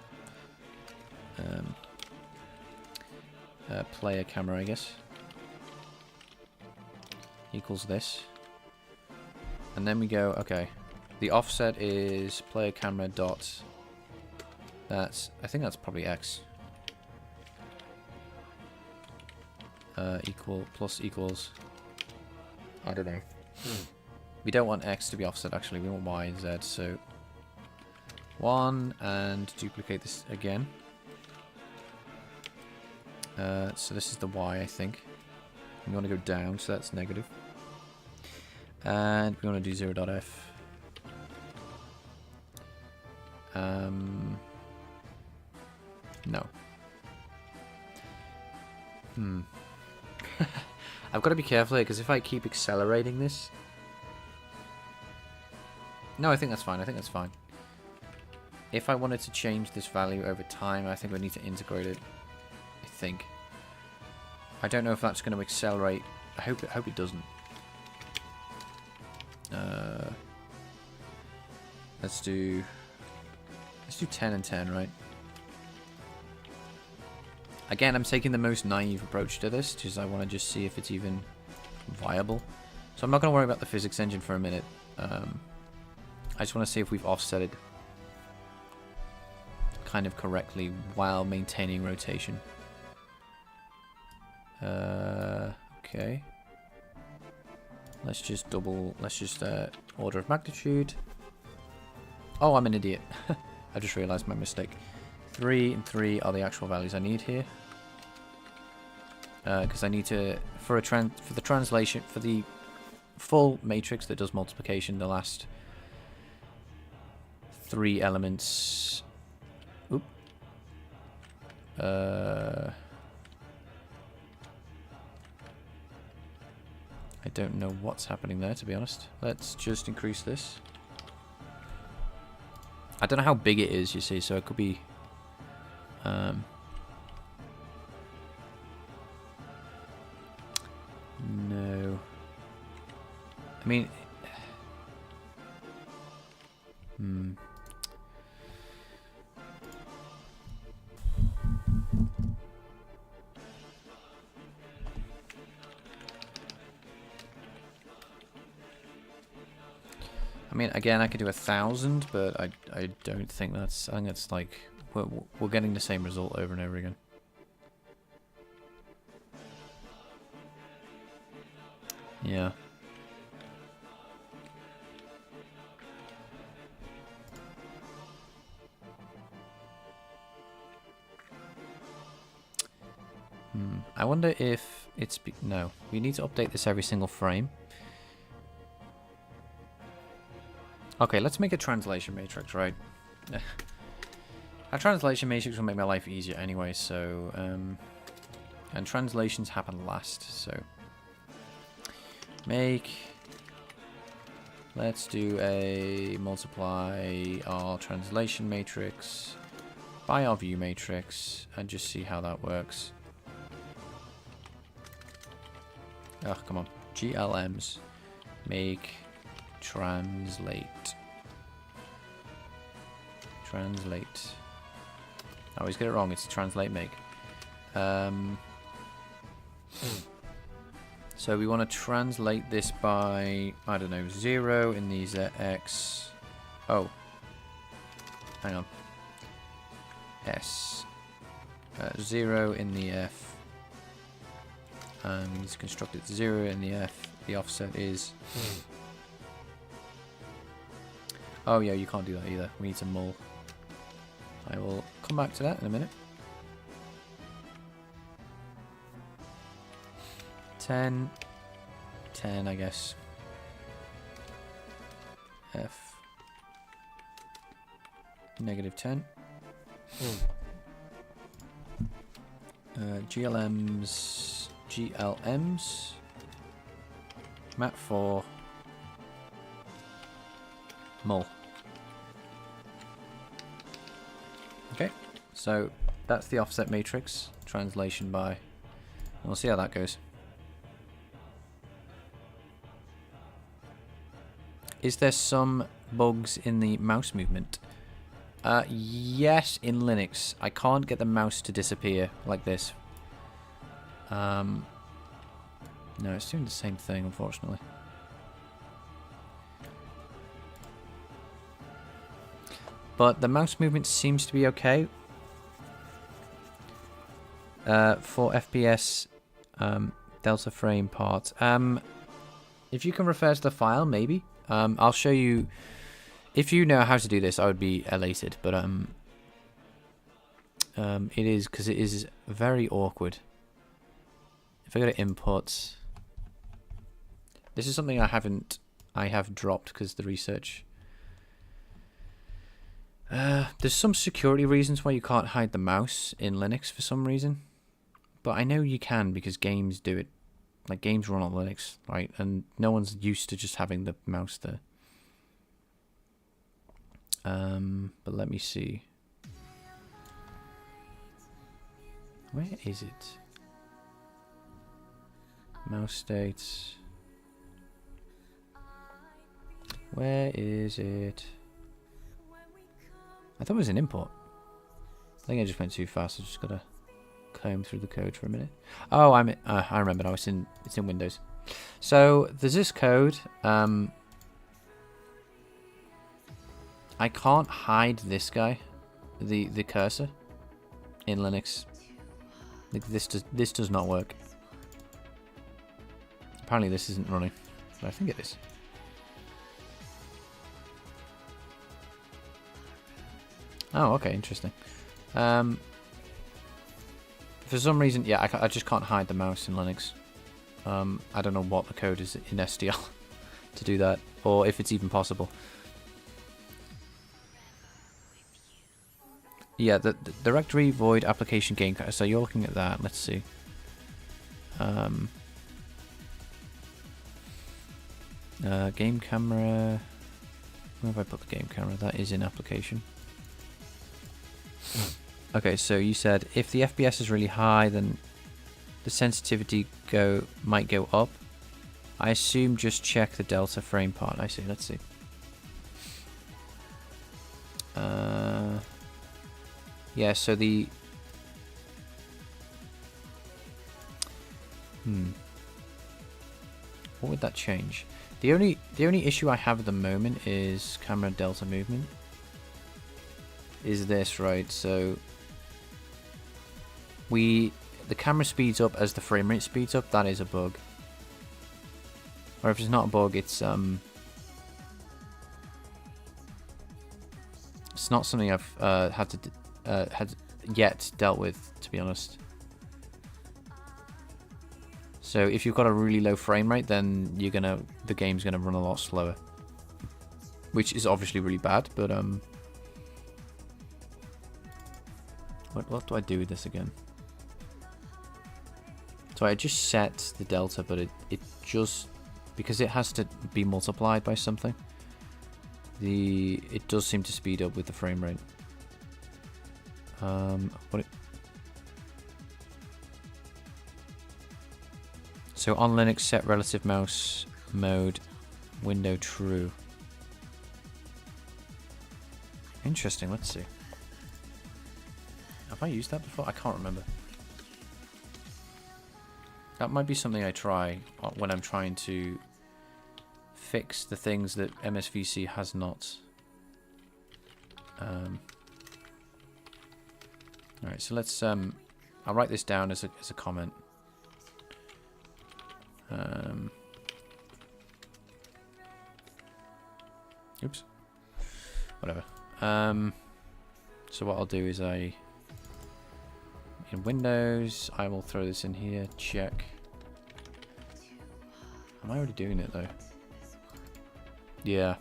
Player camera, I guess. Equals this. And then we go, okay. The offset is player camera dot. I think that's probably X. Equal plus equals. I don't know. We don't want X to be offset actually, we want Y and Z, so 1 and duplicate this again. So this is the Y, I think. We want to go down, so that's negative. And we want to do 0.f. No. I've got to be careful here, because if I keep accelerating this... No, I think that's fine. If I wanted to change this value over time, I think we need to integrate it. I think. I don't know if that's going to accelerate. I hope it doesn't. Let's do 10 and 10, right? Again, I'm taking the most naive approach to this, because I want to just see if it's even viable. So I'm not going to worry about the physics engine for a minute. I just want to see if we've offsetted kind of correctly while maintaining rotation. Okay. Let's just order of magnitude. Oh, I'm an idiot. I just realized my mistake. 3 and 3 are the actual values I need here. Because I need to, for the translation, for the full matrix that does multiplication, the last 3 elements. Oop. I don't know what's happening there, to be honest. Let's just increase this. I don't know how big it is, you see, so it could be... no. I mean... I mean, again, I could do 1,000, but I don't think that's... I think it's like... We're getting the same result over and over again. Yeah. I wonder if it's... No. We need to update this every single frame. Okay, let's make a translation matrix, right? A translation matrix will make my life easier anyway, so... and translations happen last, so... Let's do a multiply our translation matrix by our view matrix, and just see how that works. Oh, come on. GLMs. Make... Translate. I always get it wrong. It's translate make. So we want to translate this by, I don't know, 0 in the ZX. Oh. Hang on. S. 0 in the F. And we need to construct it 0 in the F. The offset is... Oh yeah, you can't do that either. We need some mull. I will come back to that in a minute. 10, 10, I guess. F. Negative 10. GLMs. GLMs. Map 4. Mull. Okay, so that's the offset matrix. Translation by. We'll see how that goes. Is there some bugs in the mouse movement? Yes, in Linux. I can't get the mouse to disappear like this. No, it's doing the same thing, unfortunately. But the mouse movement seems to be okay. For FPS delta frame part. If you can refer to the file, maybe. I'll show you. If you know how to do this, I would be elated. But it is, because it is very awkward. If I go to inputs, this is something I have dropped because the research. There's some security reasons why you can't hide the mouse in Linux for some reason. But I know you can because games do it. Like, games run on Linux, right? And no one's used to just having the mouse there. But let me see. Where is it? Mouse states. Where is it? I thought it was an import. I think I just went too fast. I just gotta comb through the code for a minute. Oh, I remember now. It's in Windows. So there's this code. I can't hide this guy, the cursor, in Linux. Like, this does not work. Apparently this isn't running, but I think it is. Oh, okay, interesting. For some reason, yeah, I just can't hide the mouse in Linux. I don't know what the code is in SDL to do that, or if it's even possible. Yeah, the directory void application game. So you're looking at that. Let's see. Game camera. Where have I put the game camera? That is in application. Okay, so you said if the FPS is really high, then the sensitivity might go up. I assume just check the delta frame part. I see. Let's see. Yeah. So the what would that change? The only issue I have at the moment is camera delta movement. Is this right? So the camera speeds up as the frame rate speeds up. That is a bug. Or if it's not a bug, it's not something I've had yet dealt with, to be honest. So if you've got a really low frame rate, then the game's gonna run a lot slower, which is obviously really bad. But what do I do with this again? So I just set the delta, but it just, because it has to be multiplied by something, it does seem to speed up with the frame rate. So on Linux, set relative mouse mode window true. Interesting. Let's see. Have I used that before? I can't remember. That might be something I try when I'm trying to fix the things that MSVC has not. Alright, so let's I'll write this down as a comment. Oops. Whatever. So what I'll do is in Windows, I will throw this in here, check. Am I already doing it though? Yeah.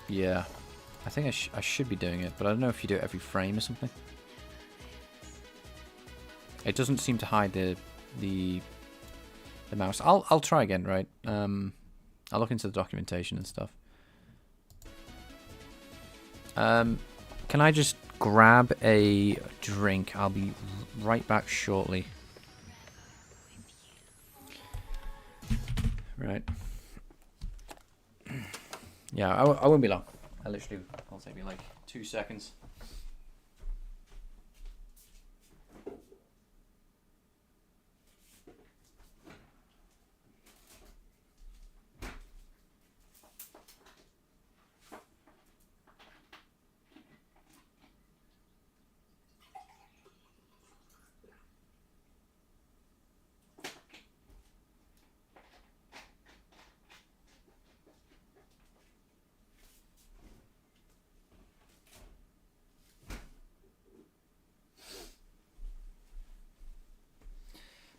Yeah. I think I should be doing it, but I don't know if you do it every frame or something. It doesn't seem to hide the mouse. I'll try again, right? I'll look into the documentation and stuff. Can I just grab a drink? I'll be right back shortly. Right. Yeah, I won't be long. I'll take me like 2 seconds.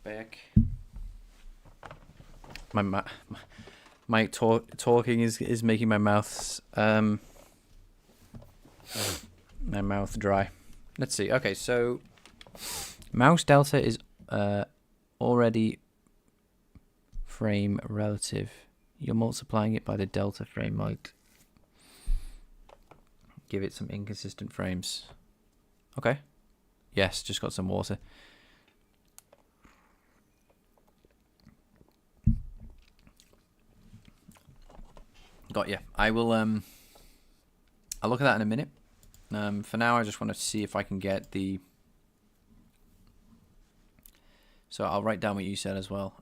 Back. My talking is making my mouth dry. Let's see. Okay, so mouse delta is already frame relative. You're multiplying it by the delta frame might give it some inconsistent frames. Okay. Yes, just got some water. Got you. I will I'll look at that in a minute. For now I just want to see if I can get the, so I'll write down what you said as well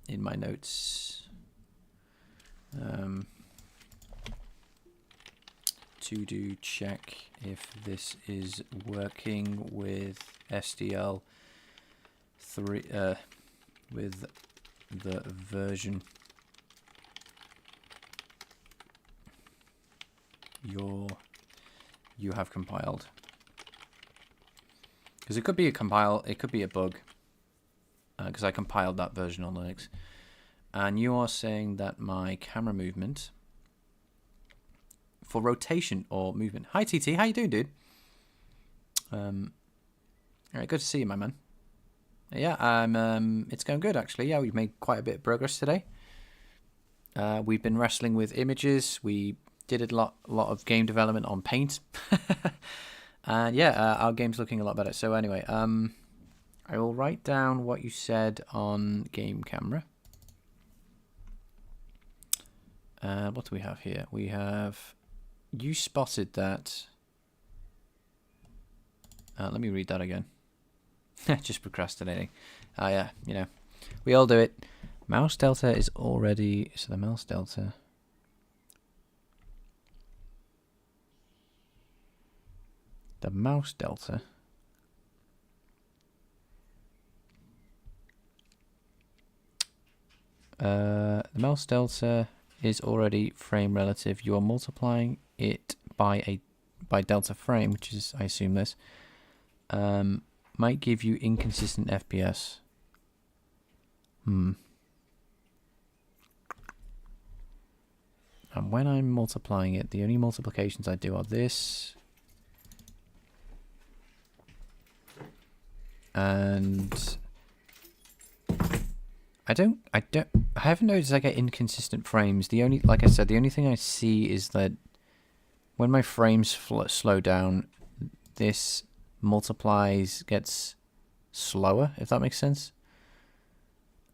in my notes. To do check if this is working with SDL 3 with the version you have compiled, because it could be a bug, because I compiled that version on Linux. And you are saying that my camera movement for rotation or movement. Hi TT, how you doing, dude? All right, good to see you, my man. Yeah, it's going good actually. Yeah, we've made quite a bit of progress today. We've been wrestling with images. We did a lot of game development on Paint, and yeah, our game's looking a lot better. So anyway, I will write down what you said on game camera. What do we have here? We have, you spotted that. Let me read that again. Just procrastinating. Yeah, you know, we all do it. Mouse delta is already, so the mouse delta. The mouse delta is already frame relative. You are multiplying it by delta frame, which is, I assume this, might give you inconsistent FPS. And when I'm multiplying it, the only multiplications I do are this and I haven't noticed I get inconsistent frames. The only, like I said, the only thing I see is that when my frames slow down, this gets slower, if that makes sense.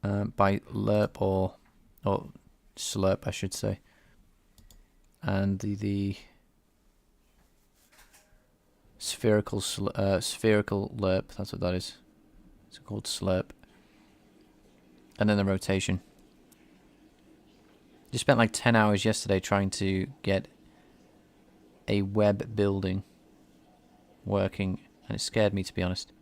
By lerp or slurp, I should say. And the spherical lerp, that's what that is. It's called slurp. And then the rotation. Just spent like 10 hours yesterday trying to get a web building working, and it scared me, to be honest.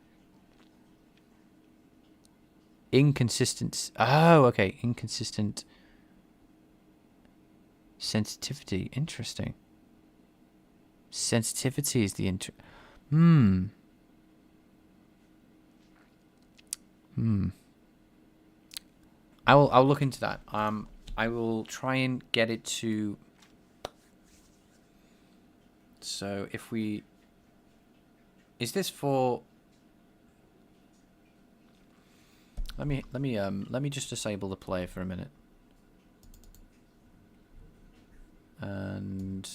Inconsistent. Oh, okay. Inconsistent Sensitivity. Interesting. Sensitivity is the Hmm. I'll look into that. I will try and get it to. So if we, is this for? Let me just disable the player for a minute. And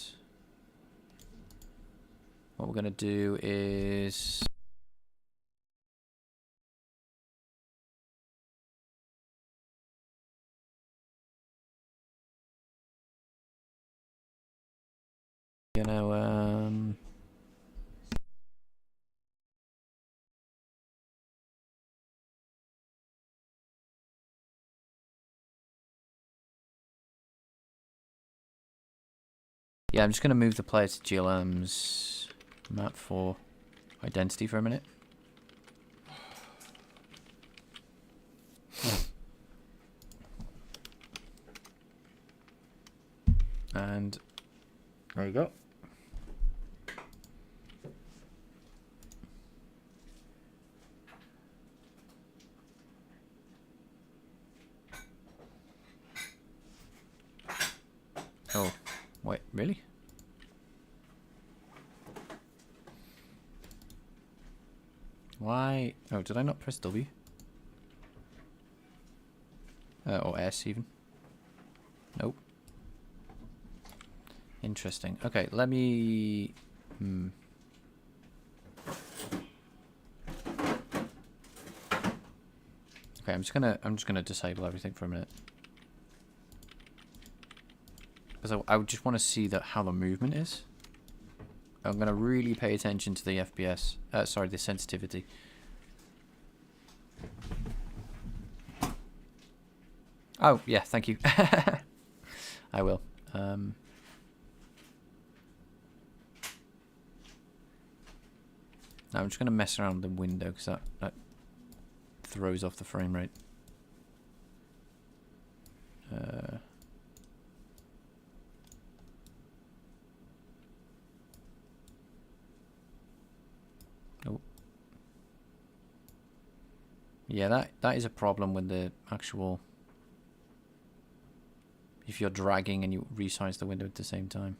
what we're gonna do is. You know, yeah, I'm just gonna move the player to GLM's map for identity for a minute. And there you go. Oh, wait, really? Why? Oh, did I not press W? Or S even? Nope. Interesting. Okay, let me. Okay, I'm just gonna disable everything for a minute. Because I would just want to see how the movement is. I'm going to really pay attention to the FPS. Sorry, the sensitivity. Oh, yeah, thank you. I will. Now I'm just going to mess around with the window because that throws off the frame rate. Oh. Yeah, that is a problem with the actual... If you're dragging and you resize the window at the same time.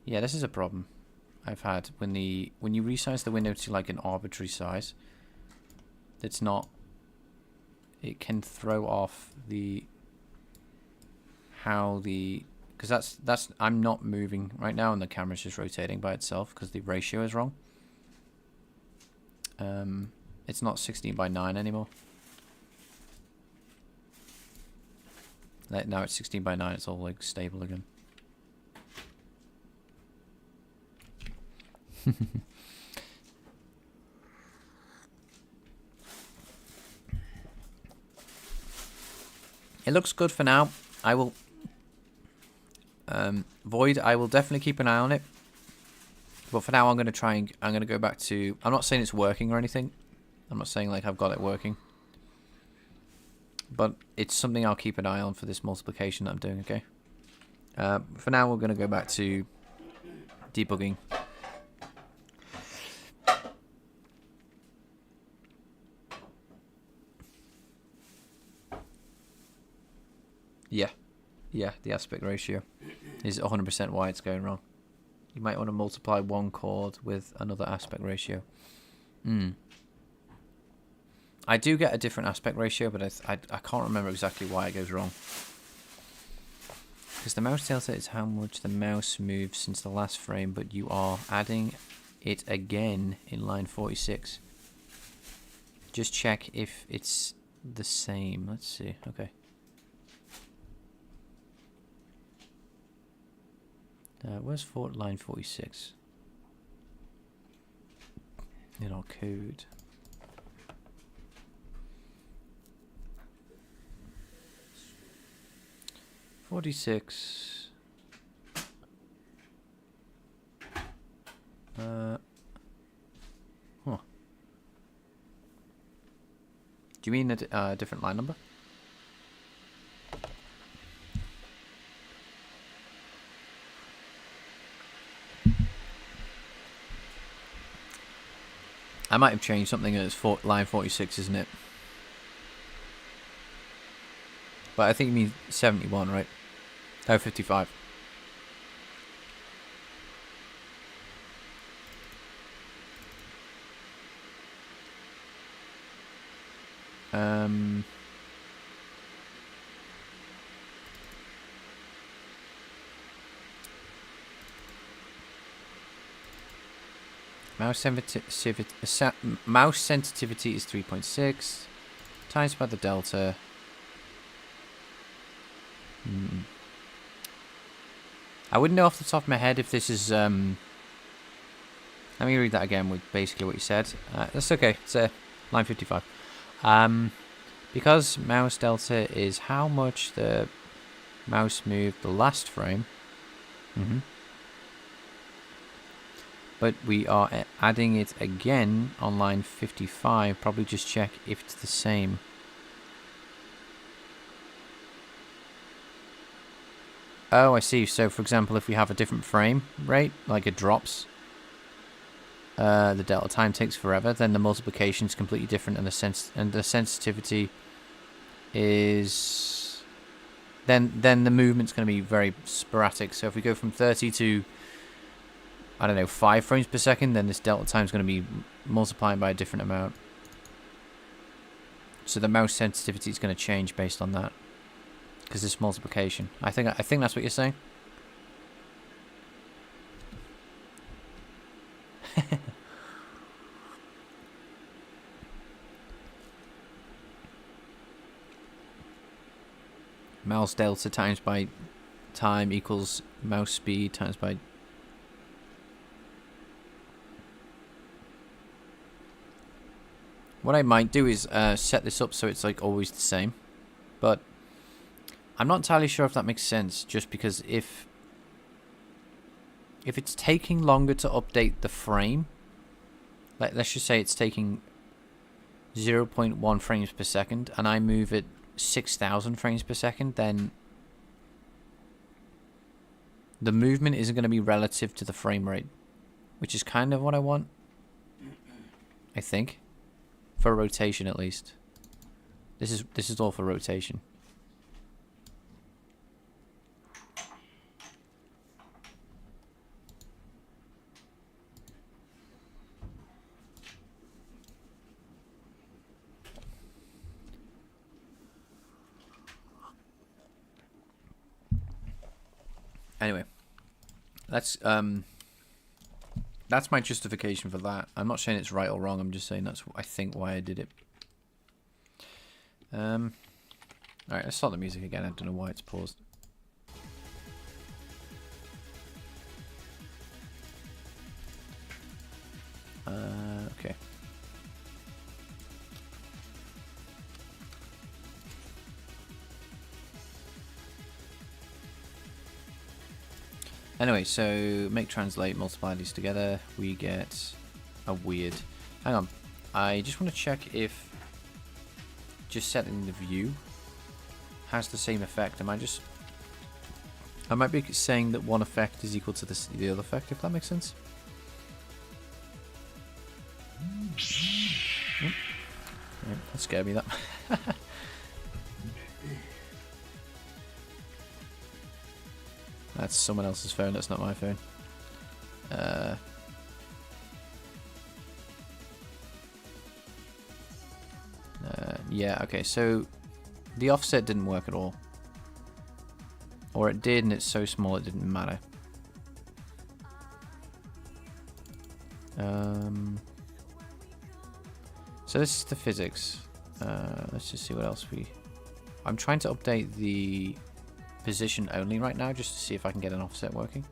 Yeah, this is a problem I've had when you resize the window to like an arbitrary size. It's not. It can throw off because that's I'm not moving right now and the camera's just rotating by itself because the ratio is wrong. It's not 16:9 anymore. Now it's 16:9. It's all like stable again. It looks good for now. I will Void, I will definitely keep an eye on it. But for now I'm going to go back to... I'm not saying it's working or anything. I'm not saying like I've got it working. But it's something I'll keep an eye on for this multiplication that I'm doing, okay? For now we're going to go back to debugging. Yeah, the aspect ratio is 100% why it's going wrong. You might want to multiply one chord with another aspect ratio. I do get a different aspect ratio, but I can't remember exactly why it goes wrong. Because the mouse delta is how much the mouse moves since the last frame, but you are adding it again in line 46. Just check if it's the same. Let's see. Okay. Where's line 46? In our code. 46. Huh. Do you mean a different line number? I might have changed something and it's line 46, isn't it? But I think you mean 71, right? Oh, 55. Mouse sensitivity is 3.6 times by the delta. I wouldn't know off the top of my head if this is let me read that again with basically what you said. That's okay. It's line 55. Because mouse delta is how much the mouse moved the last frame. But we are adding it again on line 55. Probably just check if it's the same. Oh, I see. So, for example, if we have a different frame rate, like it drops, the delta time takes forever, then the multiplication is completely different, and the sensitivity is then the movement's going to be very sporadic. So if we go from 30 to, I don't know, 5 frames per second, then this delta time is going to be multiplying by a different amount. So the mouse sensitivity is going to change based on that, because this multiplication. I think that's what you're saying. Mouse delta times by time equals mouse speed times by... What I might do is set this up so it's like always the same, but I'm not entirely sure if that makes sense, just because if it's taking longer to update the frame, like let's just say it's taking 0.1 frames per second and I move it 6,000 frames per second, then the movement isn't going to be relative to the frame rate, which is kind of what I want, I think, for rotation at least. This is all for rotation. Anyway, that's my justification for that. I'm not saying it's right or wrong. I'm just saying that's I think why I did it. All right, let's start the music again. I don't know why it's paused. Okay. Anyway, so make translate, multiply these together, we get a weird... Hang on, I just want to check if just setting the view has the same effect. I might be saying that one effect is equal to the other effect, if that makes sense. Oh, yeah, that scared me, that. That's someone else's phone, that's not my phone. Yeah, okay, so the offset didn't work at all. Or it did, and it's so small it didn't matter. So this is the physics. Let's just see what else I'm trying to update the position only right now, just to see if I can get an offset working.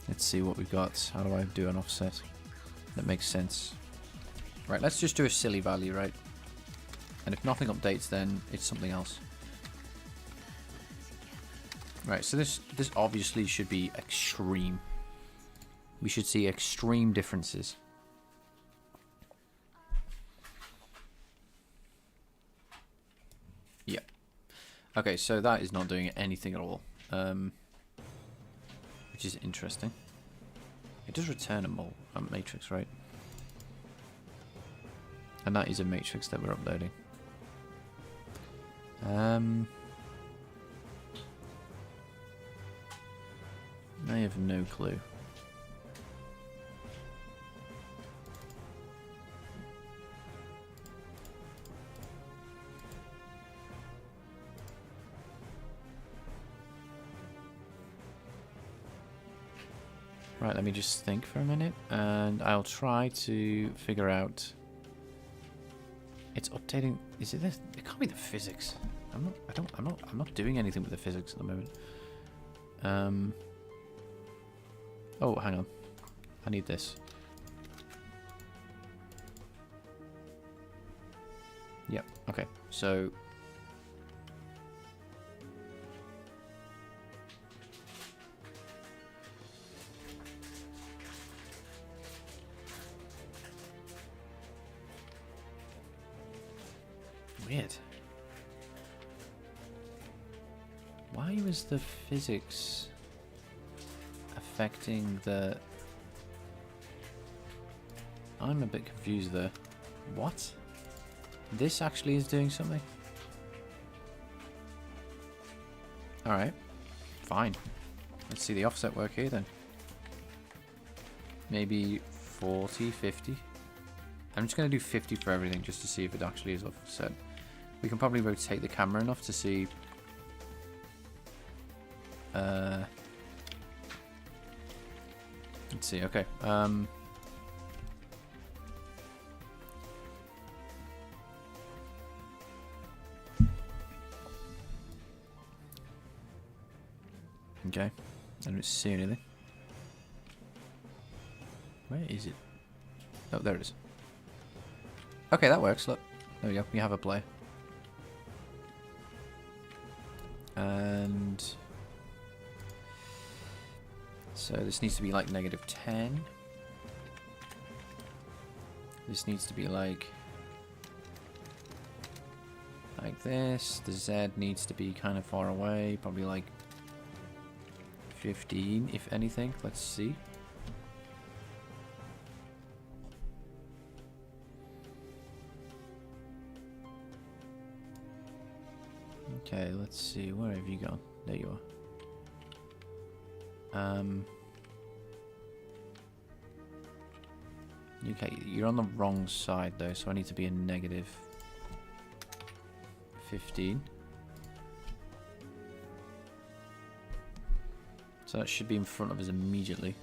Let's see what we've got. How do I do an offset that makes sense? Right, let's just do a silly value, right? And if nothing updates, then it's something else. Right, so this obviously should be extreme. We should see extreme differences. Yeah. Okay, so that is not doing anything at all. Which is interesting. It does return a matrix, right? And that is a matrix that we're uploading. I have no clue. Right, let me just think for a minute, and I'll try to figure out. It's updating. Is it this? It can't be the physics. I'm not doing anything with the physics at the moment. Oh, hang on. I need this. Yep. Okay. So. Weird. Why was the physics affecting the... I'm a bit confused there. What? This actually is doing something? Alright. Fine. Let's see the offset work here then. Maybe 40, 50. I'm just going to do 50 for everything just to see if it actually is offset. We can probably rotate the camera enough to see. Let's see. Okay. Okay. I don't see anything. Where is it? Oh, there it is. Okay, that works. Look. There we go. We have a play. And so this needs to be like -10. This needs to be like this. The Z needs to be kind of far away, probably like 15 if anything. Let's see. Okay, let's see. Where have you gone? There you are. Okay, you're on the wrong side though, so I need to be a -15. So that should be in front of us immediately.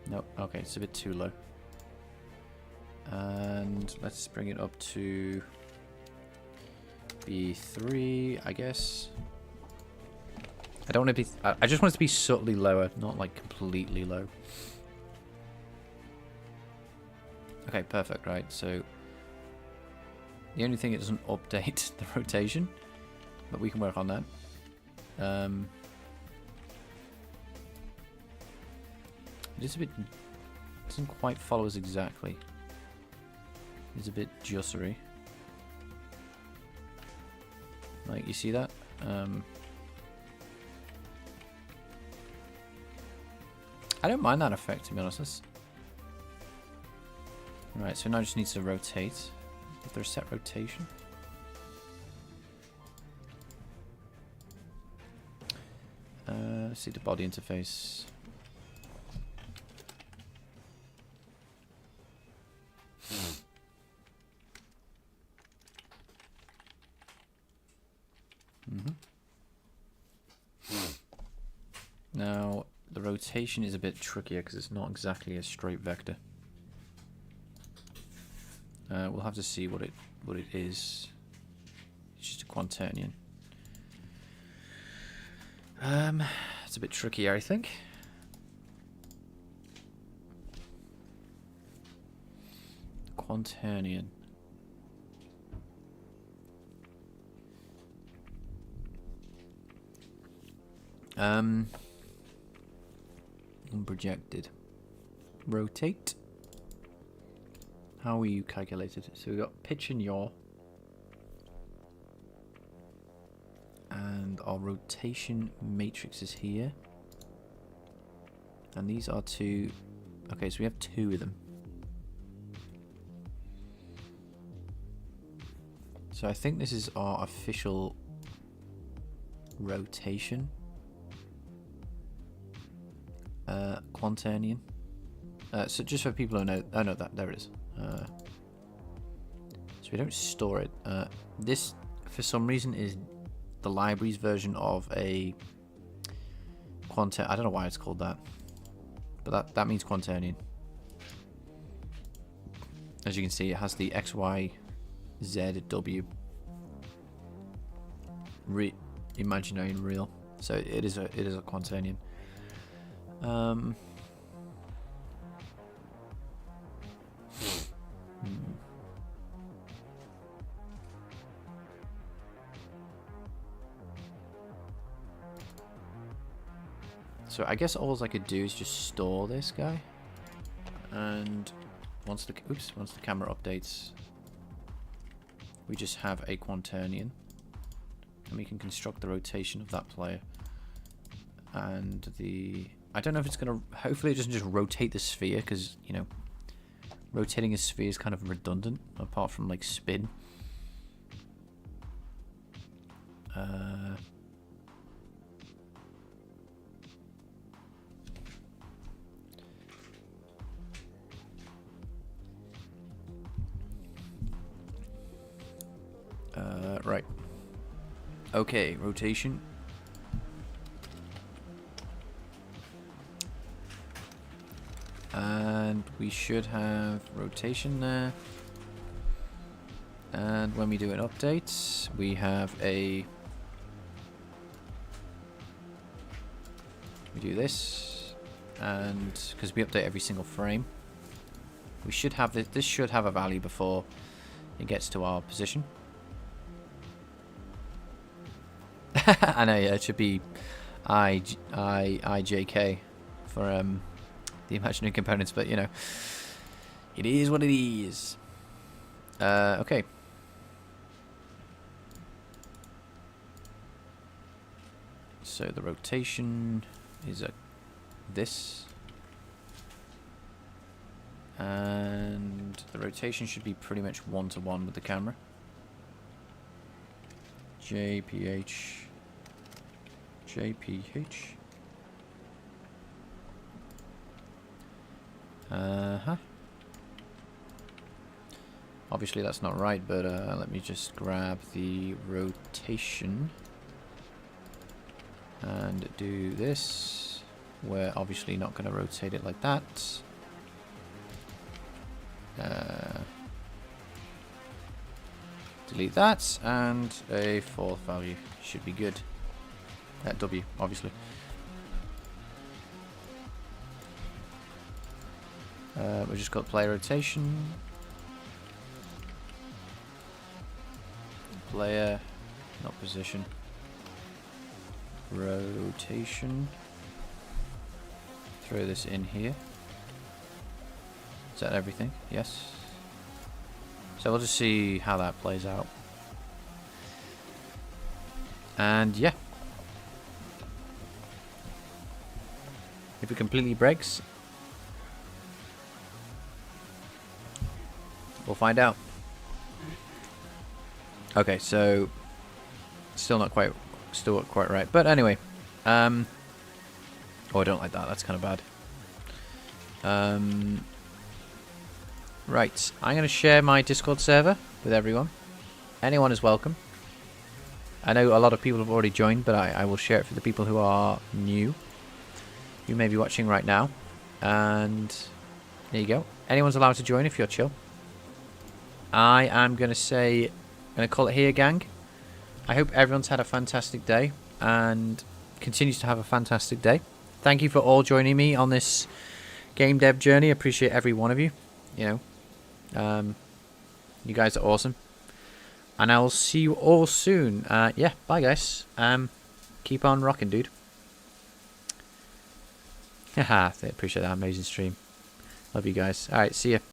Nope. Okay, it's a bit too low. And let's bring it up to B3, I guess. I don't want to be... I just want it to be subtly lower, not like completely low. Okay, perfect, right. So the only thing it doesn't update the rotation, but we can work on that. It's a bit... doesn't quite follow us exactly. It's a bit jussery. Like, you see that? I don't mind that effect, to be honest. Right, so now it just needs to rotate. Is there a set rotation? Let's see the body interface. Now, the rotation is a bit trickier because it's not exactly a straight vector. We'll have to see what it is. It's just a quaternion. It's a bit trickier, I think. Quaternion. Unprojected. Rotate. How are you calculated? So we got pitch and yaw. And our rotation matrix is here. And these are two. Okay, so we have two of them. So I think this is our official rotation. Quaternion. So just for people who know, oh no, there it is. So we don't store it. This, for some reason, is the library's version of a quaternion. I don't know why it's called that, but that means quaternion. As you can see, it has the X, Y, Z, W. Imaginary and real. So it is a quaternion. So I guess all I could do is just store this guy, and once the camera updates, we just have a quaternion, and we can construct the rotation of that player. And I don't know if it's gonna. Hopefully, it doesn't just rotate the sphere, because you know, rotating a sphere is kind of redundant, apart from like spin. Right. Okay, rotation. And we should have rotation there. And when we do an update, we have we do this, and because we update every single frame, we should have this should have a value before it gets to our position. I know, yeah, it should be IJK for the imaginary components, but you know, it is what it is. Okay. So the rotation is this, and the rotation should be pretty much 1-to-1 with the camera. JPH. Obviously that's not right, but let me just grab the rotation and do this. We're obviously not going to rotate it like that. Delete that, and a fourth value should be good. W, obviously. We just got player rotation. Player, not position. Rotation. Throw this in here. Is that everything? Yes. So we'll just see how that plays out. And yeah. If it completely breaks, we'll find out. Okay, so still not quite right. But anyway, oh, I don't like that. That's kind of bad. Right, I'm going to share my Discord server with everyone. Anyone is welcome. I know a lot of people have already joined, but I will share it for the people who are new. You may be watching right now. And there you go. Anyone's allowed to join if you're chill. I am going to call it here, gang. I hope everyone's had a fantastic day. And continues to have a fantastic day. Thank you for all joining me on this game dev journey. I appreciate every one of you. You know, you guys are awesome. And I will see you all soon. Yeah, bye guys. Keep on rocking, dude. Haha, I appreciate that amazing stream. Love you guys. Alright, see ya.